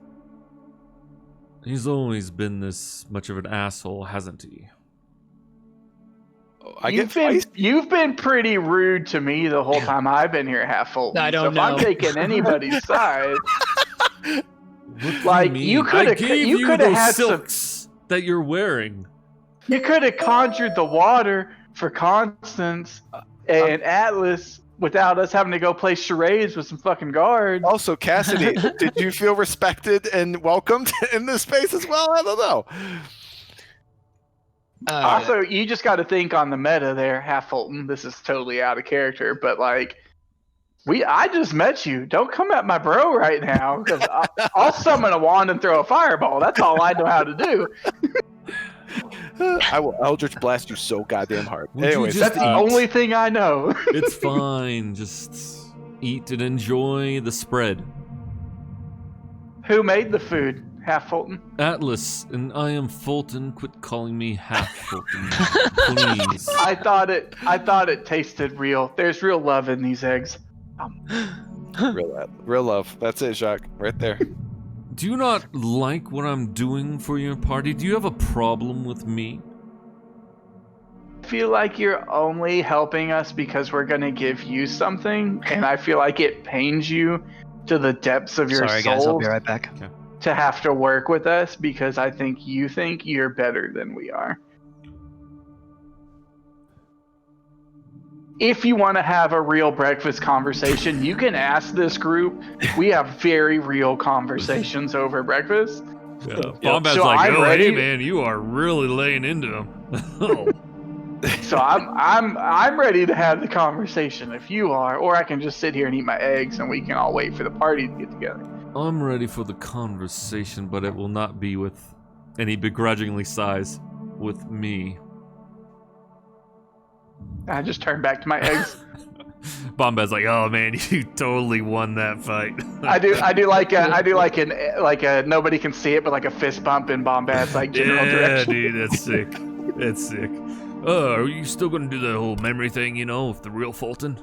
"He's always been this much of an asshole, hasn't he?" You've been pretty rude to me the whole time I've been here, half Fulton. I don't so if know. I'm taking anybody's side, What do Like, mean? you coulda- I gave you you coulda those had some- silks that you're wearing. you could have conjured the water for Constance and Atlas without us having to go play charades with some fucking guards. Also, Cassidy, did you feel respected and welcomed in this space as well? I don't know. Also, you just got to think on the meta there, half Fulton. This is totally out of character, but like, I just met you. Don't come at my bro right now, because I'll summon a wand and throw a fireball. That's all I know how to do. I will Eldritch blast you so goddamn hard. Would you Anyways, just That's the eat? only thing I know. It's fine. Just eat and enjoy the spread. Who made the food? Half Fulton. Atlas, and I am Fulton. Quit calling me half Fulton, please. I thought it tasted real. There's real love in these eggs. Real love. That's it, Jacques. Right there. Do you not like what I'm doing for your party? Do you have a problem with me? I feel like you're only helping us because we're gonna give you something, and I feel like it pains you to the depths of your Sorry, soul guys. I'll be right back. to have to work with us because I think you're better than we are. If you want to have a real breakfast conversation, you can ask this group. We have very real conversations over breakfast. Yeah. Bombad's So like, I'm oh, ready. hey, man, you are really laying into him. Oh. So I'm ready to have the conversation if you are, or I can just sit here and eat my eggs and we can all wait for the party to get together. I'm ready for the conversation, but it will not be with, and he begrudgingly sighs, with me. I just turned back to my eggs. Bombad's like, oh man, you totally won that fight. I do like a nobody can see it, but like a fist bump in Bombad's like general yeah, direction. dude, that's sick. That's sick. Are you still gonna do the whole memory thing, with the real Fulton?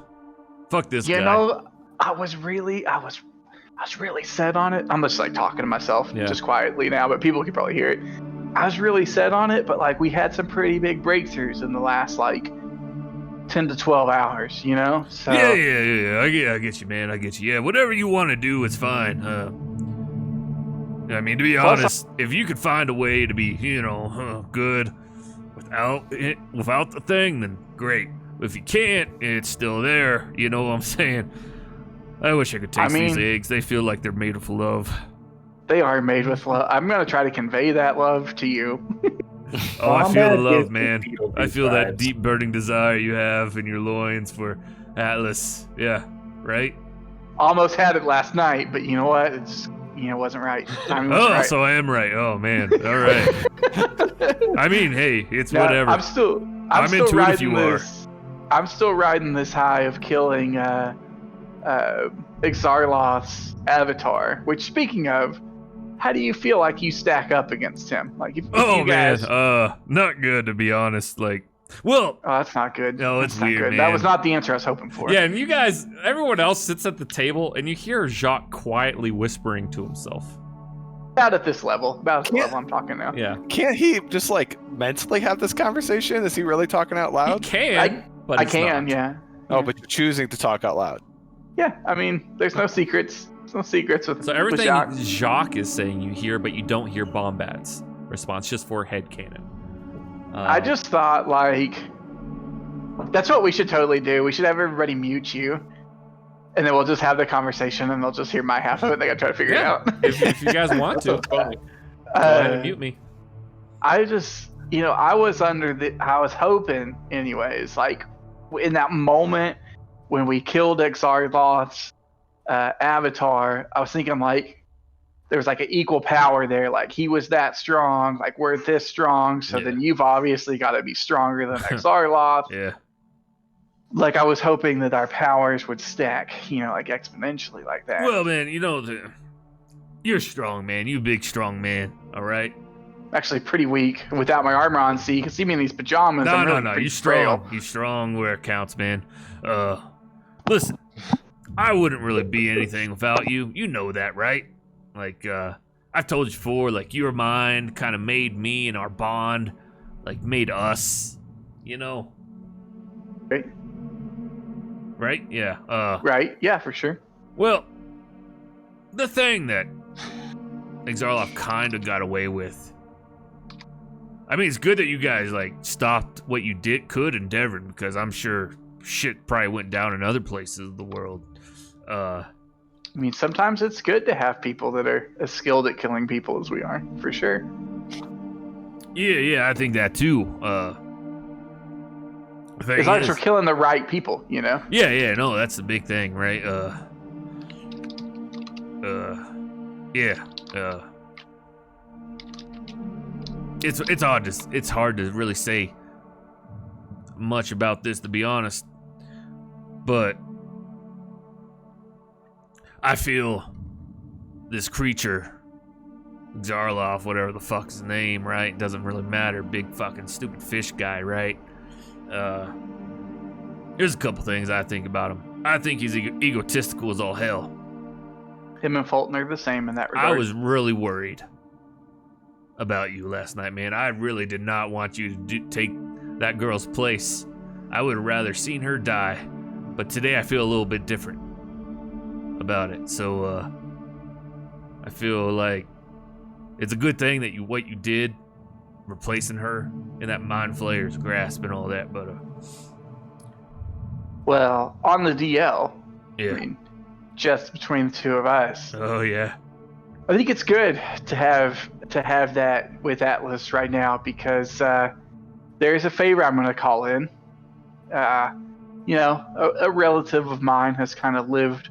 Fuck this guy. You know, I was really set on it. I'm just like talking to myself just quietly now, but people can probably hear it. I was really set on it, but like we had some pretty big breakthroughs in the last like 10 to 12 hours, So Yeah. I get you, man. I get you. Yeah, whatever you want to do, it's fine. I mean, to be honest, if you could find a way to be, good without the thing, then great. If you can't, it's still there. You know what I'm saying? I wish I could taste these eggs. They feel like they're made with love. They are made with love. I'm gonna try to convey that love to you. Oh, I feel the love, gives me man. Beetlejuice I feel that vibes. deep burning desire you have in your loins for Atlas. Yeah, right? Almost had it last night, but you know what? It's wasn't right. Timing wasn't right. So I am right. Oh, man. All right. I mean, hey, it's whatever. I'm still into it if you riding this. I'm still riding this high of killing Axar'Loths' avatar. Which, speaking of, how do you feel like you stack up against him? Like, if you guys... man, not good to be honest. Like, well, Oh, that's not good. No, it's That's not weird, good. man. That was not the answer I was hoping for. yeah, and you guys, everyone else sits at the table, and you hear Jacques quietly whispering to himself. About at this level. About at the level I'm talking now. Yeah, Can't he just like mentally have this conversation? Is he really talking out he loud? can, but I he's can, not. yeah. Oh, but you're choosing to talk out loud. Yeah, I mean, there's no secrets. There's no secrets with So everything with Jacques is saying you hear, but you don't hear Bombad's response, just for headcanon. I just thought, like, that's what we should totally do. We should have everybody mute you, and then we'll just have the conversation, and they'll just hear my half of it. They gotta try to figure it out. if you guys want to, go ahead and mute me. I just, I was hoping, anyways, like, in that moment when we killed Axar'Loths' avatar, I was thinking, like, there was like an equal power there. Like, he was that strong, like we're this strong, so Yeah. then you've obviously got to be stronger than Axar'Loths. Yeah. Like, I was hoping that our powers would stack, like exponentially like that. Well, man, you're strong, man. You big strong man. All right. Actually, pretty weak without my armor on. See, you can see me in these pajamas. I'm really No. pretty You strong. frail. You strong where it counts, man. Listen, I wouldn't really be anything without you. You know that, right? Like, I've told you before, like, your mind kind of made me and our bond, like, made us, Right? Right? Yeah. Right? Yeah, for sure. Well, the thing that Axar'Loth kind of got away with. I mean, it's good that you guys, like, stopped what you could in Devon, because I'm sure shit probably went down in other places of the world. I mean, sometimes it's good to have people that are as skilled at killing people as we are, for sure. Yeah, I think that too. As long as we're killing the right people, Yeah, no, that's the big thing, right? It's hard to really say much about this, to be honest, but I feel this creature, Axar'Loth, whatever the fuck's his name, right? Doesn't really matter. Big fucking stupid fish guy, right? There's a couple things I think about him. I think he's egotistical as all hell. Him and Fulton are the same in that regard. I was really worried about you last night, man. I really did not want you to take that girl's place. I would have rather seen her die. But today I feel a little bit different about it. So, I feel like it's a good thing that what you did, replacing her in that mind flayer's grasp and all that, but, Well, on the DL, yeah. I mean, just between the two of us, Oh, yeah. I think it's good to have that with Atlas right now because there's a favor I'm going to call in. You know, a relative of mine has kind of lived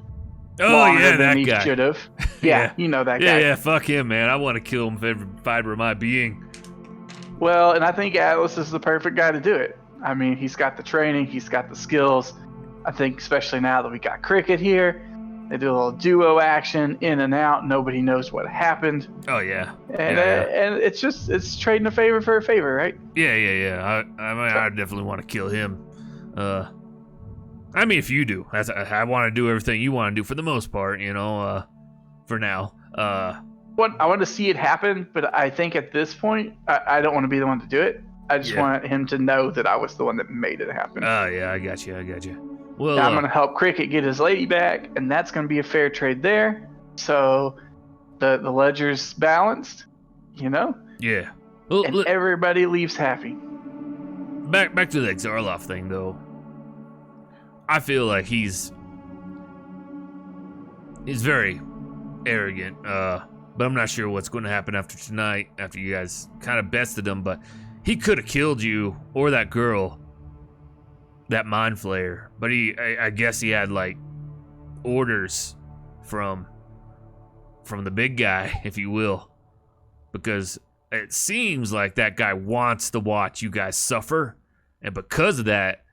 longer than that he guy. should have. Yeah. You know that Yeah, guy. yeah, fuck him, man. I want to kill him with every fiber of my being. Well, and I think Atlas is the perfect guy to do it. I mean, he's got the training, he's got the skills. I think especially now that we got Cricket here, they do a little duo action, in and out. Nobody knows what happened. Oh, yeah. And Yeah. and it's trading a favor for a favor, right? Yeah. I mean, I definitely want to kill him. I mean, if you do, I want to do everything you want to do for the most part, you know, for now. I want to see it happen, but I think at this point, I don't want to be the one to do it. I just want him to know that I was the one that made it happen. Oh, yeah, I got you. Well, Now I'm going to help Cricket get his lady back, and that's going to be a fair trade there. So the ledger's balanced, you know? yeah. Well, And everybody leaves happy. back to the Axar'Loths thing, though. I feel like he's very arrogant, but I'm not sure what's going to happen after tonight, after you guys kind of bested him, but he could have killed you or that girl, that mind flayer, but I guess he had, like, orders from the big guy, if you will, because it seems like that guy wants to watch you guys suffer, and because of that,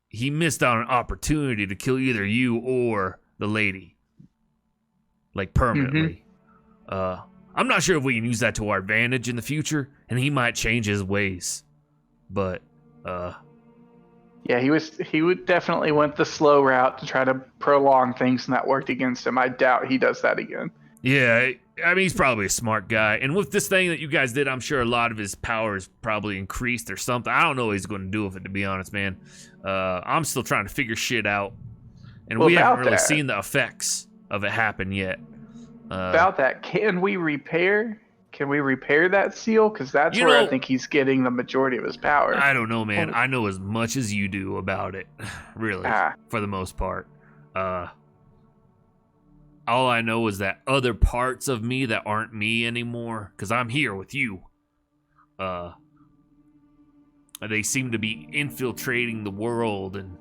he missed out on an opportunity to kill either you or the lady. Like, permanently. I'm not sure if we can use that to our advantage in the future, and he might change his ways. But, Yeah, he would definitely went the slow route to try to prolong things, and that worked against him. I doubt he does that again. yeah, I mean, he's probably a smart guy. And with this thing that you guys did, I'm sure a lot of his powers probably increased or something. I don't know what he's going to do with it, to be honest, man. I'm still trying to figure shit out. And Well, we haven't about really that- seen the effects of it happen yet. About that, can we repair that seal? Because that's You where know- I think he's getting the majority of his power. I don't know, man. I know as much as you do about it, really, for the most part. All I know is that other parts of me that aren't me anymore, because I'm here with you, they seem to be infiltrating the world, and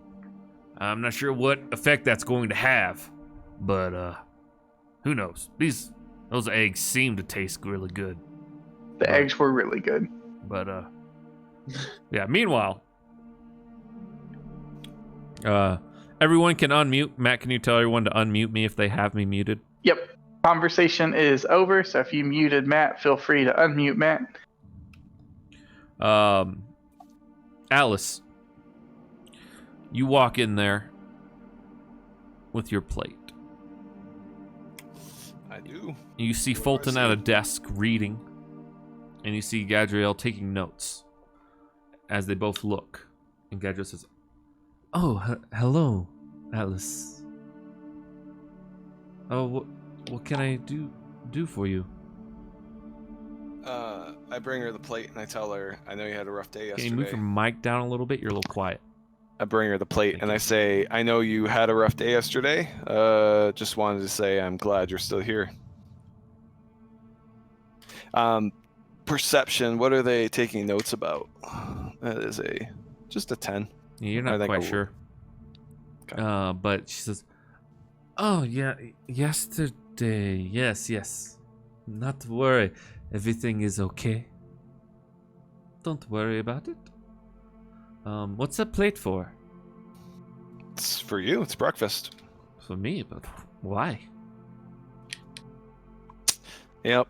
I'm not sure what effect that's going to have, but who knows? Those eggs seem to taste really good. The eggs were really good. But yeah, meanwhile, everyone can unmute. Matt, can you tell everyone to unmute me if they have me muted? Yep. Conversation is over, so if you muted Matt, feel free to unmute Matt. Alice, you walk in there with your plate. I do. You see Fulton at a desk reading, and you see Gadriel taking notes as they both look. And Gadriel says, "Oh, hello, Alice. Oh, what can I do for you?" I bring her the plate and I tell her, I know you had a rough day yesterday. Can you move your mic down a little bit? You're a little quiet. I bring her the plate and I say, I know you had a rough day yesterday. Just wanted to say I'm glad you're still here. Perception, what are they taking notes about? That is just a 10. Yeah, you're I not think quite I will. sure. Okay. But she says, "Oh, yeah, yesterday. Yes. Not to worry. Everything is okay. Don't worry about it. What's that plate for?" It's for you. It's breakfast. For me, but why? Yep.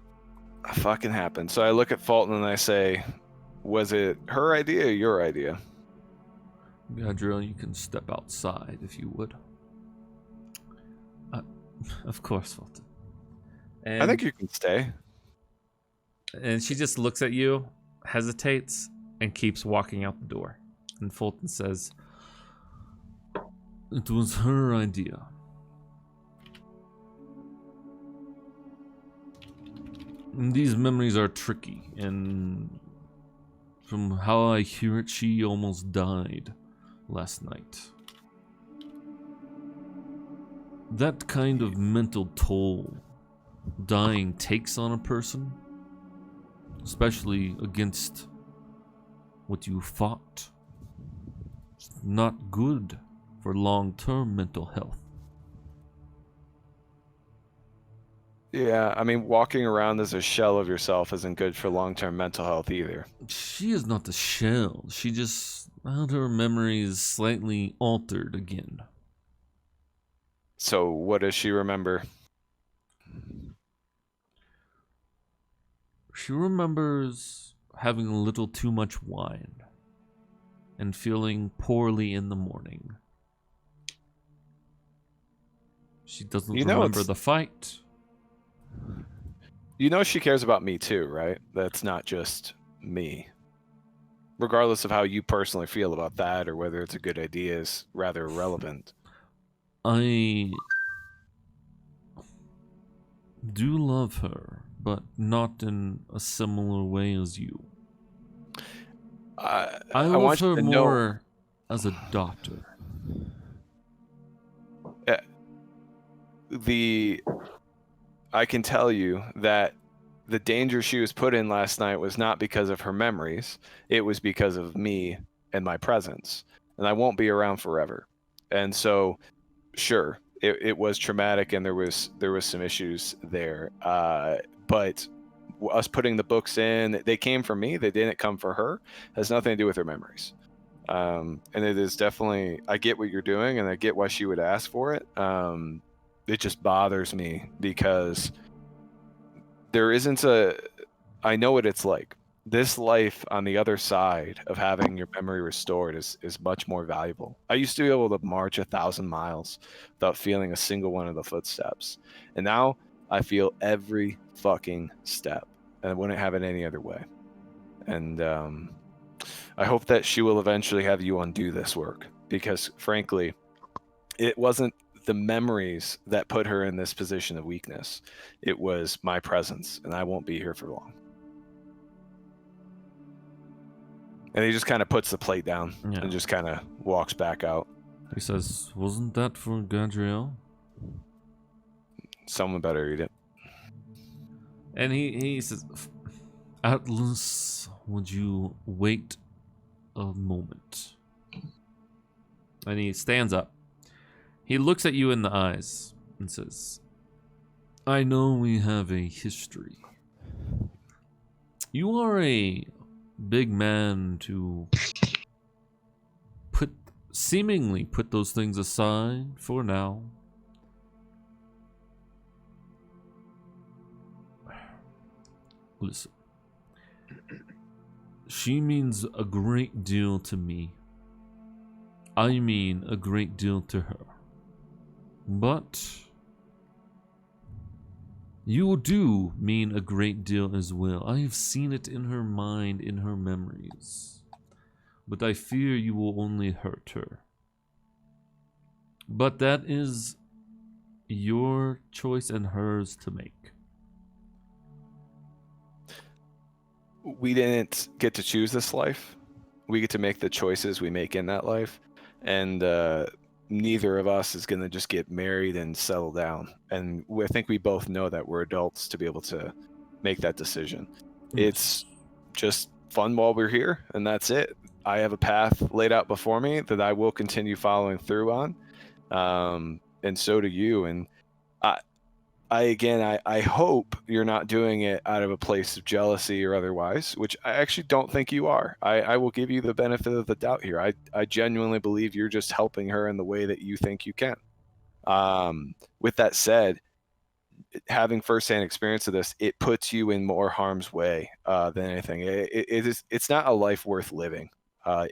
Fucking happened. So I look at Fulton and I say, was it her idea or your idea? Gadriel, you can step outside if you would. Of course, Fulton. And, I think you can stay. And she just looks at you, hesitates, and keeps walking out the door. And Fulton says, "It was her idea. And these memories are tricky, and from how I hear it, she almost died last night. That kind of mental toll dying takes on a person, especially against what you fought, it's not good for long-term mental health." Yeah, I mean, walking around as a shell of yourself isn't good for long-term mental health either. She is not a shell. She just had her memories slightly altered again. So what does she remember? She remembers having a little too much wine and feeling poorly in the morning. She doesn't remember the fight. You know she cares about me too, right? That's not just me. Regardless of how you personally feel about that or whether it's a good idea is rather irrelevant. I do love her, but not in a similar way as you. I love want you her to more as a daughter. I can tell you that the danger she was put in last night was not because of her memories. It was because of me and my presence. And I won't be around forever. And so, sure, it was traumatic and there was some issues there. But us putting the books in, they came from me. They didn't come for her. It has nothing to do with her memories. And it is definitely, I get what you're doing and I get why she would ask for it. It just bothers me because there isn't I know what it's like. This life on the other side of having your memory restored is much more valuable. I used to be able to march 1,000 miles without feeling a single one of the footsteps. And now I feel every fucking step and I wouldn't have it any other way. And I hope that she will eventually have you undo this work because frankly, it wasn't the memories that put her in this position of weakness. It was my presence, and I won't be here for long. And he just kind of puts the plate down and just kind of walks back out. He says, "Wasn't that for Gadriel?" Someone better eat it. And he says, "Atlas, would you wait a moment?" And he stands up. He looks at you in the eyes and says, "I know we have a history. You are a big man to seemingly put those things aside for now. Listen, she means a great deal to me. I mean a great deal to her. But you do mean a great deal as well. I have seen it in her mind, in her memories. But I fear you will only hurt her. But that is your choice and hers to make." We didn't get to choose this life. We get to make the choices we make in that life. And neither of us is going to just get married and settle down. And I think we both know that we're adults to be able to make that decision. It's just fun while we're here, and that's it. I have a path laid out before me that I will continue following through on. And so do you. And I hope you're not doing it out of a place of jealousy or otherwise, which I actually don't think you are. I will give you the benefit of the doubt here. I genuinely believe you're just helping her in the way that you think you can. With that said, having firsthand experience of this, it puts you in more harm's way than anything. It's not a life worth living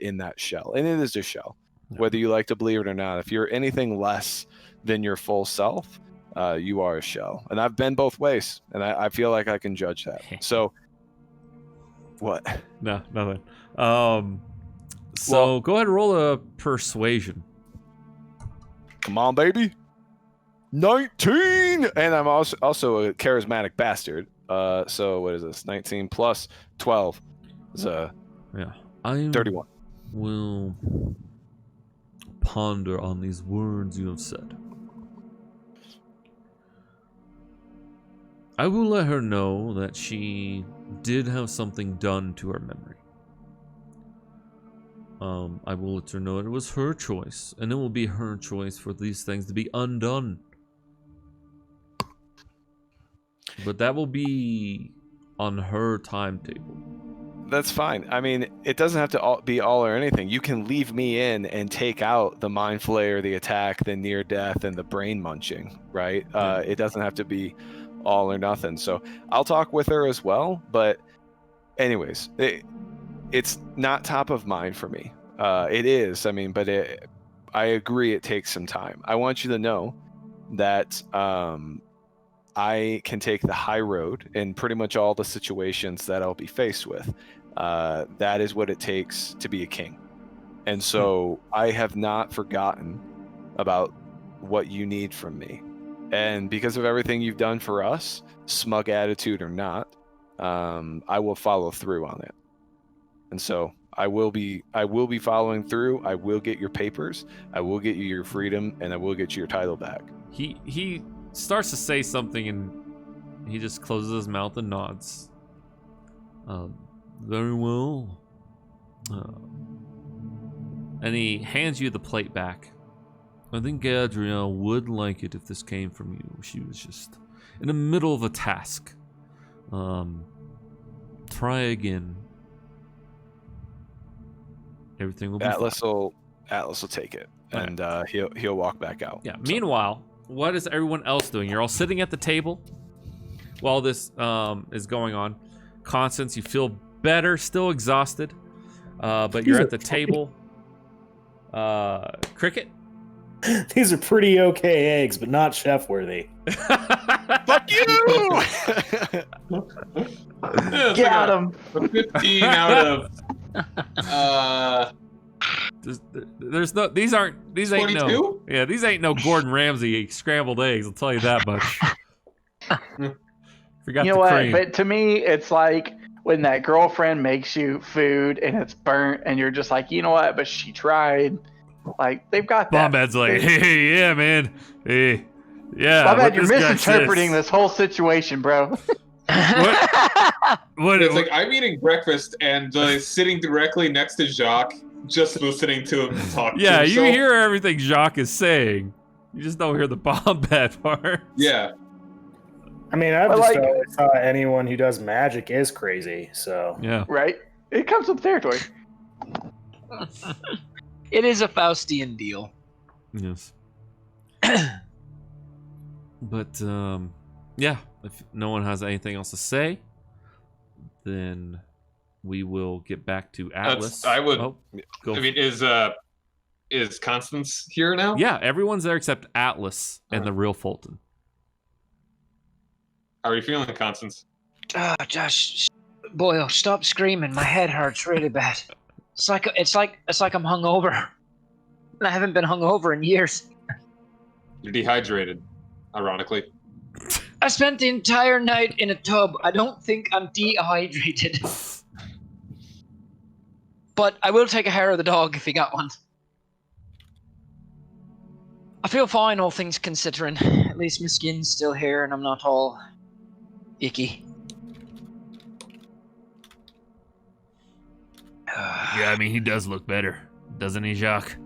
in that shell, and it is a shell. whether you like to believe it or not. If you're anything less than your full self, you are a shell. And I've been both ways, and I feel like I can judge that. So, what? No, nothing. So go ahead and roll a persuasion. Come on, baby. 19, and I'm also a charismatic bastard. So what is this? 19 plus 12 is Yeah, I 31. will ponder on these words you have said. I will let her know that she did have something done to her memory. I will let her know it was her choice, and it will be her choice for these things to be undone. But that will be on her timetable. That's fine. I mean, it doesn't have to be all or anything. You can leave me in and take out the mind flayer, the attack, the near death, and the brain munching, right? It doesn't have to be all or nothing. So I'll talk with her as well. But anyways, it's not top of mind for me. It is. I mean, but I agree it takes some time. I want you to know that I can take the high road in pretty much all the situations that I'll be faced with. That is what it takes to be a king. And so I have not forgotten about what you need from me. And because of everything you've done for us, smug attitude or not, I will follow through on it. And so I will be following through. I will get your papers. I will get you your freedom, and I will get you your title back. He starts to say something, and he just closes his mouth and nods. Very well. And he hands you the plate back. I think Gadriel would like it if this came from you. She was just in the middle of a task. Try again. Everything will be Atlas fine. Atlas will take it, Okay. and he'll walk back out. Yeah. Meanwhile, what is everyone else doing? You're all sitting at the table while this is going on. Constance, you feel better, still exhausted, but you're at the table. Cricket. These are pretty okay eggs, but not chef worthy. Fuck you! Yeah, it's Got like him. a 15 out of There's no. These ain't no. 22? Yeah, these ain't no Gordon Ramsay scrambled eggs. I'll tell you that much. Forgot You know the what? cream. But to me, it's like when that girlfriend makes you food and it's burnt, and you're just like, you know what? But she tried. Like they've got that. Bombad's like, hey, yeah, man, hey, yeah. My what bad, you're this guy misinterpreting says. this whole situation, bro. What? It's like I'm eating breakfast and sitting directly next to Jacques, just listening to him talk. Yeah, to you himself. hear everything Jacques is saying. You just don't hear the Bombad part. Yeah, I mean, I've But, just like- always thought anyone who does magic is crazy. So Yeah. Right? It comes with territory. It is a Faustian deal. Yes. But yeah, if no one has anything else to say, then we will get back to Atlas. I would- Oh, go. I mean, is Constance here now? Yeah, everyone's there except Atlas and the real Fulton. How are you feeling, Constance? Josh, Boyle, stop screaming. My head hurts really bad. It's like I'm hungover. And I haven't been hungover in years. You're dehydrated, ironically. I spent the entire night in a tub. I don't think I'm dehydrated. But I will take a hair of the dog if you got one. I feel fine, all things considering. At least my skin's still here and I'm not all icky. Yeah, I mean, he does look better, doesn't he, Jacques?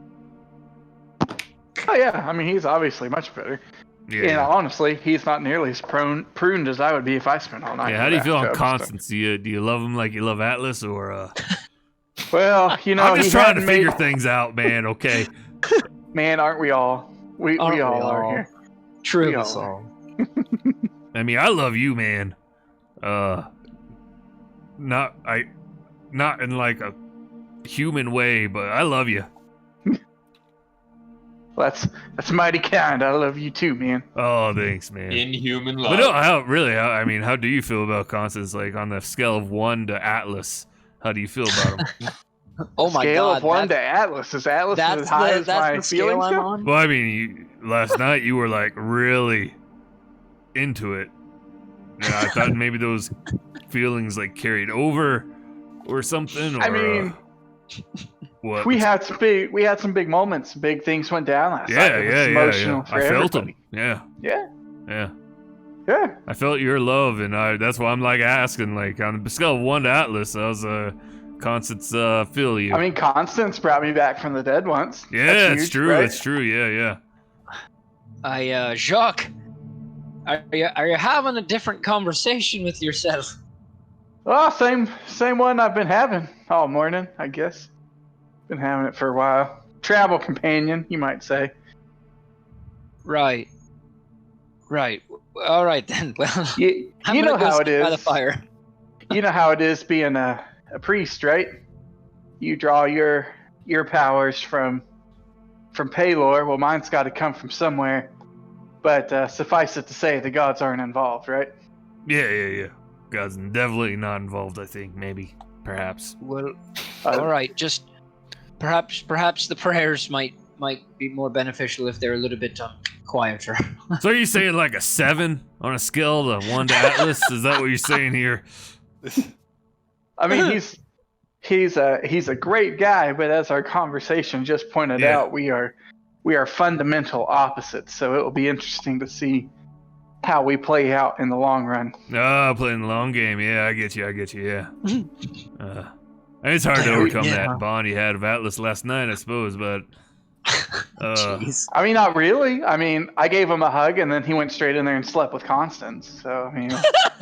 Oh yeah, I mean he's obviously much better. And honestly, he's not nearly as pruned as I would be if I spent all night. Yeah, in how the do you feel on bathtub, so- Constance? Do you love him like you love Atlas, or Well, you know, I'm just he trying to hadn't figure made- things out, man. Okay. Man, aren't we all? We Aren't we all are all? here. True. We all are. I mean, I love you, man. Not in like a human way, but I love you. That's mighty kind. I love you too, man. Oh, thanks, man. Inhuman love. But no, I mean, how do you feel about Constance? Like, on the scale of 1 to Atlas, how do you feel about him? Oh my Scale god. of 1 to Atlas. Is Atlas as high as my the scale feelings I'm go? on? Well, I mean, last night you were, like, really into it. Yeah, I thought maybe those feelings, like, carried over or something, or... I mean... what? We had some big moments. Big things went down last night. Yeah, It was yeah. emotional for I felt everybody. them. Yeah. Yeah. I felt your love, and that's why I'm like asking, like, on the scale of 1 to Atlas, how's Constance feel you? I mean, Constance brought me back from the dead once. Yeah, That's it's huge, true. right? It's true. Yeah. Jacques, are you having a different conversation with yourself? Oh, same one I've been having all morning, I guess. Been having it for a while. Travel companion, you might say. Right. All right then. Well, You I'm know gonna go how it sit is. by the fire. You know how it is being a priest, right? You draw your powers from Paylor. Well, mine's got to come from somewhere. But suffice it to say, the gods aren't involved, right? Yeah. God's definitely not involved, I think. Maybe. Perhaps. Well, all right. Just perhaps the prayers might be more beneficial if they're a little bit quieter. So are you saying like a 7 on a scale of 1 to Atlas? Is that what you're saying here? I mean, he's a great guy, but as our conversation just pointed out, we are fundamental opposites. So it will be interesting to see how we play out in the long run. Oh, playing the long game. Yeah, I get you. Yeah. It's hard to overcome that bond you had of Atlas last night, I suppose, but... Jeez. I mean, not really. I mean, I gave him a hug, and then he went straight in there and slept with Constance. So, I mean...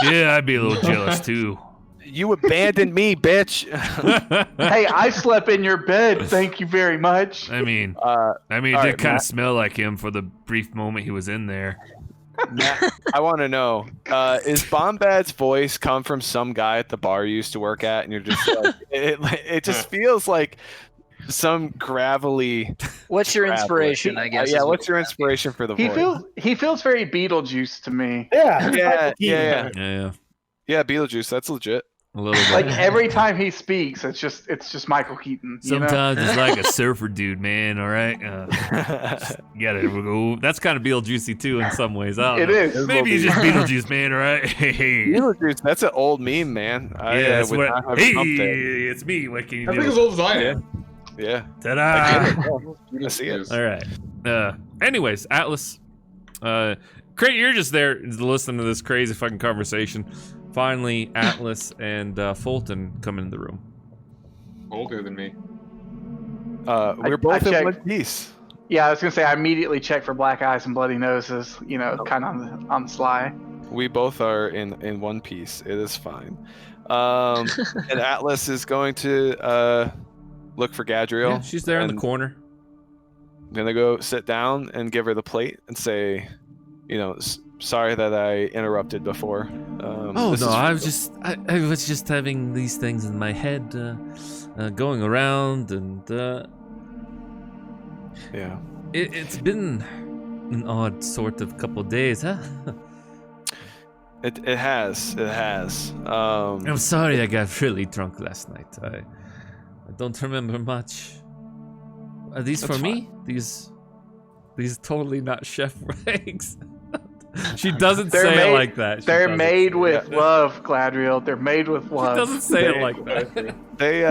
Yeah, I'd be a little jealous, too. You abandoned me, bitch. Hey, I slept in your bed. Thank you very much. I mean, it all did right, kind of Matt. smell like him for the brief moment he was in there. Matt, I want to know, is Bombad's voice come from some guy at the bar you used to work at, and you're just like, it just feels like some gravelly. What's your inspiration? I guess. Yeah, is what's what- your inspiration for the He voice? feels very Beetlejuice to me. Yeah. Yeah, Beetlejuice. That's legit. A little bit. Like every time he speaks, it's just Michael Keaton. You know? Sometimes it's like a surfer dude, man. All right, you gotta go. That's kind of Beetlejuicy too in some ways. I don't It know. is. Maybe he's just Beetlejuice, man. All right. Hey. Beetlejuice. That's an old meme, man. Yeah, that's would what. not have Hey, pumped it. it's me. What can you I think as do? old as I am. Yeah. Ta-da! I see it. All right. Anyways, Atlas. Crate, you're just there listening to this crazy fucking conversation. Finally, Atlas and Fulton come into the room. Older than me. We're both in checked. one piece. Yeah, I was gonna say I immediately checked for black eyes and bloody noses. You know, kind of on the sly. We both are in one piece. It is fine. And Atlas is going to look for Gadriel. Yeah, she's there in the and corner. I'm gonna go sit down and give her the plate and say, sorry that I interrupted before. Oh this no, is- I was just having these things in my head, going around, and Yeah. it's been an odd sort of couple days, huh? It has. I'm sorry I got really drunk last night. I don't remember much. Are these That's for me? These totally not chef eggs. She doesn't They're say it made- like that. She They're doesn't made say with it. love, Gladriel. They're made with She love. doesn't say it like that. They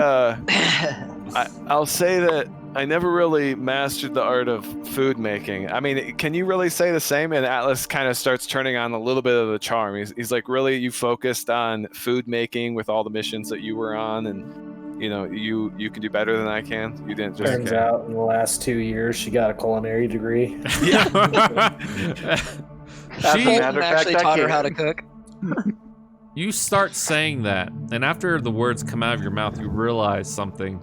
I'll say that I never really mastered the art of food making. I mean, can you really say the same? And Atlas kind of starts turning on a little bit of the charm. He's like, really, you focused on food making with all the missions that you were on, and you can do better than I can. You didn't just. Turns out in the last 2 years she got a culinary degree. As a She matter of fact, actually I taught her can. how to cook. You start saying that, and after the words come out of your mouth, you realize something.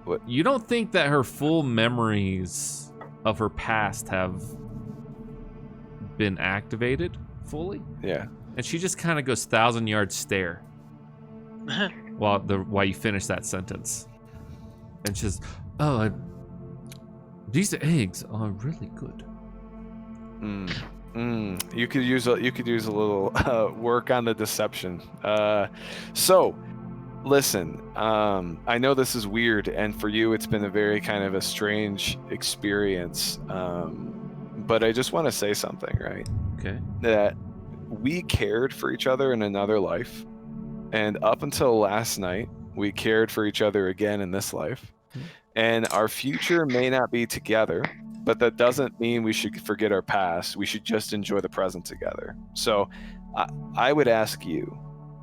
What? You don't think that her full memories of her past have been activated fully? Yeah. And she just kind of goes 1,000-yard stare while you finish that sentence. And she says, "Oh, these eggs are really good." You could use a little work on the deception. So, listen. I know this is weird, and for you, it's been a very kind of a strange experience. But I just want to say something, right? Okay. That we cared for each other in another life, and up until last night, we cared for each other again in this life. And our future may not be together, but that doesn't mean we should forget our past. We should just enjoy the present together. So I would ask you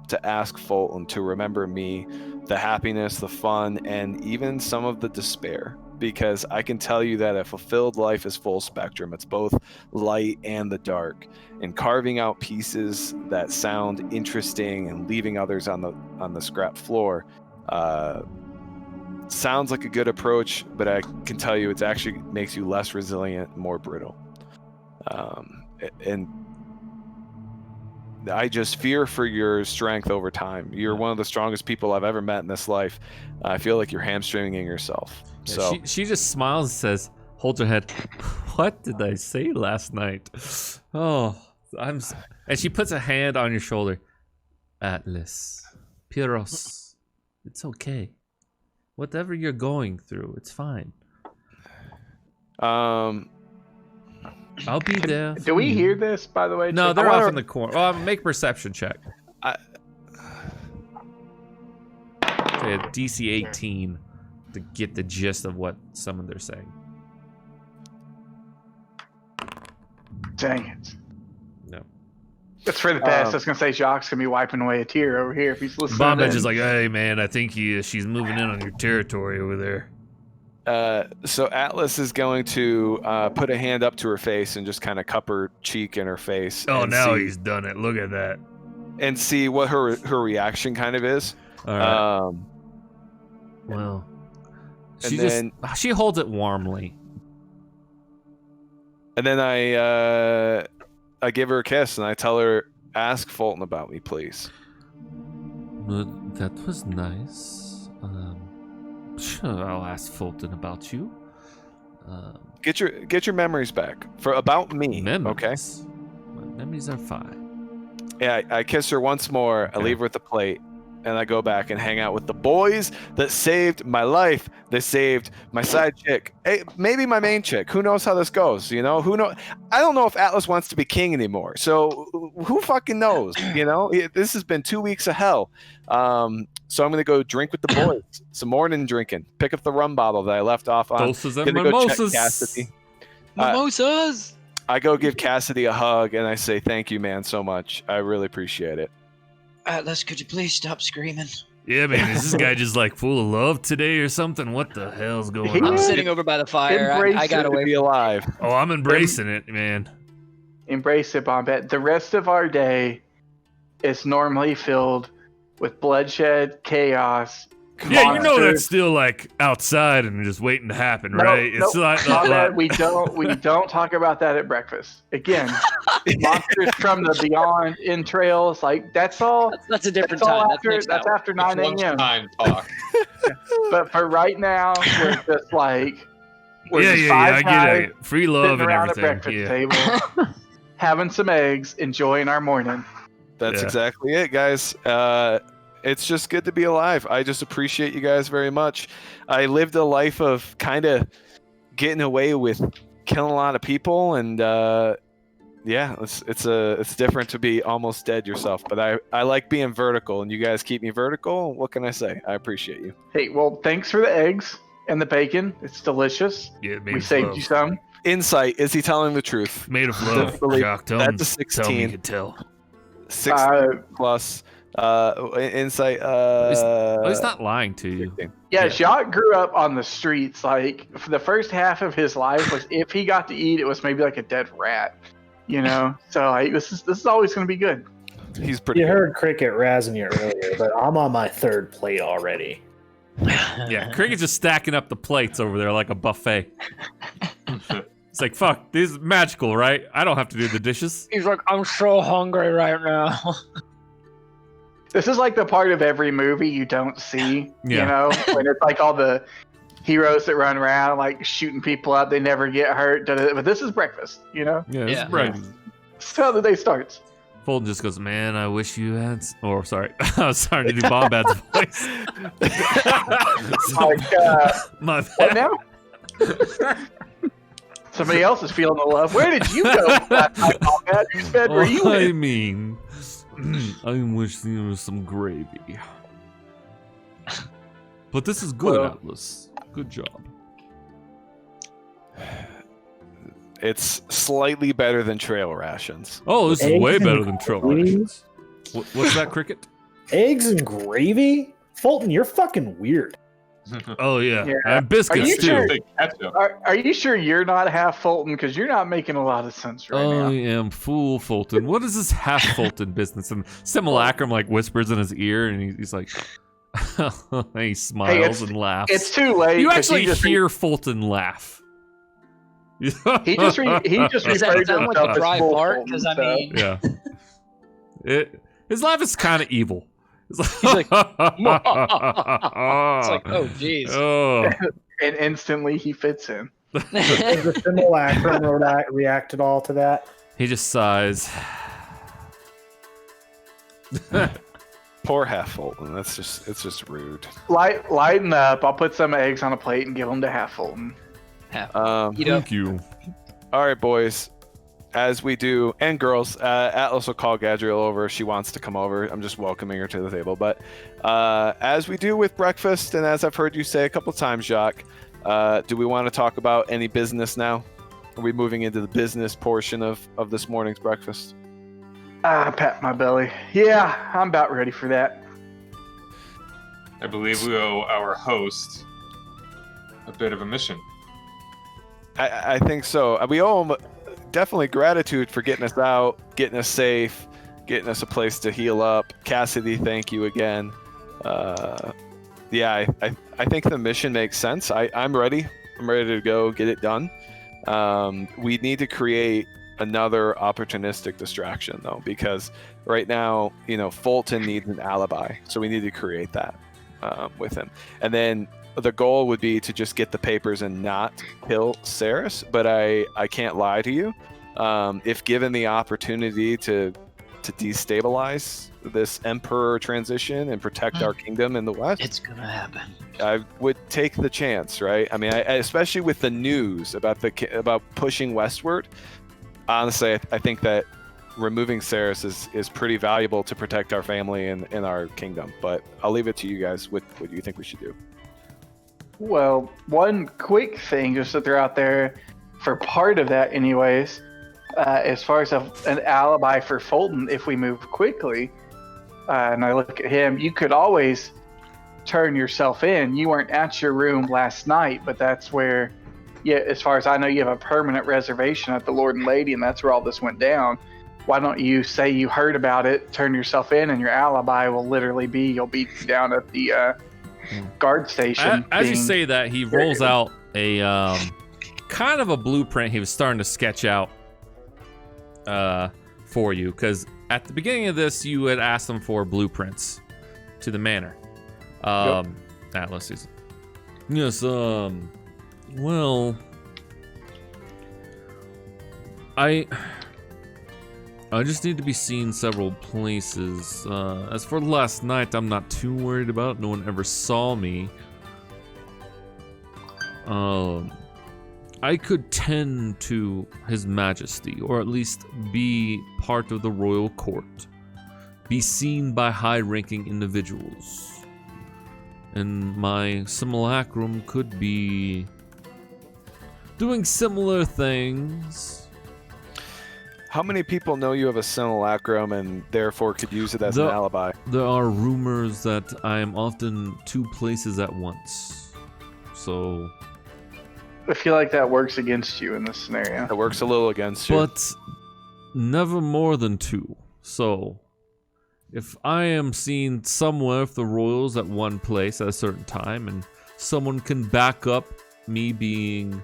to ask Fulton to remember me, the happiness, the fun, and even some of the despair. Because I can tell you that a fulfilled life is full spectrum. It's both light and the dark. And carving out pieces that sound interesting and leaving others on the scrap floor sounds like a good approach, but I can tell you it actually makes you less resilient, more brittle. And I just fear for your strength over time. You're one of the strongest people I've ever met in this life. I feel like you're hamstringing yourself. Yeah, So she just smiles and says, "Hold your head." What did I say last night? Oh, and she puts a hand on your shoulder. Atlas, Pyros, it's okay. Whatever you're going through, it's fine. I'll be there. Do we hear this, by the way? No, Chip? they're off in the corner. Oh, make a perception check. Okay, a DC 18 to get the gist of what some of they're saying. Dang it. No. It's for the best. I was going to say Jacques going to be wiping away a tear over here if he's listening. Bombage is like, "Hey, man, I think she's moving in on your territory over there." So Atlas is going to put a hand up to her face and just kind of cup her cheek in her face. Oh, and now see, he's done it. Look at that. and see what her reaction kind of is. All right. Well, she holds it warmly. And then I give her a kiss and I tell her, "Ask Fulton about me, please." That was nice. Sure, I'll ask Fulton about you. Get your memories back about me. Memories. Okay. My memories are fine. Yeah, I kiss her once more. I leave her with the plate, and I go back and hang out with the boys that saved my life. They saved my side chick. Hey, maybe my main chick. Who knows how this goes? You know, who know? I don't know if Atlas wants to be king anymore. So who fucking knows? You know, this has been 2 weeks of hell. So I'm gonna go drink with the boys. Some morning drinking. Pick up the rum bottle that I left off on. Doses and Gonna go check mimosas. Cassidy. Mimosas. I go give Cassidy a hug and I say, "Thank you, man, so much. I really appreciate it." Atlas, could you please stop screaming? Yeah, man, is this guy just like full of love today or something? What the hell's going He I'm on? is. sitting over by the fire. I got To away. be alive. Oh, I'm embracing it, man. Embrace it, Bombette. The rest of our day is normally filled with bloodshed, chaos. Yeah, you know monsters. that's still like outside and just waiting to happen, No, right? no, It's not Bombette, we don't talk about that at breakfast. Again, monsters from the beyond entrails, like that's all. That's a different That's all time. after, That's that's after 9 a.m. Lunchtime talk. But for right now, we're just like we're just yeah, I five get guys it. Free love sitting and around everything. a breakfast Yeah. table, having some eggs, enjoying our morning. That's Yeah. exactly it, guys. It's just good to be alive. I just appreciate you guys very much. I lived a life of kind of getting away with killing a lot of people, and yeah, it's different to be almost dead yourself. But I like being vertical, and you guys keep me vertical. What can I say? I appreciate you. Hey, well, thanks for the eggs and the bacon. It's delicious. Yeah, made We of saved love. you some. Insight. Is he telling the truth? Made of love. Definitely. Jacques, tell That's him, a tell me you 16. can tell. 16 plus insight. He's not lying to you. 16. Yeah, Yeah. Jacques grew up on the streets. Like for the first half of his life was if he got to eat, it was maybe like a dead rat. You know, so like, this is always going to be good. He's pretty. You good. heard Cricket razzing you earlier, but I'm on my third plate already. Yeah, Cricket's just stacking up the plates over there like a buffet. It's like, fuck, this is magical, right? I don't have to do the dishes. He's like, I'm so hungry right now. This is like the part of every movie you don't see. Yeah. You know, when it's like all the heroes that run around like shooting people up. They never get hurt. But this is breakfast, you know. Yeah, it's Yeah. breakfast. That's how the day starts. Fulton just goes, man, I wish you had. Sorry. I was starting to do Bombad's voice. My What bad. now? Somebody else is feeling the love. Where did you go? Whose bed were you I in? mean, I wish there was some gravy. But this is good, Well- Atlas. Good job. It's slightly better than trail rations. Oh, this is Eggs way and better than trail gravy? rations. What's that, Cricket? Eggs and gravy? Fulton, you're fucking weird. Oh, yeah. Yeah. And biscuits, Are you too. sure? Big ketchup. Are you sure you're not half Fulton? Because you're not making a lot of sense right I now. am fool Fulton. What is this half Fulton business? And Simulacrum like whispers in his ear, and he's like, he smiles and laughs. It's too late. You 'cause actually he just hear Fulton laugh. he just referred Does to that sound like himself a as dry full fart? Fulton, Because I so- mean, Yeah. His laugh is kind of evil. It's like, He's like, it's like, oh, jeez. Oh. and instantly he fits in. Does the simulacrum react at all to that? He just sighs. Poor half Fulton. It's just rude. Lighten up. I'll put some eggs on a plate and give them to half Fulton. You know, Thank you. All right, boys. As we do, and girls, Atlas will call Gadriel over if she wants to come over. I'm just welcoming her to the table. But as we do with breakfast, and as I've heard you say a couple times, Jacques, do we want to talk about any business now? Are we moving into the business portion of this morning's breakfast? Pat my belly. Yeah, I'm about ready for that. I believe we owe our host a bit of a mission. I think so. We owe him definitely gratitude for getting us out, getting us safe, getting us a place to heal up. Cassidy, thank you again. Yeah, I think the mission makes sense. I'm ready. I'm ready to go get it done. We need to create another opportunistic distraction, though, because right now, Fulton needs an alibi. So we need to create that with him. And then the goal would be to just get the papers and not kill Saris, but I can't lie to you. If given the opportunity to destabilize this emperor transition and protect our kingdom in the west, it's gonna happen. I would take the chance, right? I mean, especially with the news about pushing westward. Honestly, I think that removing Saris is pretty valuable to protect our family and our kingdom. But I'll leave it to you guys. What do you think we should do? Well, one quick thing just to throw out there for part of that anyways, as far as an alibi for Fulton, if we move quickly, and I look at him, you could always turn yourself in. You weren't at your room last night, but that's where, yeah, as far as I know, you have a permanent reservation at the Lord and Lady, and that's where all this went down. Why don't you say you heard about it, turn yourself in, and your alibi will literally be you'll be down at the guard station. As you say that, he rolls out a kind of a blueprint he was starting to sketch out for you, because at the beginning of this, you had asked him for blueprints to the manor. Atlas is, yes, well, I just need to be seen several places. As for last night, I'm not too worried about it. No one ever saw me. I could tend to His Majesty, or at least be part of the royal court. Be seen by high-ranking individuals. And my simulacrum could be doing similar things. How many people know you have a simulacrum and therefore could use it as an alibi? There are rumors that I am often two places at once. So, I feel like that works against you in this scenario. It works a little against you. but never more than two. So, if I am seen somewhere with the royals at one place at a certain time, and someone can back up me being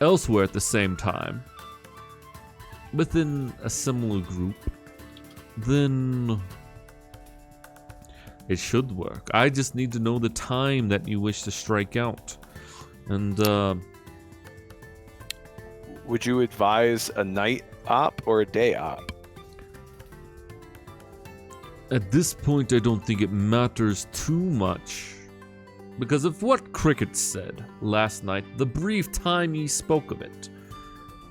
elsewhere at the same time, within a similar group, then it should work. I just need to know the time that you wish to strike out. And Would you advise a night op or a day op? at this point, I don't think it matters too much. Because of what Cricket said last night, the brief time he spoke of it,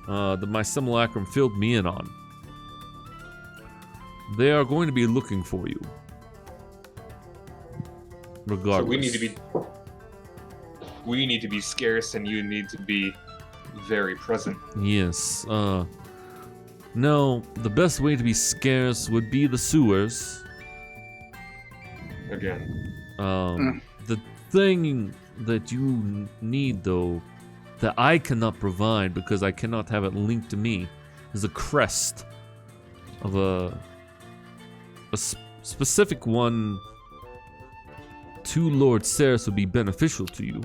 that my simulacrum filled me in on. They are going to be looking for you. Regardless. So we need to be scarce, and you need to be very present. Yes. No, the best way to be scarce would be the sewers. Again. The thing that you need, though, that I cannot provide because I cannot have it linked to me, is a crest of a specific one to Lord Ceres would be beneficial to you.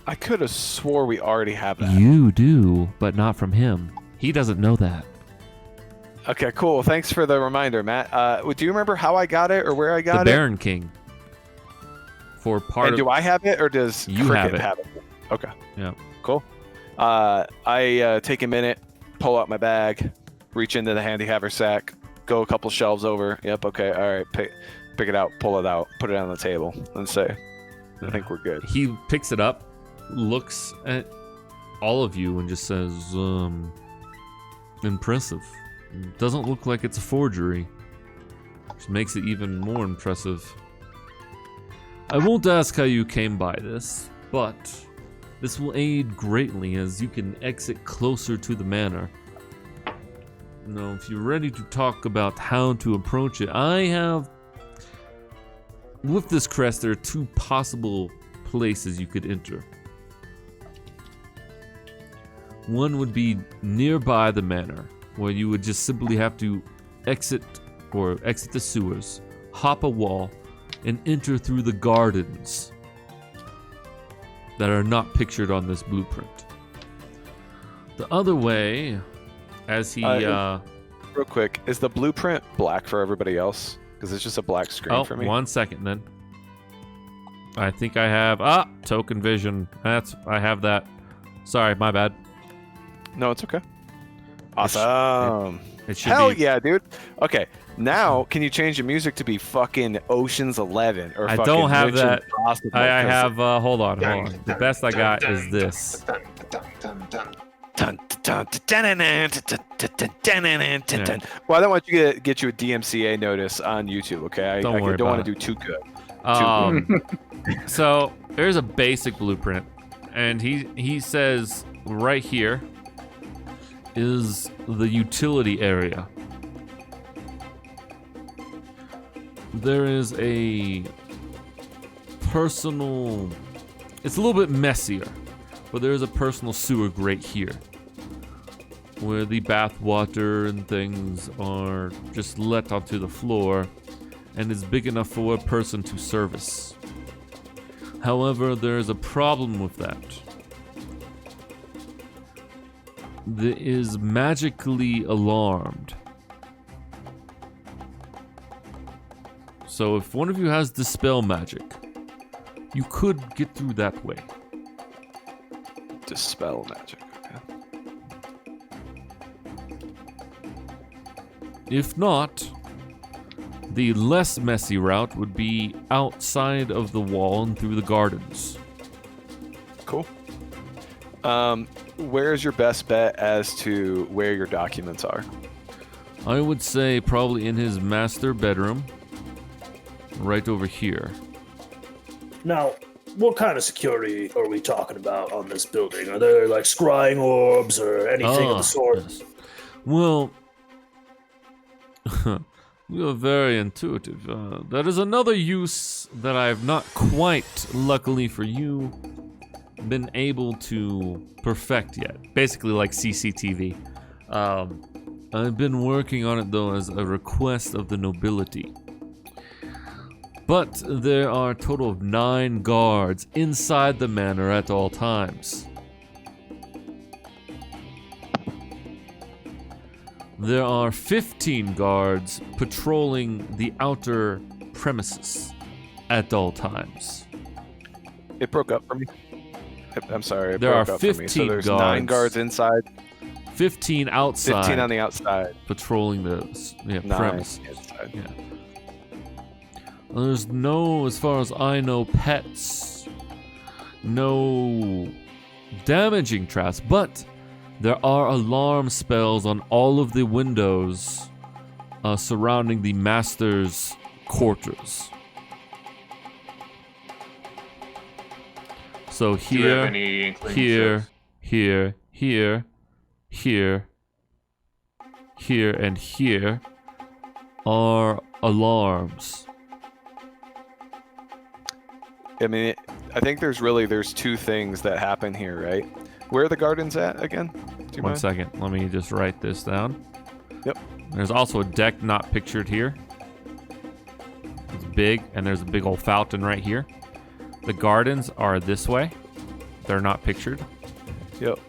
I could have swore we already have that. You do, but not from him. He doesn't know that. Okay, cool. Thanks for the reminder, Matt. Do you remember how I got it or where I got The it? Baron King. For part And of... do I have it or does You Cricket have it. Okay. Yeah. Cool. I take a minute, pull out my bag, reach into the handy haversack, go a couple shelves over. Yep. Okay. All right. Pick it out, pull it out, put it on the table, and say, I think we're good. He picks it up, looks at all of you, and just says, impressive. Doesn't look like it's a forgery. Which makes it even more impressive. I won't ask how you came by this, but this will aid greatly as you can exit closer to the manor. Now, if you're ready to talk about how to approach it, I have... With this crest, there are two possible places you could enter. One would be nearby the manor, where you would just simply have to exit the sewers, hop a wall, and enter through the gardens that are not pictured on this blueprint. The other way, as he... Real quick, is the blueprint black for everybody else? Because it's just a black screen for me. 1 second then. I think I have... token vision. I have that. Sorry, my bad. No, it's okay. Awesome. It should Hell be... yeah, dude. Okay, now can you change the music to be fucking Ocean's 11 or I fucking don't have Mission that. Impossible? I have... hold on. The best I got is this. Well, I don't want you to get you a DMCA notice on YouTube, okay? I Don't worry don't want about to do too good. So there's a basic blueprint, and he says right here is the utility area. There is a personal... It's a little bit messier, but there is a personal sewer grate here, where the bath water and things are just let onto the floor, and is big enough for a person to service. However, there is a problem with that. It is magically alarmed. So if one of you has Dispel magic, you could get through that way. Dispel magic, okay. If not, the less messy route would be outside of the wall and through the gardens. Cool. Where's your best bet as to where your documents are? I would say probably in his master bedroom, right over here. Now, what kind of security are we talking about on this building? Are there like scrying orbs or anything of the sort? Yes. Well, you are very intuitive. That is another use that I have not quite, luckily for you, been able to perfect yet. Basically like CCTV. I've been working on it though as a request of the nobility. But there are a total of 9 guards inside the manor at all times. There are 15 guards patrolling the outer premises at all times. It broke up for me. I'm sorry. It There broke are up for me. 15 So there's guards. 9 guards inside, 15 outside. 15 on the outside, patrolling the 9 premise. inside. Yeah. There's no, as far as I know, pets. No damaging traps, but there are alarm spells on all of the windows surrounding the master's quarters. So Do you have here, any inkling here, of- here, here, here, here, and here are alarms. I mean, I think there's 2 things that happen here, right? Where are the gardens at again? Do you One mind? second, let me just write this down. Yep. There's also a deck not pictured here. It's big, and there's a big old fountain right here. The gardens are this way. They're not pictured. Yep.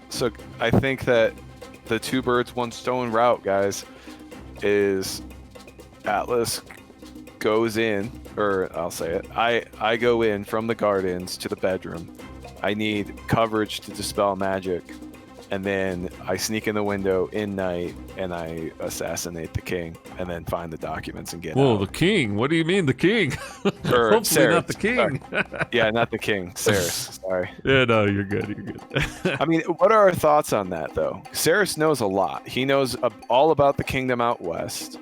So I think that the 2 birds, 1 stone route, guys, is Atlas goes in, or I'll say it. I go in from the gardens to the bedroom. I need coverage to dispel magic, and then I sneak in the window in night and I assassinate the king, and then find the documents and get Whoa, out. the king! What do you mean, the king? Or Hopefully Sarah, not the king. Yeah, not the king. Saris. Sorry. Yeah, no, you're good. You're good. I mean, what are our thoughts on that, though? Saris knows a lot. He knows all about the kingdom out west.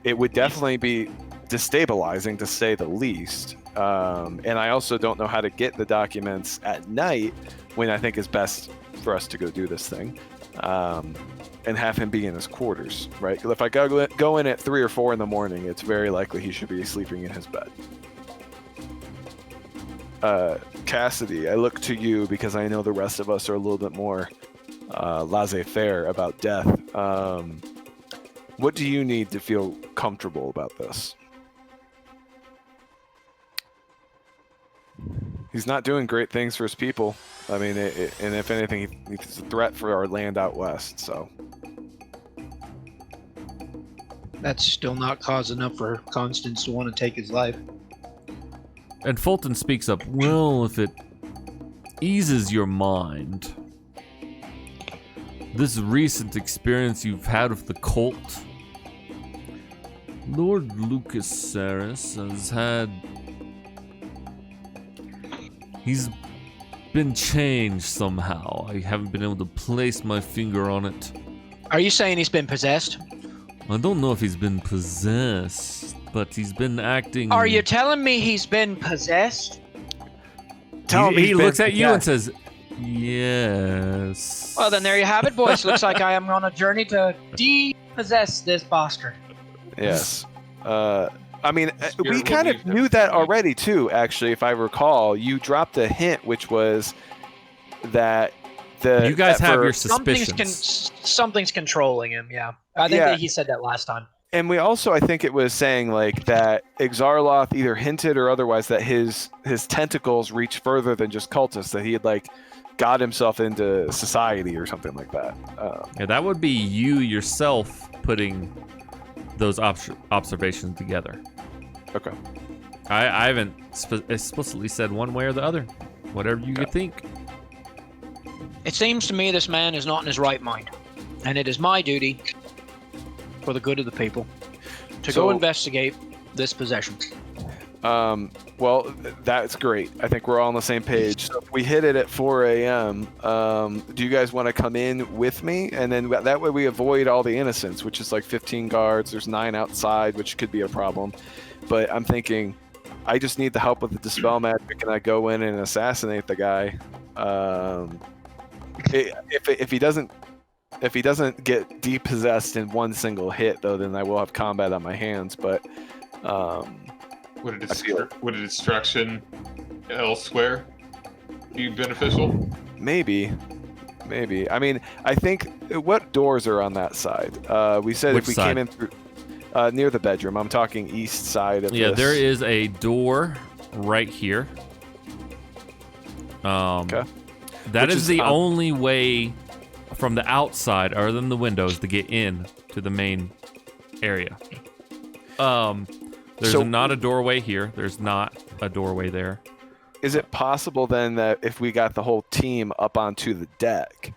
It would definitely be destabilizing, to say the least. And I also don't know how to get the documents at night when I think is best for us to go do this thing. And have him be in his quarters, right? If I go in at 3 or 4 in the morning, it's very likely he should be sleeping in his bed. Cassidy, I look to you because I know the rest of us are a little bit more laissez-faire about death. What do you need to feel comfortable about this? He's not doing great things for his people. I mean, and if anything, he's a threat for our land out west, so. That's still not cause enough for Constance to want to take his life. And Fulton speaks up. Well, if it eases your mind, this recent experience you've had with the cult, Lord Lucas Saris has had. He's been changed somehow. I haven't been able to place my finger on it. Are you saying he's been possessed? I don't know if he's been possessed, but he's been acting. Are you telling me he's been possessed? He looks at you and says, yes. Well, then there you have it, boys. Looks like I am on a journey to depossess this bastard. Yes. I mean, Spirit we will kind of lead them. knew that already, too, actually, if I recall. You dropped a hint, which was that You guys that have for- your suspicions. Something's controlling him, yeah. I think Yeah. that he said that last time. And we also, I think it was saying, like, that Axar'Loth either hinted or otherwise that his tentacles reach further than just cultists, that he had, like, got himself into society or something like that. Yeah, that would be you yourself putting those observations together. Okay. I haven't explicitly said one way or the other. Whatever you could think. It seems to me this man is not in his right mind, and it is my duty, for the good of the people, to So- go investigate this possession. Well, that's great. I think we're all on the same page. So if we hit it at 4 a.m., do you guys want to come in with me? And then that way we avoid all the innocents, which is like 15 guards. There's 9 outside, which could be a problem. But I'm thinking, I just need the help with the dispel magic, and I go in and assassinate the guy. If he doesn't get depossessed in one single hit, though, then I will have combat on my hands. But Would I feel it. a destruction elsewhere be beneficial? maybe. I mean, I think what doors are on that side? We said Which if we side? came in through near the bedroom. I'm talking east side of Yeah, this. there is a door right here. Okay. That Which is is the on- only way from the outside, other than the windows, to get in to the main area. There's So- not a doorway here. There's not a doorway there. Is it possible then that if we got the whole team up onto the deck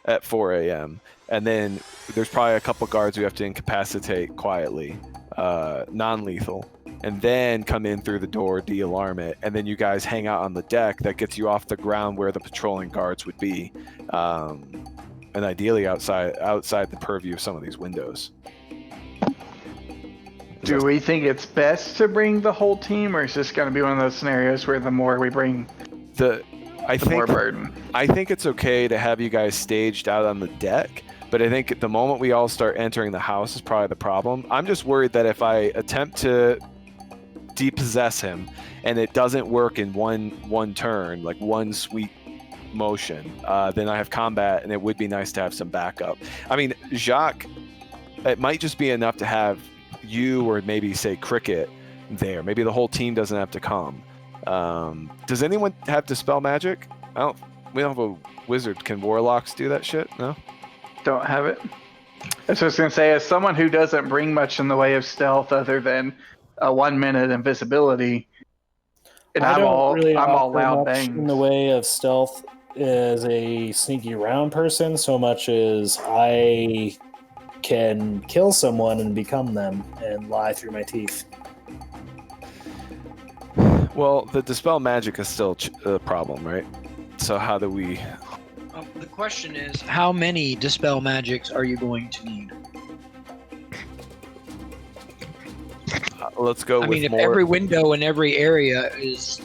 at 4 a.m. and then there's probably a couple guards we have to incapacitate quietly, non-lethal, and then come in through the door, de-alarm it, and then you guys hang out on the deck, that gets you off the ground where the patrolling guards would be, and ideally outside the purview of some of these windows. Do we think it's best to bring the whole team, or is this going to be one of those scenarios where the more we bring, the more burden? I think it's okay to have you guys staged out on the deck, but I think at the moment we all start entering the house is probably the problem. I'm just worried that if I attempt to depossess him and it doesn't work in one turn, like one sweet motion, then I have combat, and it would be nice to have some backup. I mean, Jacques, it might just be enough to have you or maybe say Cricket there. Maybe the whole team doesn't have to come. Does anyone have Dispel Magic? We don't have a wizard. Can warlocks do that shit? No? Don't have it. That's what I was going to say. As someone who doesn't bring much in the way of stealth other than a 1 minute invisibility, and I'm all loud much bangs. in the way of stealth as a sneaky around person, so much as I can kill someone and become them and lie through my teeth. Well, the Dispel Magic is still a problem, right? So how do we... The question is, how many Dispel Magics are you going to need? Let's go with more... I mean, if every window in every area is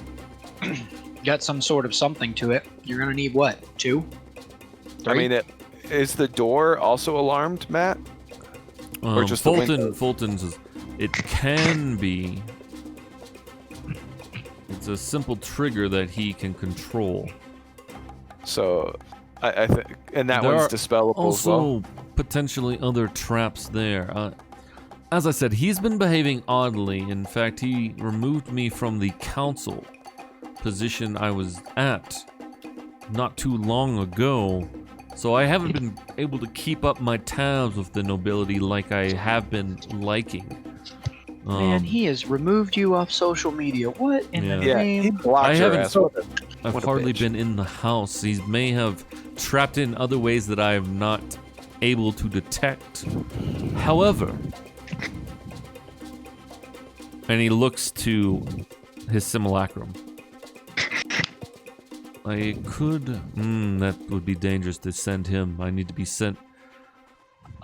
got some sort of something to it, you're going to need what? 2? 3? I mean, is the door also alarmed, Matt? Or just Fulton's it can be. It's a simple trigger that he can control. So, I think, and that There one's are dispellable as well. Also, potentially other traps there. As I said, he's been behaving oddly. In fact, he removed me from the council position I was at not too long ago. So I haven't been able to keep up my tabs with the nobility like I have been liking. Man, he has removed you off social media. What in the name? He blocked your ass. I've hardly been in the house. He may have trapped in other ways that I am not able to detect. However, and he looks to his simulacrum. I could... that would be dangerous to send him. I need to be sent...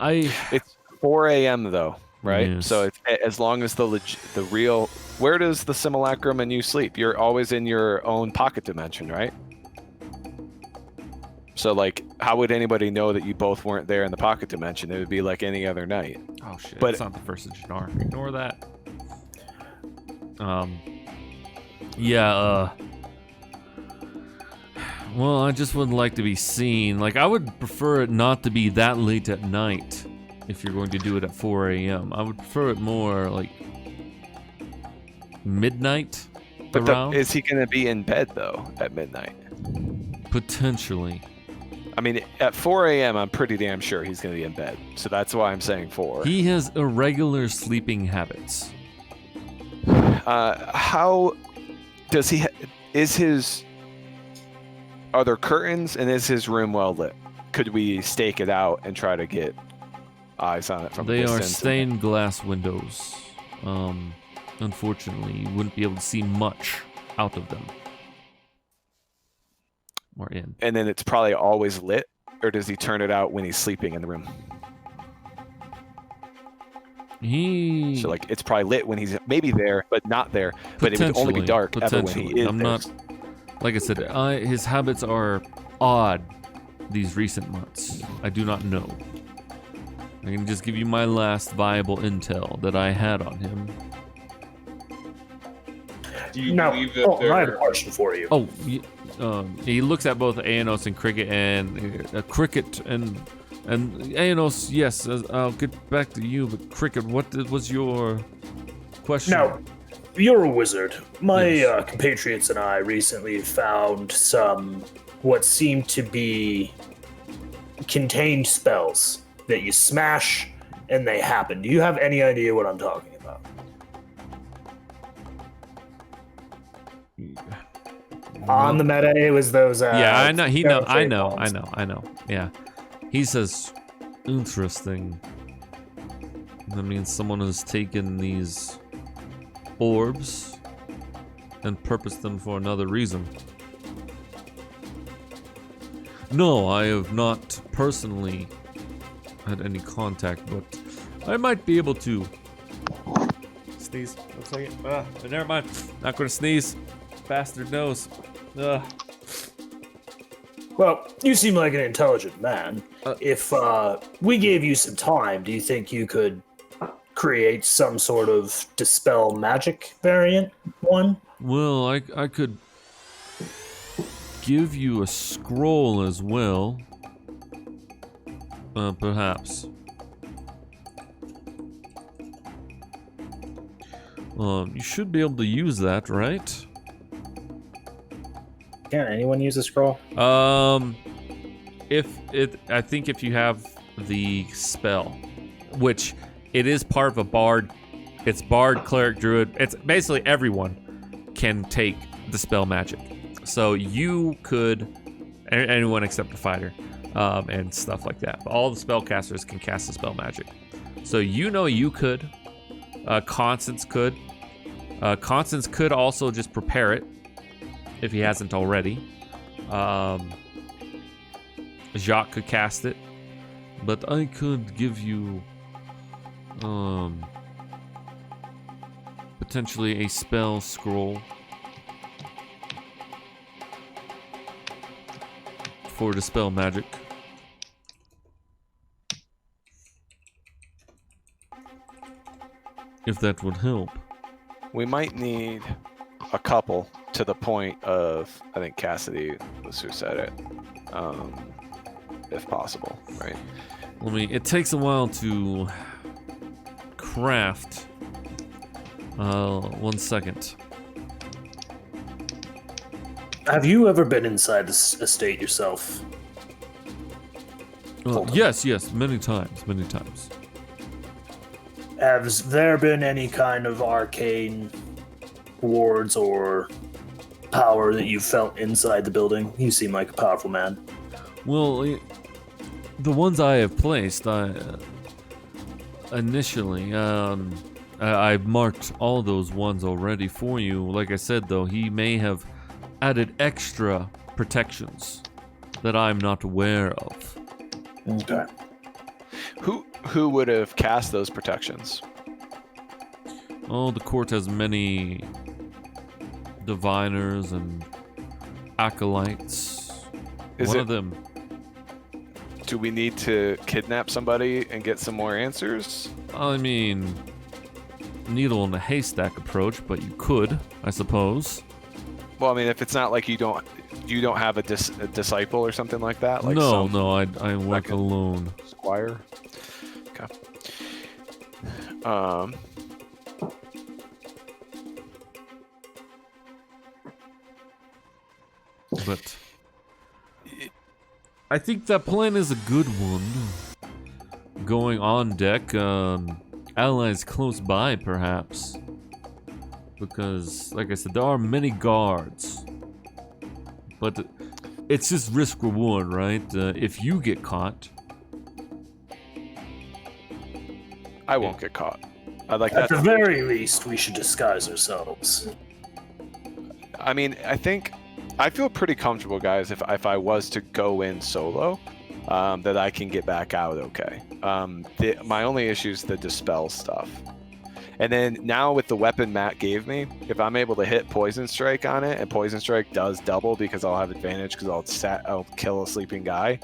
It's 4 a.m. though, right? Yes. So it's, as long as the real... Where does the simulacrum and you sleep? You're always in your own pocket dimension, right? So, like, how would anybody know that you both weren't there in the pocket dimension? It would be like any other night. Oh shit, But it's not the first of Jannar. Ignore that. Well, I just wouldn't like to be seen. Like, I would prefer it not to be that late at night if you're going to do it at 4 a.m. I would prefer it more like midnight around. Is he going to be in bed, though, at midnight? Potentially. I mean, at 4 a.m., I'm pretty damn sure he's going to be in bed. So that's why I'm saying 4. He has irregular sleeping habits. How does he... Are there curtains, and is his room well lit? Could we stake it out and try to get eyes on it from a They are distance? stained glass windows. Unfortunately, you wouldn't be able to see much out of them. Or in. And then it's probably always lit, or does he turn it out when he's sleeping in the room? So, like, it's probably lit when he's maybe there, but not there. But it would only be dark ever when he is there. Like I said, his habits are odd these recent months. I do not know. I can just give you my last viable intel that I had on him. Do you believe that I have a question for you. Oh, he looks at both Aenos and Cricket, and Cricket and Aenos. Yes, I'll get back to you. But Cricket, what was your question? Now, you're a wizard. My compatriots and I recently found some what seem to be contained spells that you smash and they happen. Do you have any idea what I'm talking about? On the meta, it was those. Yeah, I know. I bombs. know. Yeah. He says, interesting. That means someone has taken these orbs and purposed them for another reason. No, I have not personally had any contact, but I might be able to sneeze. Looks like it. Never mind. Not gonna sneeze. Bastard knows. Well, you seem like an intelligent man. If we gave you some time, do you think you could create some sort of dispel magic variant one? Well, I could give you a scroll as well. Perhaps. You should be able to use that, right? Can anyone use a scroll? I think if you have the spell, which it is part of a bard, it's bard, cleric, druid. It's basically everyone can take the spell magic. So you could, anyone except a fighter, and stuff like that. But all the spellcasters can cast the spell magic. So you could. Constance could. Constance could also just prepare it if he hasn't already. Jacques could cast it, but I could give you potentially a spell scroll for dispel magic. If that would help. We might need a couple to the point of, I think Cassidy was who said it, if possible, right? It takes a while to craft. 1 second. Have you ever been inside this estate yourself? Yes, many times. Has there been any kind of arcane wards or power that you felt inside the building? You seem like a powerful man. Well, the ones I have placed, initially, I marked all those ones already for you. Like I said, though, he may have added extra protections that I'm not aware of. Okay. Who would have cast those protections? Oh, the court has many diviners and acolytes. One of them. Do we need to kidnap somebody and get some more answers? I mean, needle in a haystack approach, but you could, I suppose. Well, I mean, if it's not like you don't have a disciple or something like that. Like no, I work alone. Squire. Okay. But I think that plan is a good one. Going on deck, allies close by, perhaps. Because, like I said, there are many guards. But it's just risk-reward, right? If you get caught... I won't get caught. I'd like At that. the very least, we should disguise ourselves. I mean, I feel pretty comfortable, guys, if I was to go in solo, that I can get back out okay. My only issue is the dispel stuff. And then now with the weapon Matt gave me, if I'm able to hit Poison Strike on it, and Poison Strike does double because I'll have advantage because I'll kill a sleeping guy,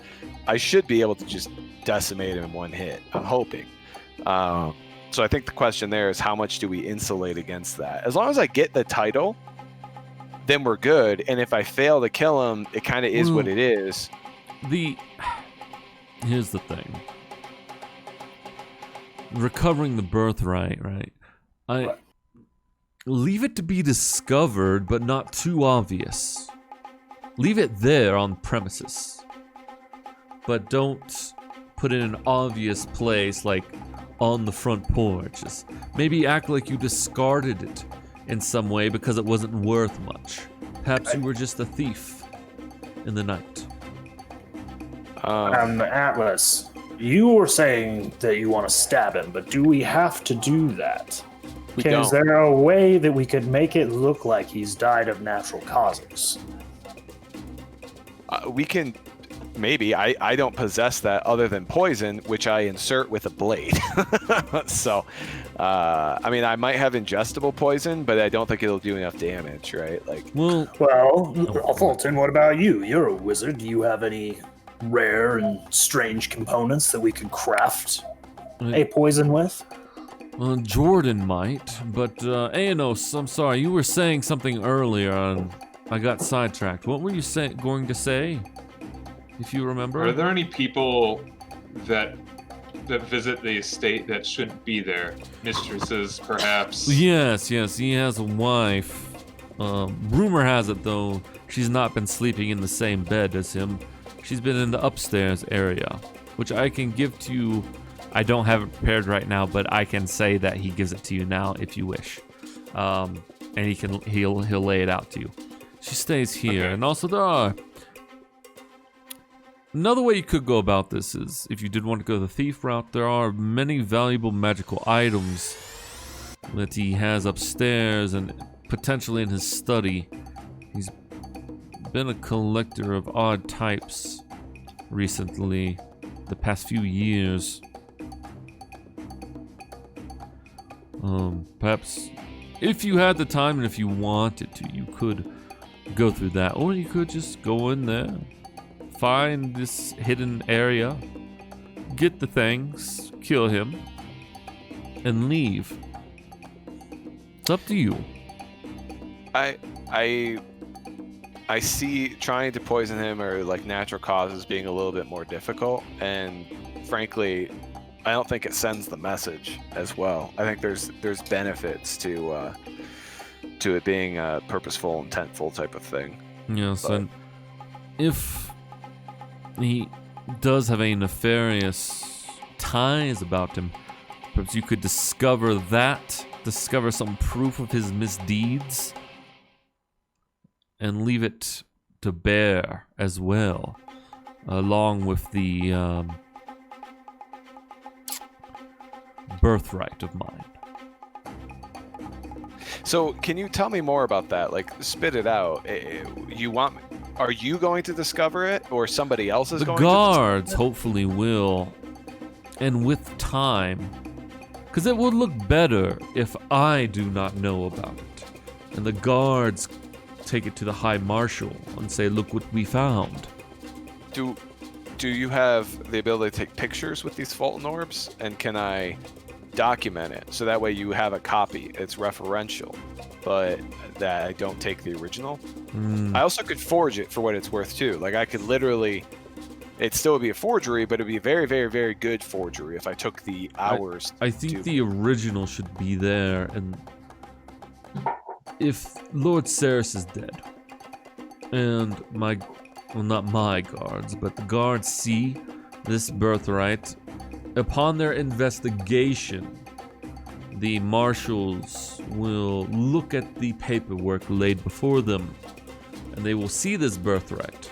I should be able to just decimate him in one hit. I'm hoping. So I think the question there is how much do we insulate against that? As long as I get the title, then we're good. And if I fail to kill him, it kind of is what it is. Here's the thing. Recovering the birthright, right? Leave it to be discovered, but not too obvious. Leave it there on premises. But don't put it in an obvious place, like on the front porch. Just maybe act like you discarded it in some way because it wasn't worth much. Perhaps you were just a thief in the night. Atlas, you were saying that you want to stab him, but do we have to do that? We Is don't. there a way that we could make it look like he's died of natural causes? We can. Maybe. I don't possess that other than poison, which I insert with a blade. So, I mean, I might have ingestible poison, but I don't think it'll do enough damage, right? Like, Well, Fulton, what about you? You're a wizard. Do you have any rare and strange components that we could craft a poison with? Well, Jordan might, but Aenos, I'm sorry, you were saying something earlier and I got sidetracked. What were you going to say? If you remember? Are there any people that visit the estate that shouldn't be there? Mistresses, perhaps? Yes, he has a wife. Rumor has it, though, she's not been sleeping in the same bed as him. She's been in the upstairs area, which I can give to you. I don't have it prepared right now, but I can say that he gives it to you now if you wish. And he'll lay it out to you. She stays here, Okay. and also there are... Another way you could go about this is, if you did want to go the thief route, there are many valuable magical items that he has upstairs and potentially in his study. He's been a collector of odd types recently, the past few years. Perhaps if you had the time and if you wanted to, you could go through that, or you could just go in there, find this hidden area, get the things, kill him, and leave. It's up to you. I see trying to poison him or like natural causes being a little bit more difficult, and frankly, I don't think it sends the message as well. I think there's benefits to it being a purposeful, intentful type of thing. Yes, But- and if he does have any nefarious ties about him, perhaps you could discover some proof of his misdeeds, and leave it to bear as well, along with the birthright of mine. So, can you tell me more about that? Like, spit it out. Are you going to discover it, or somebody else is The going to? guards hopefully will, and with time, because it would look better if I do not know about it, and the guards take it to the High Marshal and say, "Look what we found." Do you have the ability to take pictures with these Fulton orbs, and can I document it so that way you have a copy? It's referential, but that I don't take the original. I also could forge it for what it's worth too. Like I could literally, it still would be a forgery, but it'd be a very, very, very good forgery if I took the hours. I think to- the original should be there, and if Lord Ceres is dead, and not my guards, but the guards see this birthright, upon their investigation, the marshals will look at the paperwork laid before them, and they will see this birthright.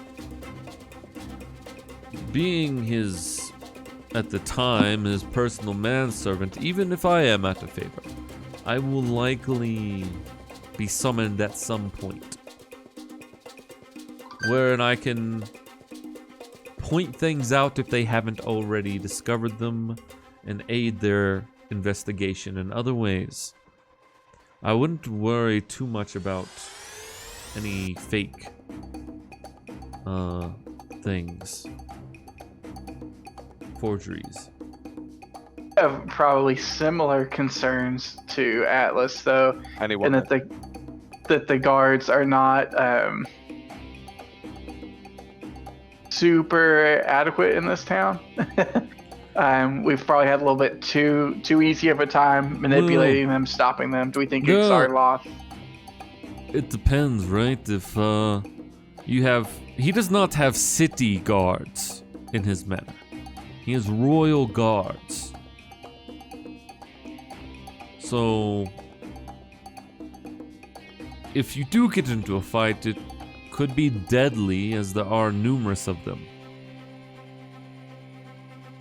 Being his, at the time, his personal manservant, even if I am at a favor, I will likely be summoned at some point, wherein I can point things out if they haven't already discovered them, and aid their investigation in other ways. I wouldn't worry too much about any fake things. Forgeries. I have probably similar concerns to Atlas, though, Anyone? and that the guards are not super adequate in this town. We've probably had a little bit too easy of a time manipulating them, stopping them. Do we think No. Axar'Loths? It depends, right? If he does not have city guards in his manor. He has royal guards. So if you do get into a fight, it could be deadly, as there are numerous of them.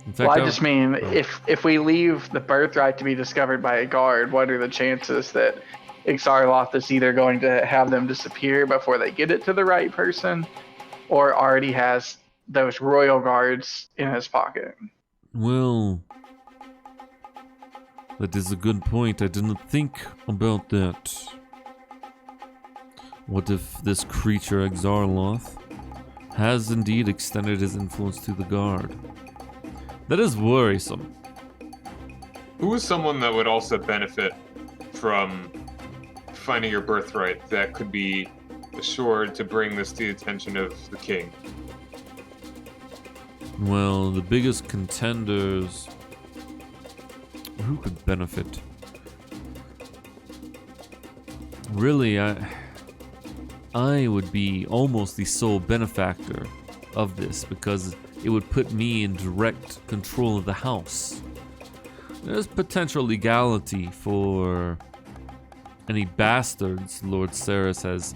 In fact, Well, I just mean, if we leave the birthright to be discovered by a guard, what are the chances that Axar'Loths is either going to have them disappear before they get it to the right person, or already has those royal guards in his pocket? Well, that is a good point. I didn't think about that. What if this creature, Axar'Loths, has indeed extended his influence to the guard? That is worrisome. Who is someone that would also benefit from finding your birthright that could be assured to bring this to the attention of the king? Well, the biggest contenders... Who could benefit? Really, I would be almost the sole benefactor of this, because it would put me in direct control of the house. There's potential legality for any bastards Lord Cerys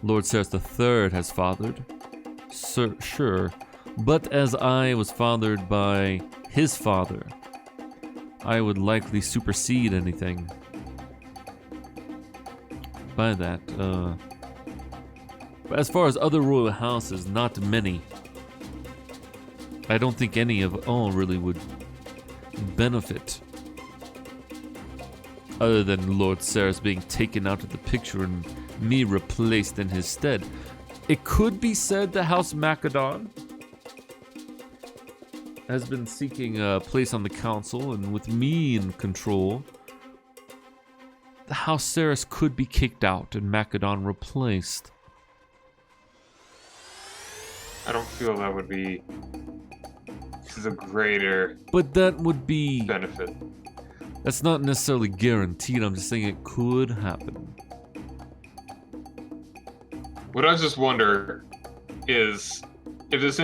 III has fathered. Sure, but as I was fathered by his father, I would likely supersede anything by that. But as far as other royal houses, not many. I don't think any of all really would benefit, other than Lord Cerys being taken out of the picture and me replaced in his stead. It could be said the House Macedon has been seeking a place on the council, and with me in control, the House Cerys could be kicked out and Macedon replaced. I don't feel that would be the greater But that would be... benefit. That's not necessarily guaranteed, I'm just saying it could happen. What I just wonder is if this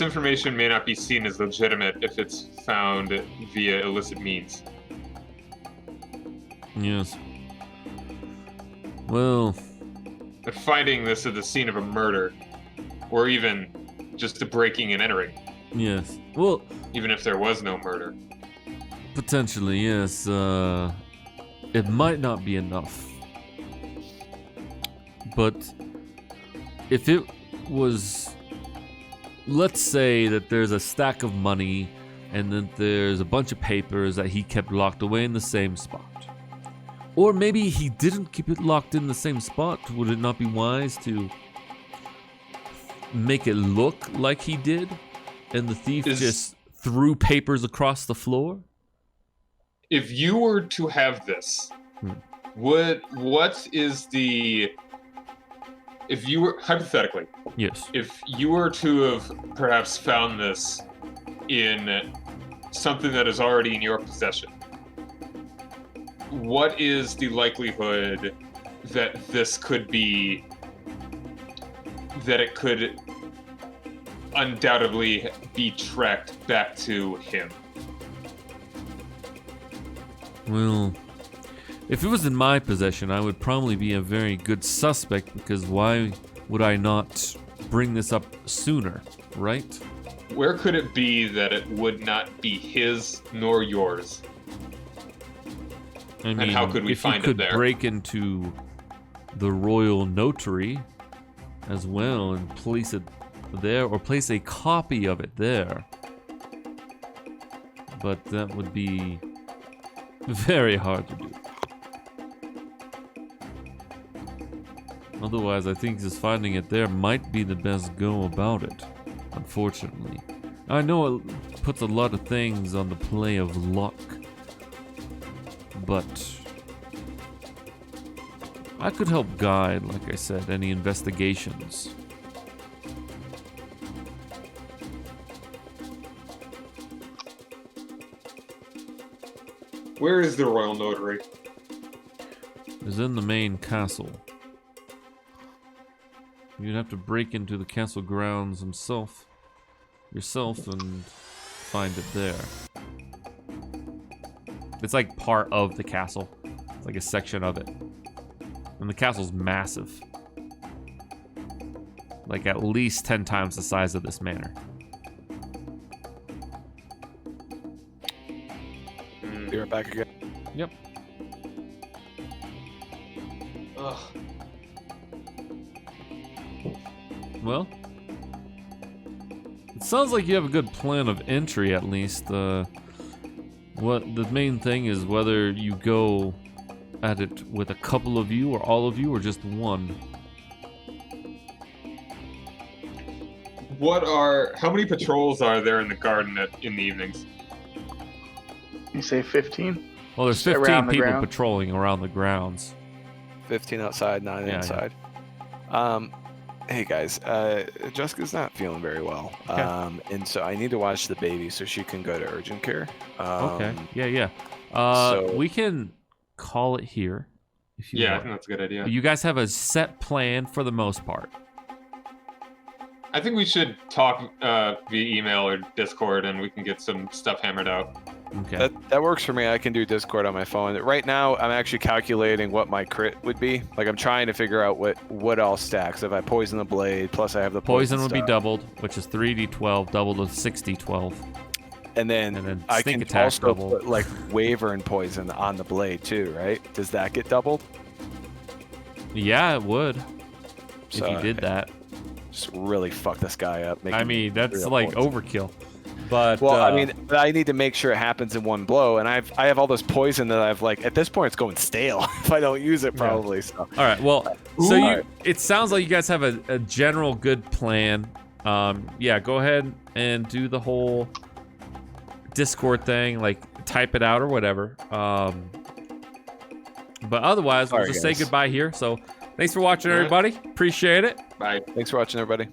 information may not be seen as legitimate if it's found via illicit means. Yes. Well... But finding this at the scene of a murder, or even just a breaking and entering, Yes. Well, even if there was no murder. potentially, yes. It might not be enough. But if it was... Let's say that there's a stack of money and then there's a bunch of papers that he kept locked away in the same spot. Or maybe he didn't keep it locked in the same spot. Would it not be wise to make it look like he did? And the thief just threw papers across the floor? If you were to have this, what is the... If you were, hypothetically, Yes. if you were to have perhaps found this in something that is already in your possession, what is the likelihood that this could be, that it could undoubtedly be tracked back to him? Well, if it was in my possession, I would probably be a very good suspect, because why would I not bring this up sooner, right? Where could it be that it would not be his nor yours? I mean, how could we find it if you could there? break into the royal notary as well and place it there, or place a copy of it there. But that would be very hard to do. Otherwise, I think just finding it there might be the best go about it, unfortunately. I know it puts a lot of things on the play of luck, but I could help guide, like I said, any investigations. Where is the royal notary? It's in the main castle. You'd have to break into the castle grounds yourself and find it there. It's like part of the castle. It's like a section of it. And the castle's massive. Like at least 10 times the size of this manor. Be right back again. Yep. Ugh. Well, it sounds like you have a good plan of entry at least. What the main thing is whether you go at it with a couple of you or all of you or just one. How many patrols are there in the garden in the evenings? You say 15? Well, there's Just 15 around the people ground? patrolling around the grounds. 15 outside, 9 Yeah, inside. Hey guys, Jessica's not feeling very well. Okay. And so I need to watch the baby so she can go to urgent care. Okay. Yeah. so- We can call it here. If you Yeah, I want. think that's a good idea. You guys have a set plan for the most part. I think we should talk via email or Discord, and we can get some stuff hammered out. Okay. That works for me. I can do Discord on my phone. Right now, I'm actually calculating what my crit would be. Like I'm trying to figure out what all stacks. If I poison the blade, plus I have the Poison would be stuff. doubled, which is 3d12, doubled to 6d12. And then I sneak can attack also double. put like Wyvern poison on the blade too, right? Does that get doubled? Yeah, it would. If So you did that. Just really fuck this guy up. make I him mean, that's real like poison. overkill. But Well, I mean, I need to make sure it happens in one blow, and I have all this poison that I've like at this point it's going stale if I don't use it probably. So all right. Well, so Ooh. you Alright. it sounds like you guys have a general good plan. Yeah, go ahead and do the whole Discord thing, like type it out or whatever. But otherwise, we'll Alright, just say guys. goodbye here. So, thanks for watching, Alright. everybody. Appreciate it. Bye. thanks for watching, everybody.